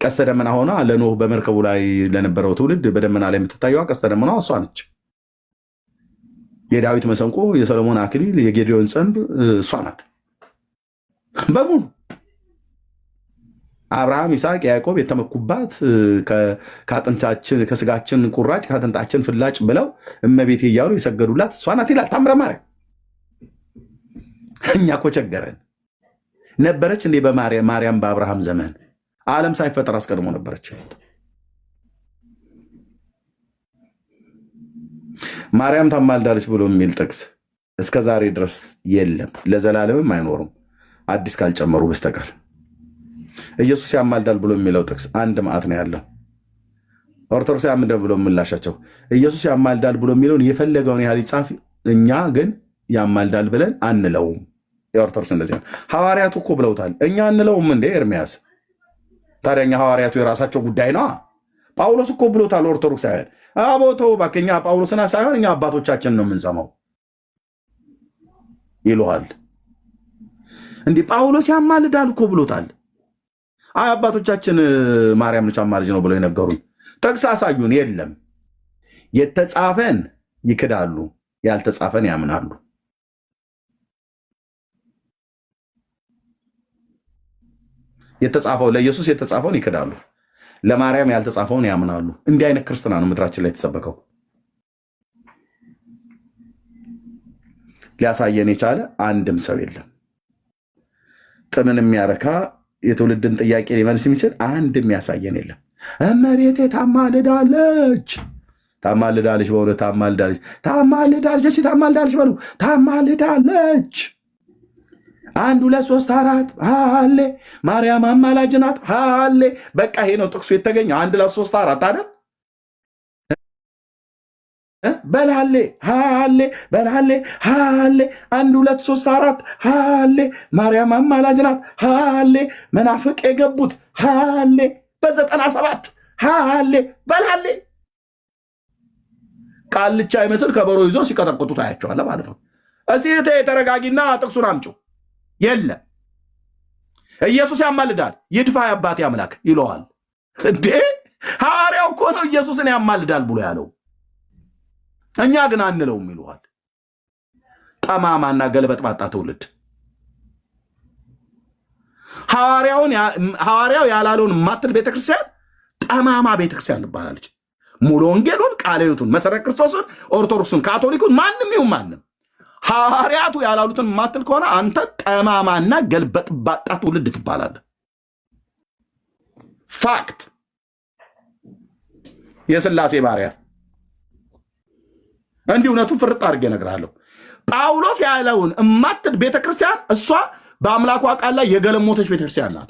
ቀስተ ደመና ሆና ለኖህ በመርከቡ ላይ ለነበረው ትውልድ በደመና ላይ የምትታየዋ ቀስተ ደመና እሷ ነች። የዳዊት መሰንቆ፣ የሰሎሞን አክሊል፣ የጌዲዮን ጸንብ እሷ ናት በሙሉ። አብርሃም፣ ይስሐቅ፣ ያዕቆብ የተመኩባት ከአጥንታችን ከስጋችን ቁራጭ ከአጥንታችን ፍላጭ ብለው እመቤቴ እያሉ የሰገዱላት እሷ ናት ይላል ታምረ ማርያም። እኛ እኮ ቸገረን። ነበረች እንዴ ማርያም በአብርሃም ዘመን? ዓለም ሳይፈጠር አስቀድሞ ነበረች። ማርያም ታማልዳለች ብሎ የሚል ጥቅስ እስከ ዛሬ ድረስ የለም፣ ለዘላለምም አይኖሩም አዲስ ካልጨመሩ በስተቀር። ኢየሱስ ያማልዳል ብሎ የሚለው ጥቅስ አንድ ማዕት ነው ያለው። ኦርቶዶክስ ምንድን ብሎ የምላሻቸው ኢየሱስ ያማልዳል ብሎ የሚለውን የፈለገውን ያህል ይጻፍ፣ እኛ ግን ያማልዳል ብለን አንለውም። የኦርቶዶክስ እንደዚህ ነው። ሐዋርያቱ እኮ ብለውታል፣ እኛ አንለውም እንደ ኤርሚያስ። ታዲያ እኛ ሐዋርያቱ የራሳቸው ጉዳይ ነው። ጳውሎስ እኮ ብሎታል። ኦርቶዶክሳውያን አቦተው ባከኛ ጳውሎስና ሳይሆን እኛ አባቶቻችን ነው የምንሰማው ይለዋል። እንዲህ ጳውሎስ ያማልዳል እኮ ብሎታል። አይ አባቶቻችን ማርያም ነች አማልጅ ነው ብለው የነገሩን ጥቅስ አሳዩን። የለም የተጻፈን ይክዳሉ፣ ያልተጻፈን ያምናሉ። የተጻፈው ለኢየሱስ የተጻፈውን ይክዳሉ፣ ለማርያም ያልተጻፈውን ያምናሉ። እንዲህ አይነት ክርስትና ነው ምድራችን ላይ የተሰበከው። ሊያሳየን የቻለ አንድም ሰው የለም። ጥምን የሚያረካ የትውልድን ጥያቄ ሊመልስ የሚችል አንድም ያሳየን የለም። እመቤቴ ታማልዳለች፣ ታማልዳለች፣ በእውነት ታማልዳለች፣ ታማልዳለች። እስኪ ታማልዳለች በሉ። ታማልዳለች 1 2 3 4 ሃሌ ማርያም አማላጅ ናት። ሃሌ በቃ ይሄ ነው ጥቅሱ የተገኘ 1 2 3 4 አይደል? በላሌ ሃሌ በላሌ ሃሌ 1 2 3 4 ሃሌ ማርያም አማላጅ ናት። ሃሌ መናፍቅ የገቡት ሃሌ በ97 ሃሌ በላሌ ቃልቻ ይመስል ከበሮ ይዞ ሲቀጠቅጡ ታያቸዋለህ ማለት ነው። እስቲ ተረጋጊና ጥቅሱን አምጪው። የለም ኢየሱስ ያማልዳል፣ ይድፋ የአባቴ አምላክ ይለዋል። እንዴ ሐዋርያው እኮ ነው ኢየሱስን ያማልዳል ብሎ ያለው። እኛ ግን አንለውም ይለዋል። ጠማማና ገልበጥባጣ ትውልድ። ሐዋርያው ያላለውን ማትል ቤተክርስቲያን ጠማማ ቤተክርስቲያን ትባላለች። ሙሉ ወንጌሉን፣ ቃለ ሕይወቱን፣ መሰረተ ክርስቶስን፣ ኦርቶዶክሱን፣ ካቶሊኩን ማንም ይሁን ማንም ሐዋርያቱ ያላሉትን ማትል ከሆነ አንተ ጠማማና ገልበጥባጣ ትውልድ ትባላለህ። ፋክት። የሥላሴ ባሪያ እንዲህ እውነቱን ፍርጥ አድርጌ እነግርሃለሁ። ጳውሎስ ያለውን እማትል ቤተክርስቲያን እሷ በአምላኳ ቃል ላይ የገለሞተች ቤተክርስቲያን ናት።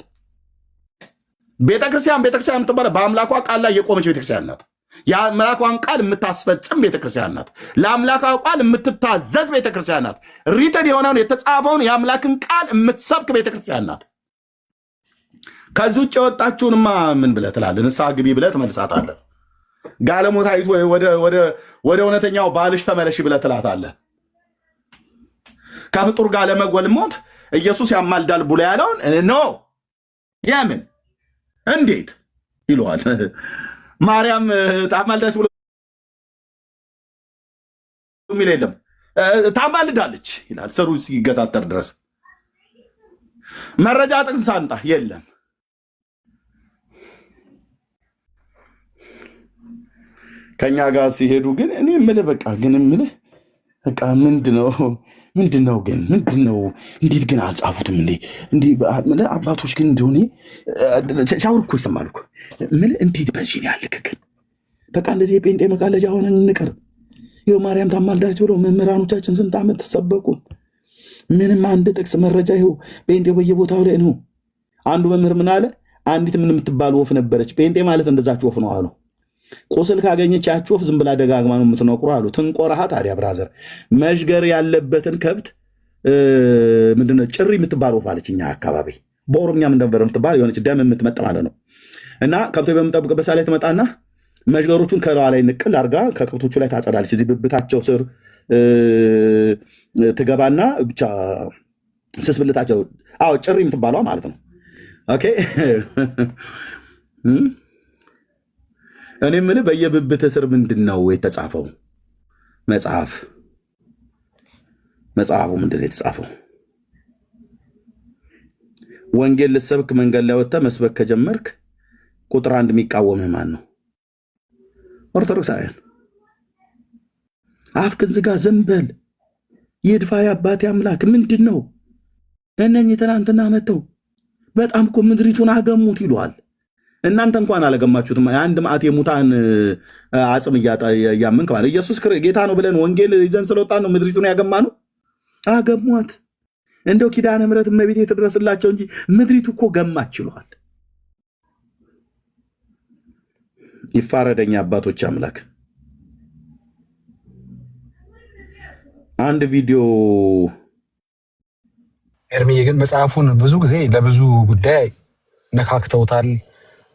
ቤተክርስቲያን የምትባለው በአምላኳ ቃል ላይ የቆመች ቤተክርስቲያን ናት። የአምላኳን ቃል የምታስፈጽም ቤተክርስቲያን ናት። ለአምላኳ ቃል የምትታዘዝ ቤተክርስቲያን ናት። ሪተን የሆነውን የተጻፈውን የአምላክን ቃል የምትሰብክ ቤተክርስቲያን ናት። ከዚህ ውጭ የወጣችሁንማ ምን ብለህ ትላለህ? ንስሐ ግቢ ብለህ ትመልሳታለህ። ጋለሞታይቱ ወደ እውነተኛው ባልሽ ተመለሽ ብለህ ትላታለህ። ከፍጡር ጋር ለመጎልሞት ኢየሱስ ያማልዳል ብሎ ያለውን ኖ የምን እንዴት ይለዋል። ማርያም ታማልዳለች ብሎ የሚል የለም። ታማልዳለች ይላል ስሩ ሲገታተር ድረስ። መረጃ ጥቅስ አንጣ የለም። ከኛ ጋር ሲሄዱ ግን እኔ የምልህ በቃ ግን የምልህ በቃ ምንድነው ግን እንዴት ግን አልጻፉትም እንዴ አባቶች ግን እንደሆነ ሲያወሩ እኮ ይሰማሉ እኮ እንዴት በዚህ ነው ያልክ ግን በቃ እንደዚህ የጴንጤ መቃለጃ ሆነን እንቅር። ይኸው ማርያም ታማልዳለች ብለው መምህራኖቻችን ስንት ዓመት ተሰበኩ። ምንም አንድ ጥቅስ መረጃ ይኸው ጴንጤው በየቦታው ላይ ነው። አንዱ መምህር ምን አለ? አንዲት ምን የምትባል ወፍ ነበረች። ጴንጤ ማለት እንደዛች ወፍ ነው አሉ። ቁስል ካገኘች ያች ወፍ ዝም ብላ ደጋግማ ነው የምትነቁሩ አሉ። ትንቆረሃ ታዲያ ብራዘር መዥገር ያለበትን ከብት ምንድነው ጭሪ የምትባል ወፍ አለች እኛ አካባቢ። በኦሮምኛ ምን ነበር የምትባል የሆነች ደም የምትመጥ ማለት ነው። እና ከብቶች በምጠብቅበት ላይ ትመጣና መዥገሮቹን ከለዋ ላይ ንቅል አርጋ ከከብቶቹ ላይ ታጸዳለች። እዚህ ብብታቸው ስር ትገባና ብቻ ስስብልታቸው ጭሪ የምትባለዋ ማለት ነው። ኦኬ እኔ ምን በየብብት ስር ምንድነው የተጻፈው? መጽሐፉ ምንድነው የተጻፈው? ወንጌል ልሰብክ መንገድ ላይ ወጥተህ መስበክ ከጀመርክ ቁጥር 1 የሚቃወምህ ማን ነው? ኦርቶዶክሳውያን። አፍክን ዝጋ፣ ዝም በል፣ ይድፋ የአባቴ አምላክ። ምንድነው እነኚህ ትናንትና መጥተው በጣም እኮ ምድሪቱን አገሙት ይሏል። እናንተ እንኳን አለገማችሁትም። አንድ ማዕት የሙታን አጽም እያመንክ ማለት ኢየሱስ ጌታ ነው ብለን ወንጌል ይዘን ስለወጣን ነው ምድሪቱን ያገማ ነው። አገሟት። እንደው ኪዳነ ምሕረት እመቤቴ ትድረስላቸው እንጂ ምድሪቱ እኮ ገማች ይሏል። ይፋረደኛ አባቶች አምላክ። አንድ ቪዲዮ ኤርሚዬ ግን መጽሐፉን ብዙ ጊዜ ለብዙ ጉዳይ ነካክተውታል፣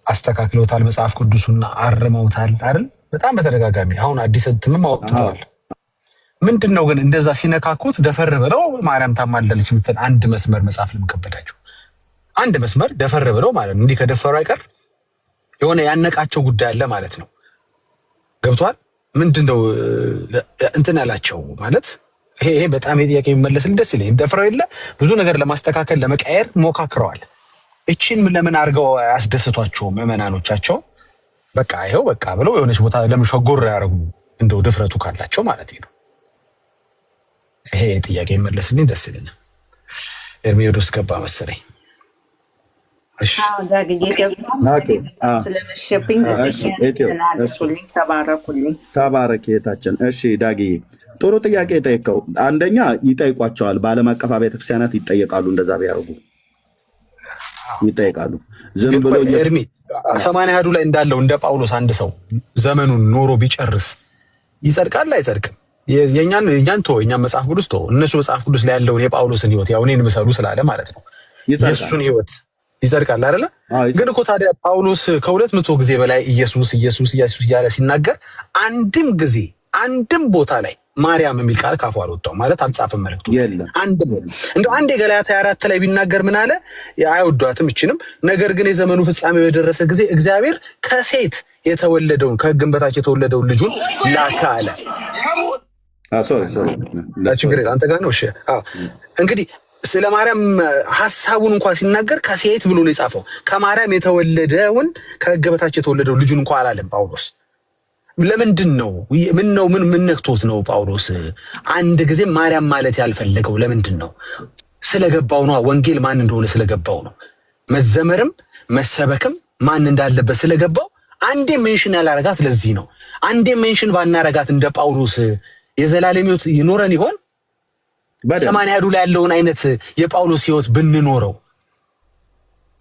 አስተካክለውታል፣ መጽሐፍ ቅዱሱን አርመውታል አይደል? በጣም በተደጋጋሚ አሁን አዲስ እትምም አውጥተዋል። ምንድነው ግን እንደዛ ሲነካኩት ደፈር ብለው ማርያም ታማልዳለች የምትል አንድ መስመር መጽሐፍ ለምከበዳቸው አንድ መስመር ደፈር ብለው ማለት ነው። እንዲህ ከደፈሩ አይቀር የሆነ ያነቃቸው ጉዳይ አለ ማለት ነው። ገብቷል? ምንድነው እንትን ያላቸው ማለት ይሄ በጣም የጥያቄ የሚመለስልኝ ደስ ይለኝ። ደፍረው የለ ብዙ ነገር ለማስተካከል ለመቀየር ሞካክረዋል። እቺን ለምን አድርገው ያስደስቷቸው ምዕመናኖቻቸው? በቃ ይሄው በቃ ብለው የሆነች ቦታ ለምሸጎር ያደርጉ እንደው ድፍረቱ ካላቸው ማለት ነው። ይሄ ጥያቄ የሚመለስልኝ ደስ ይለኛል። ኤርሚዮስ ገባ መሰለኝ። እሺ ስለመሸብኝ ተባረክ የታችን። እሺ ዳግዬ ጥሩ ጥያቄ ጠይቀው። አንደኛ ይጠይቋቸዋል። በዓለም አቀፍ ቤተክርስቲያናት ይጠየቃሉ። እንደዛ ቢያደርጉ ይጠይቃሉ። ዝም ብሎ ኤርሚ 80 ላይ እንዳለው እንደ ጳውሎስ አንድ ሰው ዘመኑን ኖሮ ቢጨርስ ይጸድቃል አይጸድቅም? የኛን ተወው፣ የኛን መጽሐፍ ቅዱስ ተወው። እነሱ መጽሐፍ ቅዱስ ላይ ያለውን የጳውሎስን ህይወት ያው እኔን ምሰሉ ስላለ ማለት ነው የእሱን ህይወት ይጸድቃል አይደለ? ግን እኮ ታዲያ ጳውሎስ ከ200 ጊዜ በላይ ኢየሱስ እያለ ሲናገር አንድም ቦታ ላይ ማርያም የሚል ቃል ካፉ አልወጣው ማለት አልጻፈም። መልእክቱ እንደው አንድ የገላትያ 4 ላይ ቢናገር ምን አለ? አይወዷትም እችንም። ነገር ግን የዘመኑ ፍጻሜ በደረሰ ጊዜ እግዚአብሔር ከሴት የተወለደውን ከሕግም በታች የተወለደውን ልጁን ላከ አለ። ችግር አንተ ጋር ነው። እሺ እንግዲህ ስለ ማርያም ሐሳቡን እንኳን ሲናገር ከሴት ብሎ ነው የጻፈው። ከማርያም የተወለደውን ከሕግ በታች የተወለደውን ልጁን እንኳን አላለም ጳውሎስ። ለምንድን ነው ምን ነክቶት ነው ጳውሎስ አንድ ጊዜ ማርያም ማለት ያልፈለገው? ለምንድን ነው? ስለገባው ነው። ወንጌል ማን እንደሆነ ስለገባው ነው። መዘመርም መሰበክም ማን እንዳለበት ስለገባው አንዴ ሜንሽን ያላረጋት ለዚህ ነው። አንዴ ሜንሽን ባናረጋት እንደ ጳውሎስ የዘላለም ሕይወት ይኖረን ይሆን? በማን ያዱ ላይ ያለውን አይነት የጳውሎስ ሕይወት ብንኖረው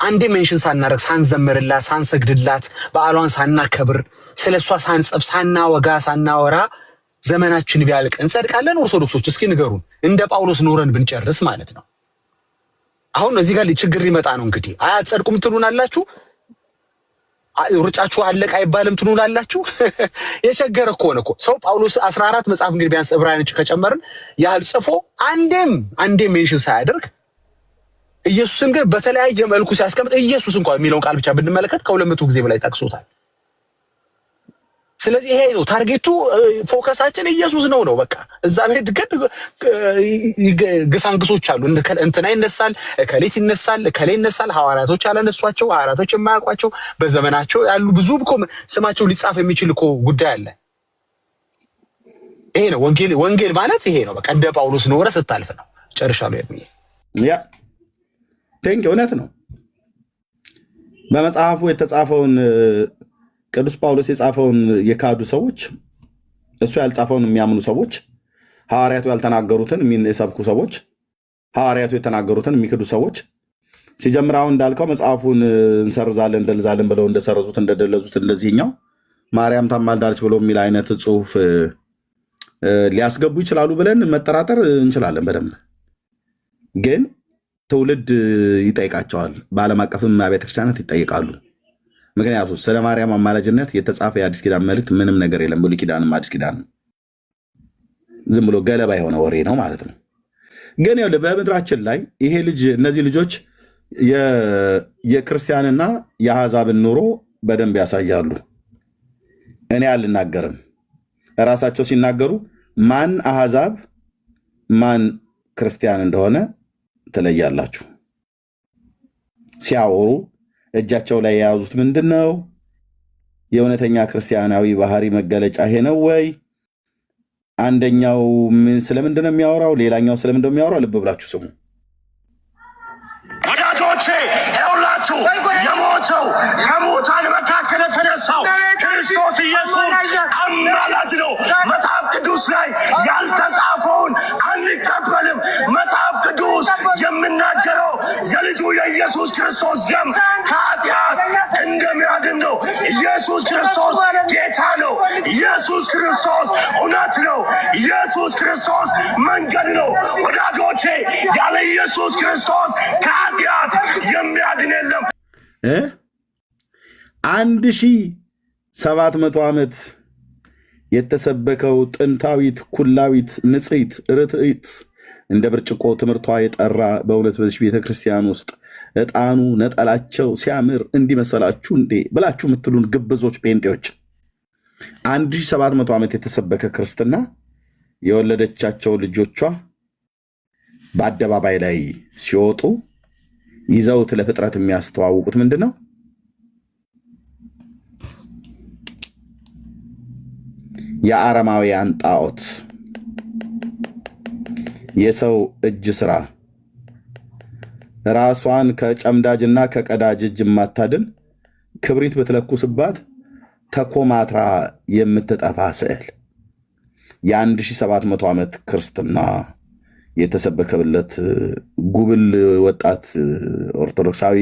አንዴ ሜንሽን ሳናረግ ሳንዘምርላት ሳንሰግድላት በዓሏን ሳናከብር ስለሷ ሳንጽፍ ሳናወጋ ሳናወራ ዘመናችን ቢያልቅ እንጸድቃለን? ኦርቶዶክሶች እስኪ ንገሩን። እንደ ጳውሎስ ኖረን ብንጨርስ ማለት ነው። አሁን እዚህ ጋር ችግር ሊመጣ ነው። እንግዲህ አያጸድቁም ትሉናላችሁ፣ ሩጫችሁ አለቀ አይባልም ትሉናላችሁ። የቸገረ እኮ ነው እኮ ሰው ጳውሎስ 14 መጽሐፍ እንግዲህ ቢያንስ ዕብራውያኖች ከጨመርን ያህል ጽፎ አንዴም ሜንሽን ሳያደርግ ኢየሱስን ግን በተለያየ መልኩ ሲያስቀምጥ ኢየሱስ እንኳን የሚለውን ቃል ብቻ ብንመለከት ከ200 ጊዜ በላይ ጠቅሶታል። ስለዚህ ይሄ ነው ታርጌቱ፣ ፎከሳችን ኢየሱስ ነው በቃ። እዛ ቤት ግን ግሳንግሶች አሉ። እንትና ይነሳል፣ ከሌት ይነሳል፣ ከሌ ይነሳል። ሐዋርያቶች ያላነሷቸው፣ ሐዋርያቶች የማያውቋቸው በዘመናቸው ያሉ ብዙ እኮ ስማቸው ሊጻፍ የሚችል እኮ ጉዳይ አለ። ይሄ ነው ወንጌል ማለት ይሄ ነው በቃ። እንደ ጳውሎስ ኖረ ስታልፍ ነው። ጨርሻለሁ። ያ ቴንክ እውነት ነው። በመጽሐፉ የተጻፈውን ቅዱስ ጳውሎስ የጻፈውን የካዱ ሰዎች፣ እሱ ያልጻፈውን የሚያምኑ ሰዎች፣ ሐዋርያቱ ያልተናገሩትን የሚሰብኩ ሰዎች፣ ሐዋርያቱ የተናገሩትን የሚክዱ ሰዎች ሲጀምር አሁን እንዳልከው መጽሐፉን እንሰርዛለን እንደልዛለን ብለው እንደሰረዙት እንደደለዙት እንደዚህኛው ማርያም ታማልዳለች ብሎ የሚል አይነት ጽሑፍ ሊያስገቡ ይችላሉ ብለን መጠራጠር እንችላለን በደንብ። ግን ትውልድ ይጠይቃቸዋል። በዓለም አቀፍም አብያተ ክርስቲያናት ይጠይቃሉ። ምክንያቱ ስለ ማርያም አማላጅነት የተጻፈ የአዲስ ኪዳን መልእክት ምንም ነገር የለም። ብሉይ ኪዳንም አዲስ ኪዳን ዝም ብሎ ገለባ የሆነ ወሬ ነው ማለት ነው። ግን በምድራችን ላይ ይሄ ልጅ እነዚህ ልጆች የክርስቲያንና የአሕዛብን ኑሮ በደንብ ያሳያሉ። እኔ አልናገርም፣ እራሳቸው ሲናገሩ ማን አሕዛብ ማን ክርስቲያን እንደሆነ ትለያላችሁ። ሲያወሩ እጃቸው ላይ የያዙት ምንድን ነው? የእውነተኛ ክርስቲያናዊ ባህሪ መገለጫ ይሄ ነው ወይ? አንደኛው ስለምንድን ነው የሚያወራው? ሌላኛው ስለምንድን ነው የሚያወራው? ልብ ብላችሁ ስሙ ወዳጆቼ። ይኸውላችሁ የሞተው ከሙታን መካከል የተነሳው ክርስቶስ ኢየሱስ አማላጅ ነው። መጽሐፍ ቅዱስ ላይ ያልተጻፈውን አንቀበልም። መጽሐፍ ቅዱስ የምናገረው የልጁ የኢየሱስ ክርስቶስ ደም ከኃጢአት እንደሚያድን ነው። ኢየሱስ ክርስቶስ ጌታ ነው። ኢየሱስ ክርስቶስ እውነት ነው። ኢየሱስ ክርስቶስ መንገድ ነው። ወዳጆቼ ያለ ኢየሱስ ክርስቶስ ከኃጢአት የሚያድን የለም። 1700 ዓመት የተሰበከው ጥንታዊት ኩላዊት ንጽሕት ርትዕት እንደ ብርጭቆ ትምህርቷ የጠራ በእውነት በዚህ ቤተክርስቲያን ውስጥ ዕጣኑ ነጠላቸው ሲያምር እንዲመሰላችሁ እንዴ ብላችሁ የምትሉን ግብዞች ጴንጤዎች 1700 ዓመት የተሰበከ ክርስትና የወለደቻቸው ልጆቿ በአደባባይ ላይ ሲወጡ ይዘውት ለፍጥረት የሚያስተዋውቁት ምንድን ነው? የአረማውያን ጣዖት፣ የሰው እጅ ስራ፣ ራሷን ከጨምዳጅና ከቀዳጅ እጅ የማታድን ክብሪት ብትለኩስባት ተኮማትራ የምትጠፋ ስዕል የ1700 ዓመት ክርስትና የተሰበከበት ጉብል ወጣት ኦርቶዶክሳዊ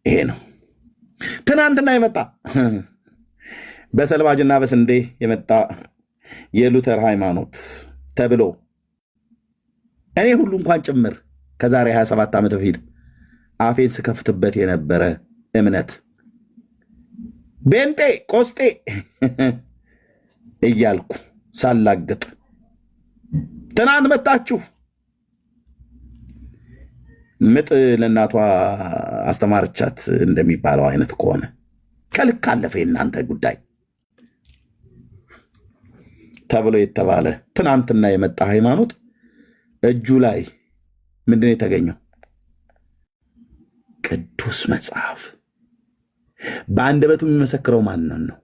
ይሄ ነው። ትናንትና የመጣ በሰልባጅና በስንዴ የመጣ የሉተር ሃይማኖት ተብሎ እኔ ሁሉ እንኳን ጭምር ከዛሬ 27 ዓመት በፊት አፌን ስከፍትበት የነበረ እምነት ቤንጤ ቆስጤ እያልኩ ሳላግጥ ትናንት መጣችሁ። ምጥ ለእናቷ አስተማርቻት እንደሚባለው አይነት ከሆነ ከልክ አለፈ የእናንተ ጉዳይ ተብሎ የተባለ ትናንትና የመጣ ሃይማኖት እጁ ላይ ምንድን ነው የተገኘው? ቅዱስ መጽሐፍ። በአንደበቱ የሚመሰክረው ማንን ነው?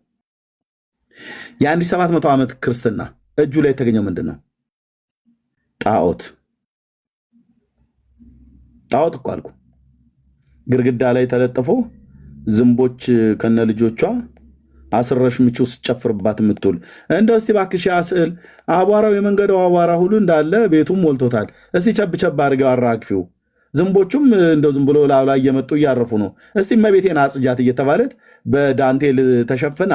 የ1700 ዓመት ክርስትና እጁ ላይ የተገኘው ምንድን ነው? ጣዖት። ጣዖት እኮ አልኩ። ግድግዳ ላይ ተለጥፎ ዝንቦች ከነ ልጆቿ አስረሽ ምቹ ስጨፍርባት የምትውል እንደው እስቲ እባክሽ ያ ስዕል አቧራው የመንገዱ አቧራ ሁሉ እንዳለ ቤቱም ሞልቶታል። እስቲ ቸብ ቸብ አድርገው አራግፊው ዝንቦቹም እንደው ዝም ብሎ ላዩ ላይ እየመጡ እያረፉ ነው። እስቲ እመቤቴን አጽጃት እየተባለት በዳንቴል ተሸፍና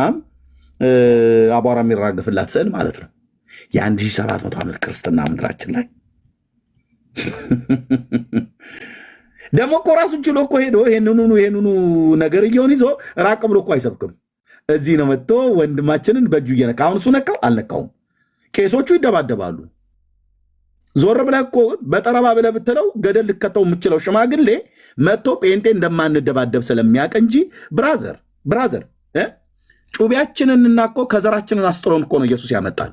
አቧራ የሚራግፍላት ስዕል ማለት ነው። የ1700 ዓመት ክርስትና ምድራችን ላይ ደግሞ እኮ ራሱን ችሎ እኮ ሄዶ ይሄንኑ ነገር እየሆን ይዞ ራቅ ብሎ እኮ አይሰብክም። እዚህ ነው መጥቶ ወንድማችንን በእጁ እየነካ አሁን እሱ ነካው አልነካውም። ቄሶቹ ይደባደባሉ። ዞር ብለህ እኮ በጠረባ ብለህ ብትለው ገደል ልከተው የምችለው ሽማግሌ መጥቶ ጴንጤ እንደማንደባደብ ስለሚያውቅ እንጂ ብራዘር ጩቤያችንንና እኮ ከዘራችንን አስጥሎን እኮ ነው ኢየሱስ ያመጣል።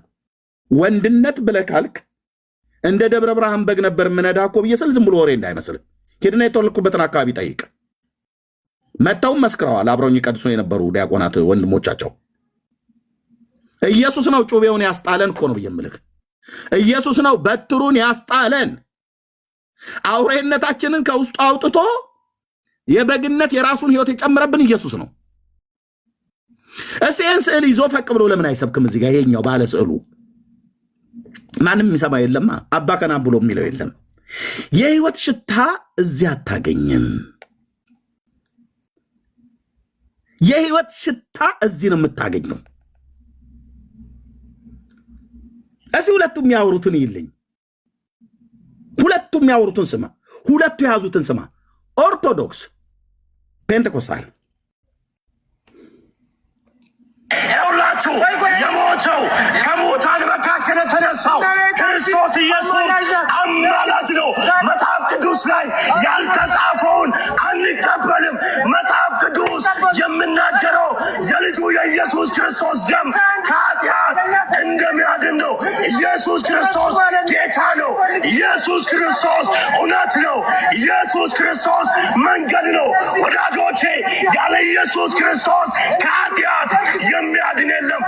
ወንድነት ብለህ ካልክ እንደ ደብረ ብርሃን በግ ነበር የምነዳ እኮ ብዬ ስል ዝም ብሎ ወሬ እንዳይመስል ሄድና የተወለድኩበትን አካባቢ ጠይቅ። መጥተውም መስክረዋል። አብረውኝ ቀድሶ የነበሩ ዲያቆናት ወንድሞቻቸው። ኢየሱስ ነው ጩቤውን ያስጣለን እኮ ነው ብዬ የምልህ። ኢየሱስ ነው በትሩን ያስጣለን። አውሬነታችንን ከውስጡ አውጥቶ የበግነት የራሱን ሕይወት የጨመረብን ኢየሱስ ነው። እስቲ ይህን ስዕል ይዞ ፈቅ ብሎ ለምን አይሰብክም? እዚህ ጋር ይሄኛው ባለ ስዕሉ ማንም የሚሰማ የለማ። አባ ከና ብሎ የሚለው የለም። የሕይወት ሽታ እዚህ አታገኝም። የሕይወት ሽታ እዚህ ነው የምታገኘው። እዚህ ሁለቱ የሚያወሩትን ይልኝ፣ ሁለቱ የሚያወሩትን ስማ፣ ሁለቱ የያዙትን ስማ። ኦርቶዶክስ፣ ፔንቴኮስታል ይኸውላችሁ የሞተው ከሙታን መካከል የተነሳው ክርስቶስ ኢየሱስ አማላጅ ነው። መጽሐፍ ቅዱስ ላይ ያልተጻፈውን አንቀበልም። መጽሐፍ ቅዱስ የምናገረው የልጁ የኢየሱስ ክርስቶስ ደም ከኃጢአት እንደሚያድን ነው። ኢየሱስ ክርስቶስ ጌታ ነው። ኢየሱስ ክርስቶስ እውነት ነው። ኢየሱስ ክርስቶስ መንገድ ነው። ወዳጆቼ ያለ ኢየሱስ ክርስቶስ ከኃጢአት የሚያድን የለም።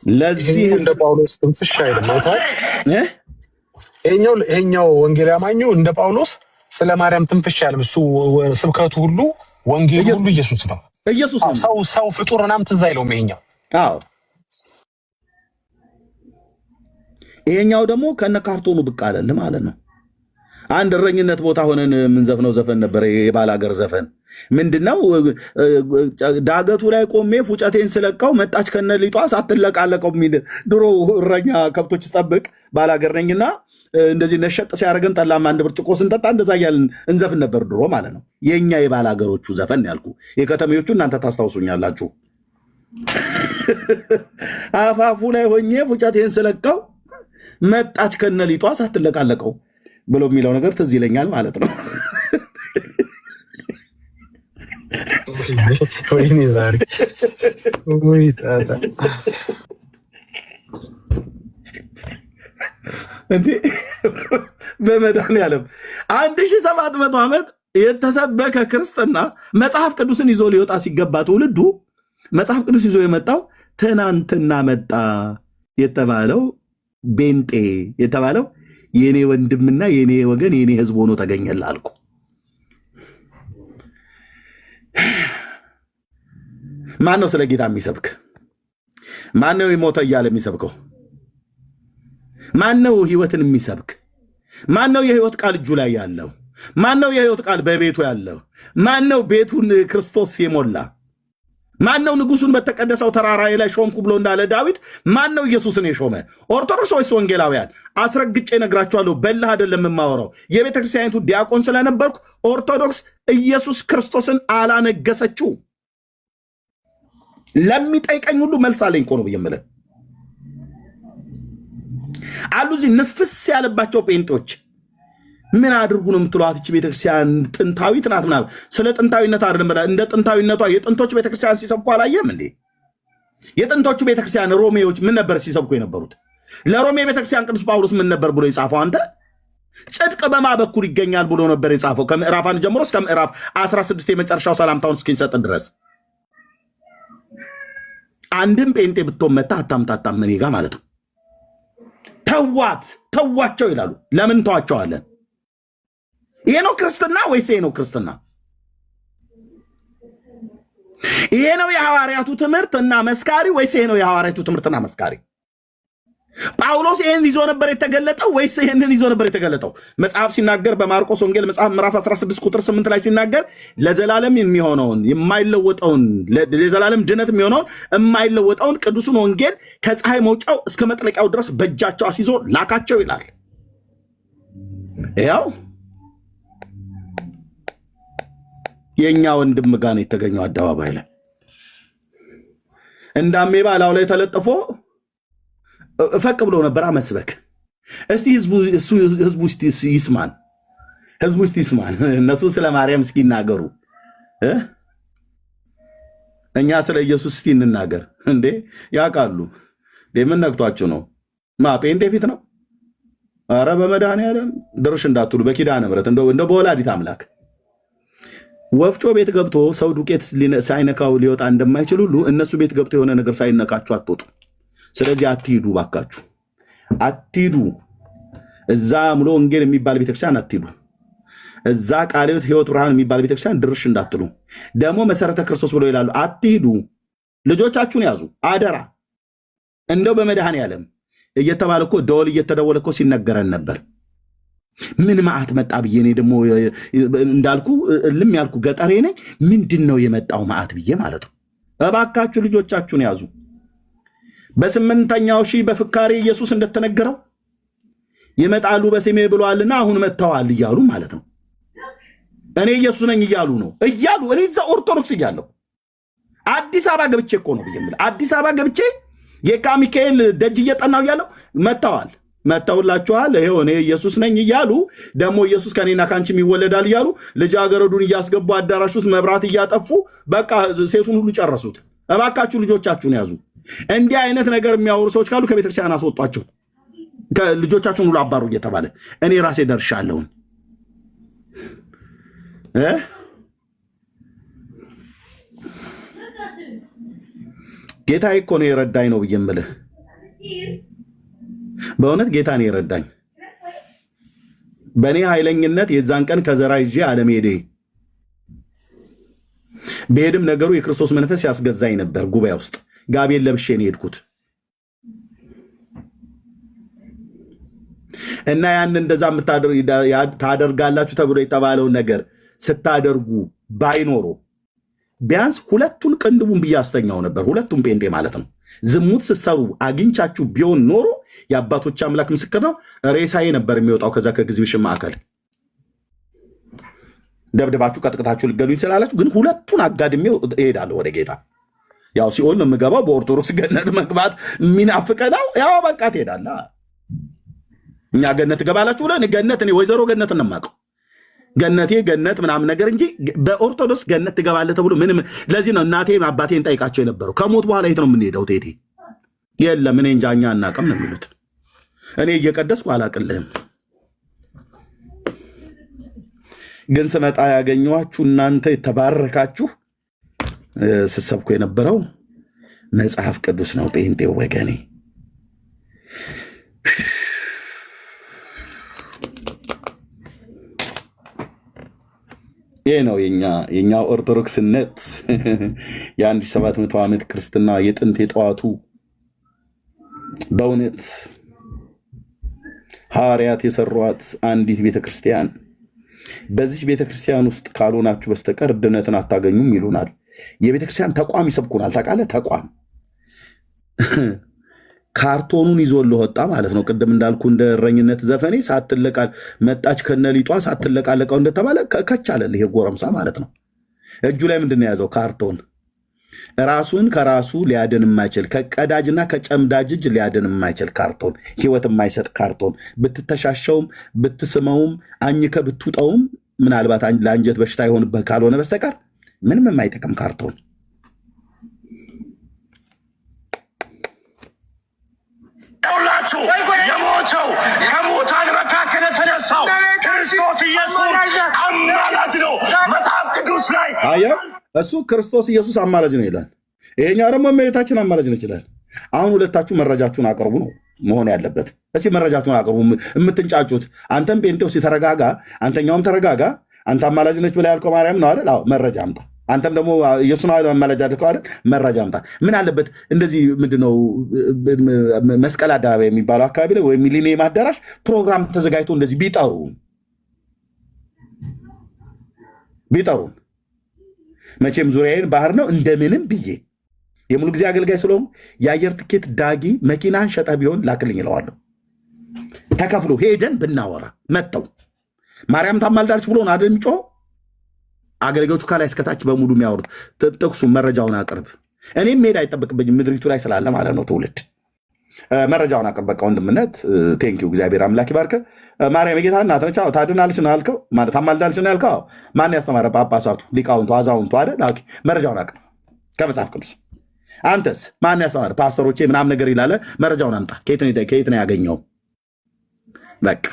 ለዚህ እንደ ጳውሎስ ትንፍሽ አይደለም። ይሄኛው ወንጌል ያማኙ እንደ ጳውሎስ ስለ ማርያም ትንፍሽ አይደለም። እሱ ስብከቱ ሁሉ ወንጌሉ ሁሉ ኢየሱስ ነው። ኢየሱስ ነው። ሰው ፍጡር ምናምን ትዝ አይለውም ይሄኛው። አዎ ይሄኛው ደግሞ ከነ ካርቶኑ ብቅ አለል ማለት ነው። አንድ እረኝነት ቦታ ሆነን የምንዘፍነው ዘፈን ነበር፣ የባል ሀገር ዘፈን። ምንድነው? ዳገቱ ላይ ቆሜ ፉጨቴን ስለቀው መጣች ከነሊጧ ሳትለቃለቀው የሚል ድሮ እረኛ ከብቶች ስጠብቅ ባል ሀገር ነኝና እንደዚህ ነሸጥ ሲያደርገን ጠላማ አንድ ብርጭቆ ስንጠጣ እንደዛ እያልን እንዘፍን ነበር ድሮ ማለት ነው። የኛ የባል ሀገሮቹ ዘፈን ያልኩ፣ የከተሜዎቹ እናንተ ታስታውሱኛላችሁ። አፋፉ ላይ ሆኜ ፉጨቴን ስለቀው መጣች ከነሊጧ ሳትለቃለቀው ብሎ የሚለው ነገር ትዝ ይለኛል ማለት ነው። ወይኔ ዛሬ ወይ ታታ እንዴ በመድኃኒዓለም 1700 ዓመት የተሰበከ ክርስትና መጽሐፍ ቅዱስን ይዞ ሊወጣ ሲገባ ትውልዱ መጽሐፍ ቅዱስ ይዞ የመጣው ትናንትና መጣ የተባለው ቤንጤ የተባለው የኔ ወንድምና የኔ ወገን የኔ ሕዝብ ሆኖ ተገኘላ አልኩ። ማን ነው ስለ ጌታ የሚሰብክ? ማን ነው የሞተ እያለ የሚሰብከው? ማን ነው ህይወትን የሚሰብክ? ማን ነው የህይወት ቃል እጁ ላይ ያለው? ማን ነው የህይወት ቃል በቤቱ ያለው? ማን ነው ቤቱን ክርስቶስ የሞላ? ማን ነው ንጉሱን በተቀደሰው ተራራዬ ላይ ሾምኩ ብሎ እንዳለ ዳዊት ማን ነው ኢየሱስን የሾመ? ኦርቶዶክስ ወይስ ወንጌላውያን? አስረግጬ ነግራችኋለሁ። በላህ አይደለም የማወራው። የቤተ ክርስቲያኒቱ ዲያቆን ስለነበርኩ ኦርቶዶክስ ኢየሱስ ክርስቶስን አላነገሰችው። ለሚጠይቀኝ ሁሉ መልስ አለኝ እኮ ነው ብዬ የምልህ። አሉ እዚህ ንፍስ ያለባቸው ጴንጤዎች ምን አድርጉ ነው የምትሏት? እቺ ቤተክርስቲያን ጥንታዊት ናት ምናምን። ስለ ጥንታዊነት አይደለም፣ እንደ ጥንታዊነቷ የጥንቶች ቤተክርስቲያን ሲሰብኩ አላየም እንዴ? የጥንቶቹ ቤተክርስቲያን ሮሜዎች ምን ነበር ሲሰብኩ የነበሩት? ለሮሜ ቤተክርስቲያን ቅዱስ ጳውሎስ ምን ነበር ብሎ የጻፈው? አንተ ጽድቅ በማ በኩል ይገኛል ብሎ ነበር የጻፈው። ከምዕራፍ 1 ጀምሮ እስከ ምዕራፍ 16 የመጨረሻው ሰላምታውን እስኪሰጥ ድረስ። አንድም ጴንጤ ብትሆን መታ አታምታታም እኔ ጋ ማለት ነው። ተዋቸው ይላሉ። ለምን ተዋቸዋለን? ይሄ ነው ክርስትና ወይስ ይሄ ነው ክርስትና? ይሄ ነው የሐዋርያቱ ትምህርትና መስካሪ ወይስ ይሄ ነው የሐዋርያቱ ትምህርትና መስካሪ? ጳውሎስ ይህን ይዞ ነበር የተገለጠው ወይስ ይህንን ይዞ ነበር የተገለጠው? መጽሐፍ ሲናገር በማርቆስ ወንጌል መጽሐፍ ምዕራፍ 16 ቁጥር 8 ላይ ሲናገር ለዘላለም የሚሆነውን የማይለወጠውን ለዘላለም ድነት የሚሆነውን የማይለወጠውን ቅዱሱን ወንጌል ከፀሐይ መውጫው እስከ መጥለቂያው ድረስ በእጃቸው አስይዞ ላካቸው ይላል። ያው የእኛ ወንድም ጋር ነው የተገኘው አደባባይ ላይ እንዳሜባ ላው ላይ ተለጥፎ ፈቅ ብሎ ነበር መስበክ። እስቲ ህዝቡ ይስማን፣ ህዝቡ ይስማን። እነሱ ስለ ማርያም እስኪ ይናገሩ፣ እኛ ስለ ኢየሱስ እስቲ እንናገር። እንዴ ያውቃሉ። ምን ነክቷችሁ ነው? ጴንጤ ፊት ነው? አረ በመድኃኒዓለም ድርሽ እንዳትሉ፣ በኪዳነ ምሕረት እንደ በወላዲት አምላክ ወፍጮ ቤት ገብቶ ሰው ዱቄት ሳይነካው ሊወጣ እንደማይችል ሁሉ እነሱ ቤት ገብቶ የሆነ ነገር ሳይነካችሁ አትወጡ። ስለዚህ አትሂዱ፣ ባካችሁ አትሂዱ። እዛ ሙሉ ወንጌል የሚባል ቤተክርስቲያን አትሂዱ። እዛ ቃለ ሕይወት ብርሃን የሚባል ቤተክርስቲያን ድርሽ እንዳትሉ። ደግሞ መሰረተ ክርስቶስ ብሎ ይላሉ፣ አትሂዱ። ልጆቻችሁን ያዙ አደራ። እንደው በመድኃኔዓለም እየተባለ እኮ ደወል እየተደወለ እኮ ሲነገረን ነበር። ምን መዓት መጣ ብዬ እኔ ደግሞ እንዳልኩ እልም ያልኩ ገጠሬ ነኝ። ምንድን ነው የመጣው መዓት ብዬ ማለት ነው። እባካችሁ ልጆቻችሁን ያዙ። በስምንተኛው ሺህ በፍካሬ ኢየሱስ እንደተነገረው ይመጣሉ በስሜ ብሏልና አሁን መጥተዋል እያሉ ማለት ነው። እኔ ኢየሱስ ነኝ እያሉ ነው እያሉ እኔ እዛ ኦርቶዶክስ እያለሁ አዲስ አበባ ገብቼ እኮ ነው ብዬ የምልህ። አዲስ አበባ ገብቼ የካ ሚካኤል ደጅ እየጠናው እያለሁ መጥተዋል፣ መጥተውላችኋል፣ ይኸው እኔ ኢየሱስ ነኝ እያሉ ደግሞ ኢየሱስ ከኔና ከአንቺም ይወለዳል እያሉ ልጃገረዱን እያስገቡ አዳራሽ ውስጥ መብራት እያጠፉ በቃ ሴቱን ሁሉ ጨረሱት። እባካችሁ ልጆቻችሁን ያዙ። እንዲህ አይነት ነገር የሚያወሩ ሰዎች ካሉ ከቤተክርስቲያን አስወጧቸው፣ ልጆቻችሁን ሁሉ አባሩ እየተባለ እኔ ራሴ ደርሻለሁን። ጌታዬ እኮ ነው የረዳኝ ነው ብዬ የምልህ። በእውነት ጌታ ነው የረዳኝ። በእኔ ኃይለኝነት የዛን ቀን ከዘራ ይዤ አለመሄዴ በሄድም ነገሩ የክርስቶስ መንፈስ ያስገዛኝ ነበር። ጉባኤ ውስጥ ጋቤን ለብሼ ነው የሄድኩት እና ያን እንደዛ ታደርጋላችሁ ተብሎ የተባለውን ነገር ስታደርጉ ባይኖሩ ቢያንስ ሁለቱን ቅንድቡን ብዬ አስተኛው ነበር። ሁለቱም ጴንጤ ማለት ነው። ዝሙት ስትሰሩ አግኝቻችሁ ቢሆን ኖሮ የአባቶች አምላክ ምስክር ነው፣ ሬሳዬ ነበር የሚወጣው ከዛ ከኤግዚቢሽን ማዕከል። ደብድባችሁ ቀጥቅታችሁ ልገሉኝ ስላላችሁ ግን ሁለቱን አጋድሜው እሄዳለሁ ወደ ጌታ። ያው ሲኦል ነው የምገባው። በኦርቶዶክስ ገነት መግባት የሚናፍቀናው ያው በቃ ትሄዳለህ። እኛ ገነት ትገባላችሁ ብለን ገነት እኔ ወይዘሮ ገነት ነው የማውቀው ገነቴ ገነት ምናምን ነገር እንጂ በኦርቶዶክስ ገነት ትገባለህ ተብሎ ምንም። ለዚህ ነው እናቴ አባቴን ጠይቃቸው የነበረው ከሞት በኋላ የት ነው የምንሄደው? ቴቴ የለም እኔ እንጃ እኛ አናውቅም ነው የሚሉት። እኔ እየቀደስኩ አላቅልህም። ግን ስመጣ ያገኘኋችሁ እናንተ የተባረካችሁ ስሰብኩ የነበረው መጽሐፍ ቅዱስ ነው። ጴንጤው ወገኔ ይህ ነው የኛ ኦርቶዶክስነት። የ1700 ዓመት ክርስትና የጥንት የጠዋቱ በእውነት ሐዋርያት የሰሯት አንዲት ቤተክርስቲያን። በዚህ ቤተክርስቲያን ውስጥ ካልሆናችሁ በስተቀር ድነትን አታገኙም ይሉናል። የቤተክርስቲያን ተቋም ይሰብኩናል። ታውቃለህ? ተቋም ካርቶኑን ይዞልህ ወጣ ማለት ነው። ቅድም እንዳልኩ እንደ እረኝነት ዘፈኔ ሳትለቃል መጣች ከነሊጧ ሳትለቃለቀው እንደተባለ ከቻለልህ የጎረምሳ ማለት ነው። እጁ ላይ ምንድን ነው የያዘው? ካርቶን። ራሱን ከራሱ ሊያድን የማይችል ከቀዳጅና ከጨምዳጅ እጅ ሊያድን የማይችል ካርቶን፣ ህይወት የማይሰጥ ካርቶን። ብትተሻሸውም ብትስመውም አኝከ ብትውጠውም ምናልባት ለአንጀት በሽታ ይሆንብህ ካልሆነ በስተቀር ምንም የማይጠቅም ካርቶን። ሁላችሁ የሞተው ከሙታን መካከል የተነሳው ክርስቶስ ኢየሱስ አማላጅ ነው። መጽሐፍ ቅዱስ ላይ እሱ ክርስቶስ ኢየሱስ አማላጅ ነው ይላል። ይሄኛው ደግሞ እመቤታችን አማላጅ ነው ይችላል። አሁን ሁለታችሁ መረጃችሁን አቅርቡ ነው መሆን ያለበት። እስኪ መረጃችሁን አቅርቡ። የምትንጫጩት አንተም ጴንጤው ተረጋጋ፣ አንተኛውም ተረጋጋ። አንተ አማላጅ ነች ብላ ያልከው ማርያም ነው አይደል? አዎ መረጃ አምጣ። አንተም ደግሞ ኢየሱስ ነው መመለጃ አድርገው አይደል? መረጃ አምጣ። ምን አለበት እንደዚህ ምንድነው መስቀል አደባባይ የሚባለው አካባቢ ላይ ወይ ሚሊኒየም አዳራሽ ፕሮግራም ተዘጋጅቶ እንደዚህ ቢጠሩን መቼም ዙሪያዬን ባህር ነው እንደምንም ብዬ የሙሉ ጊዜ አገልጋይ ስለሆኑ የአየር ትኬት ዳጊ መኪናን ሸጠ ቢሆን ላክልኝ ይለዋለሁ። ተከፍሎ ሄደን ብናወራ መጥተው ማርያም ታማልዳለች ብሎን አይደል የሚጮህ አገልጋዮቹ ከላይ እስከታች በሙሉ የሚያወሩት ጥቅሱ መረጃውን አቅርብ። እኔም መሄድ አይጠበቅብኝም ምድሪቱ ላይ ስላለ ማለት ነው። ትውልድ መረጃውን አቅርብ። በቃ ወንድምነት ቴንኪው እግዚአብሔር አምላክ ይባርክ። ማርያም የጌታ እናት ነች። ታድናለች ነው ያልከው፣ ማለት ታማልዳለች ነው ያልከው። ማን ያስተማረ? ጳጳሳቱ፣ ሊቃውንቱ፣ አዛውንቱ አይደል? መረጃውን አቅርብ ከመጽሐፍ ቅዱስ። አንተስ ማን ያስተማረ? ፓስተሮቼ ምናምን ነገር ይላለ። መረጃውን አምጣ። ከየት ነው ያገኘው? በቃ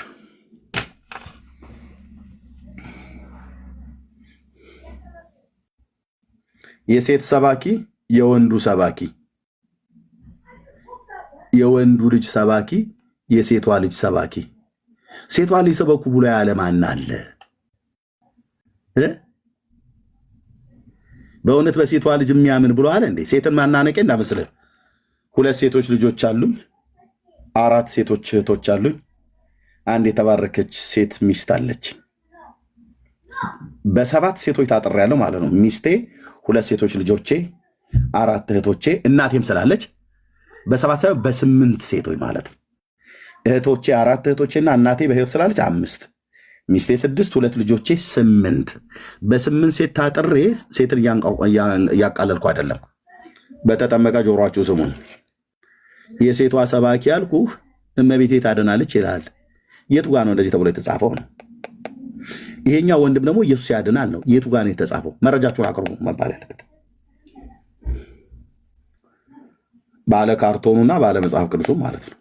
የሴት ሰባኪ የወንዱ ሰባኪ፣ የወንዱ ልጅ ሰባኪ የሴቷ ልጅ ሰባኪ። ሴቷ ልጅ ሰበኩ ብሎ ያለ ማን አለ? በእውነት በሴቷ ልጅ የሚያምን ብሎ አለ እንዴ? ሴትን ማናነቄ እንዳመስልህ። 2 ሴቶች ልጆች አሉኝ፣ 4 ሴቶች እህቶች አሉኝ፣ አንድ የተባረከች ሴት ሚስት አለች። በ7 ሴቶች ታጥሬያለሁ ማለት ነው። ሚስቴ፣ 2 ሴቶች ልጆቼ፣ 4 እህቶቼ፣ እናቴም ስላለች በ7 ሳይሆን በ8 ሴቶች ማለት ነው። እህቶቼ 4 እህቶቼና እናቴ በህይወት ስላለች 5፣ ሚስቴ 6፣ 2 ልጆቼ 8። በ8 ሴት ታጥሬ ሴትን እያቃለልኩ አይደለም። በተጠመቀ ጆሮአችሁ ስሙን። የሴቷ ሰባኪ ያልኩህ እመቤቴ ታድናለች ይላል። የቱ ጋር ነው እንደዚህ ተብሎ የተጻፈው ነው? ይሄኛው ወንድም ደግሞ ኢየሱስ ያድናል ነው። የቱ ጋር ነው የተጻፈው? መረጃችሁን አቅርቡ መባል ያለበት ባለ ካርቶኑና ባለ መጽሐፍ ቅዱሱ ማለት ነው።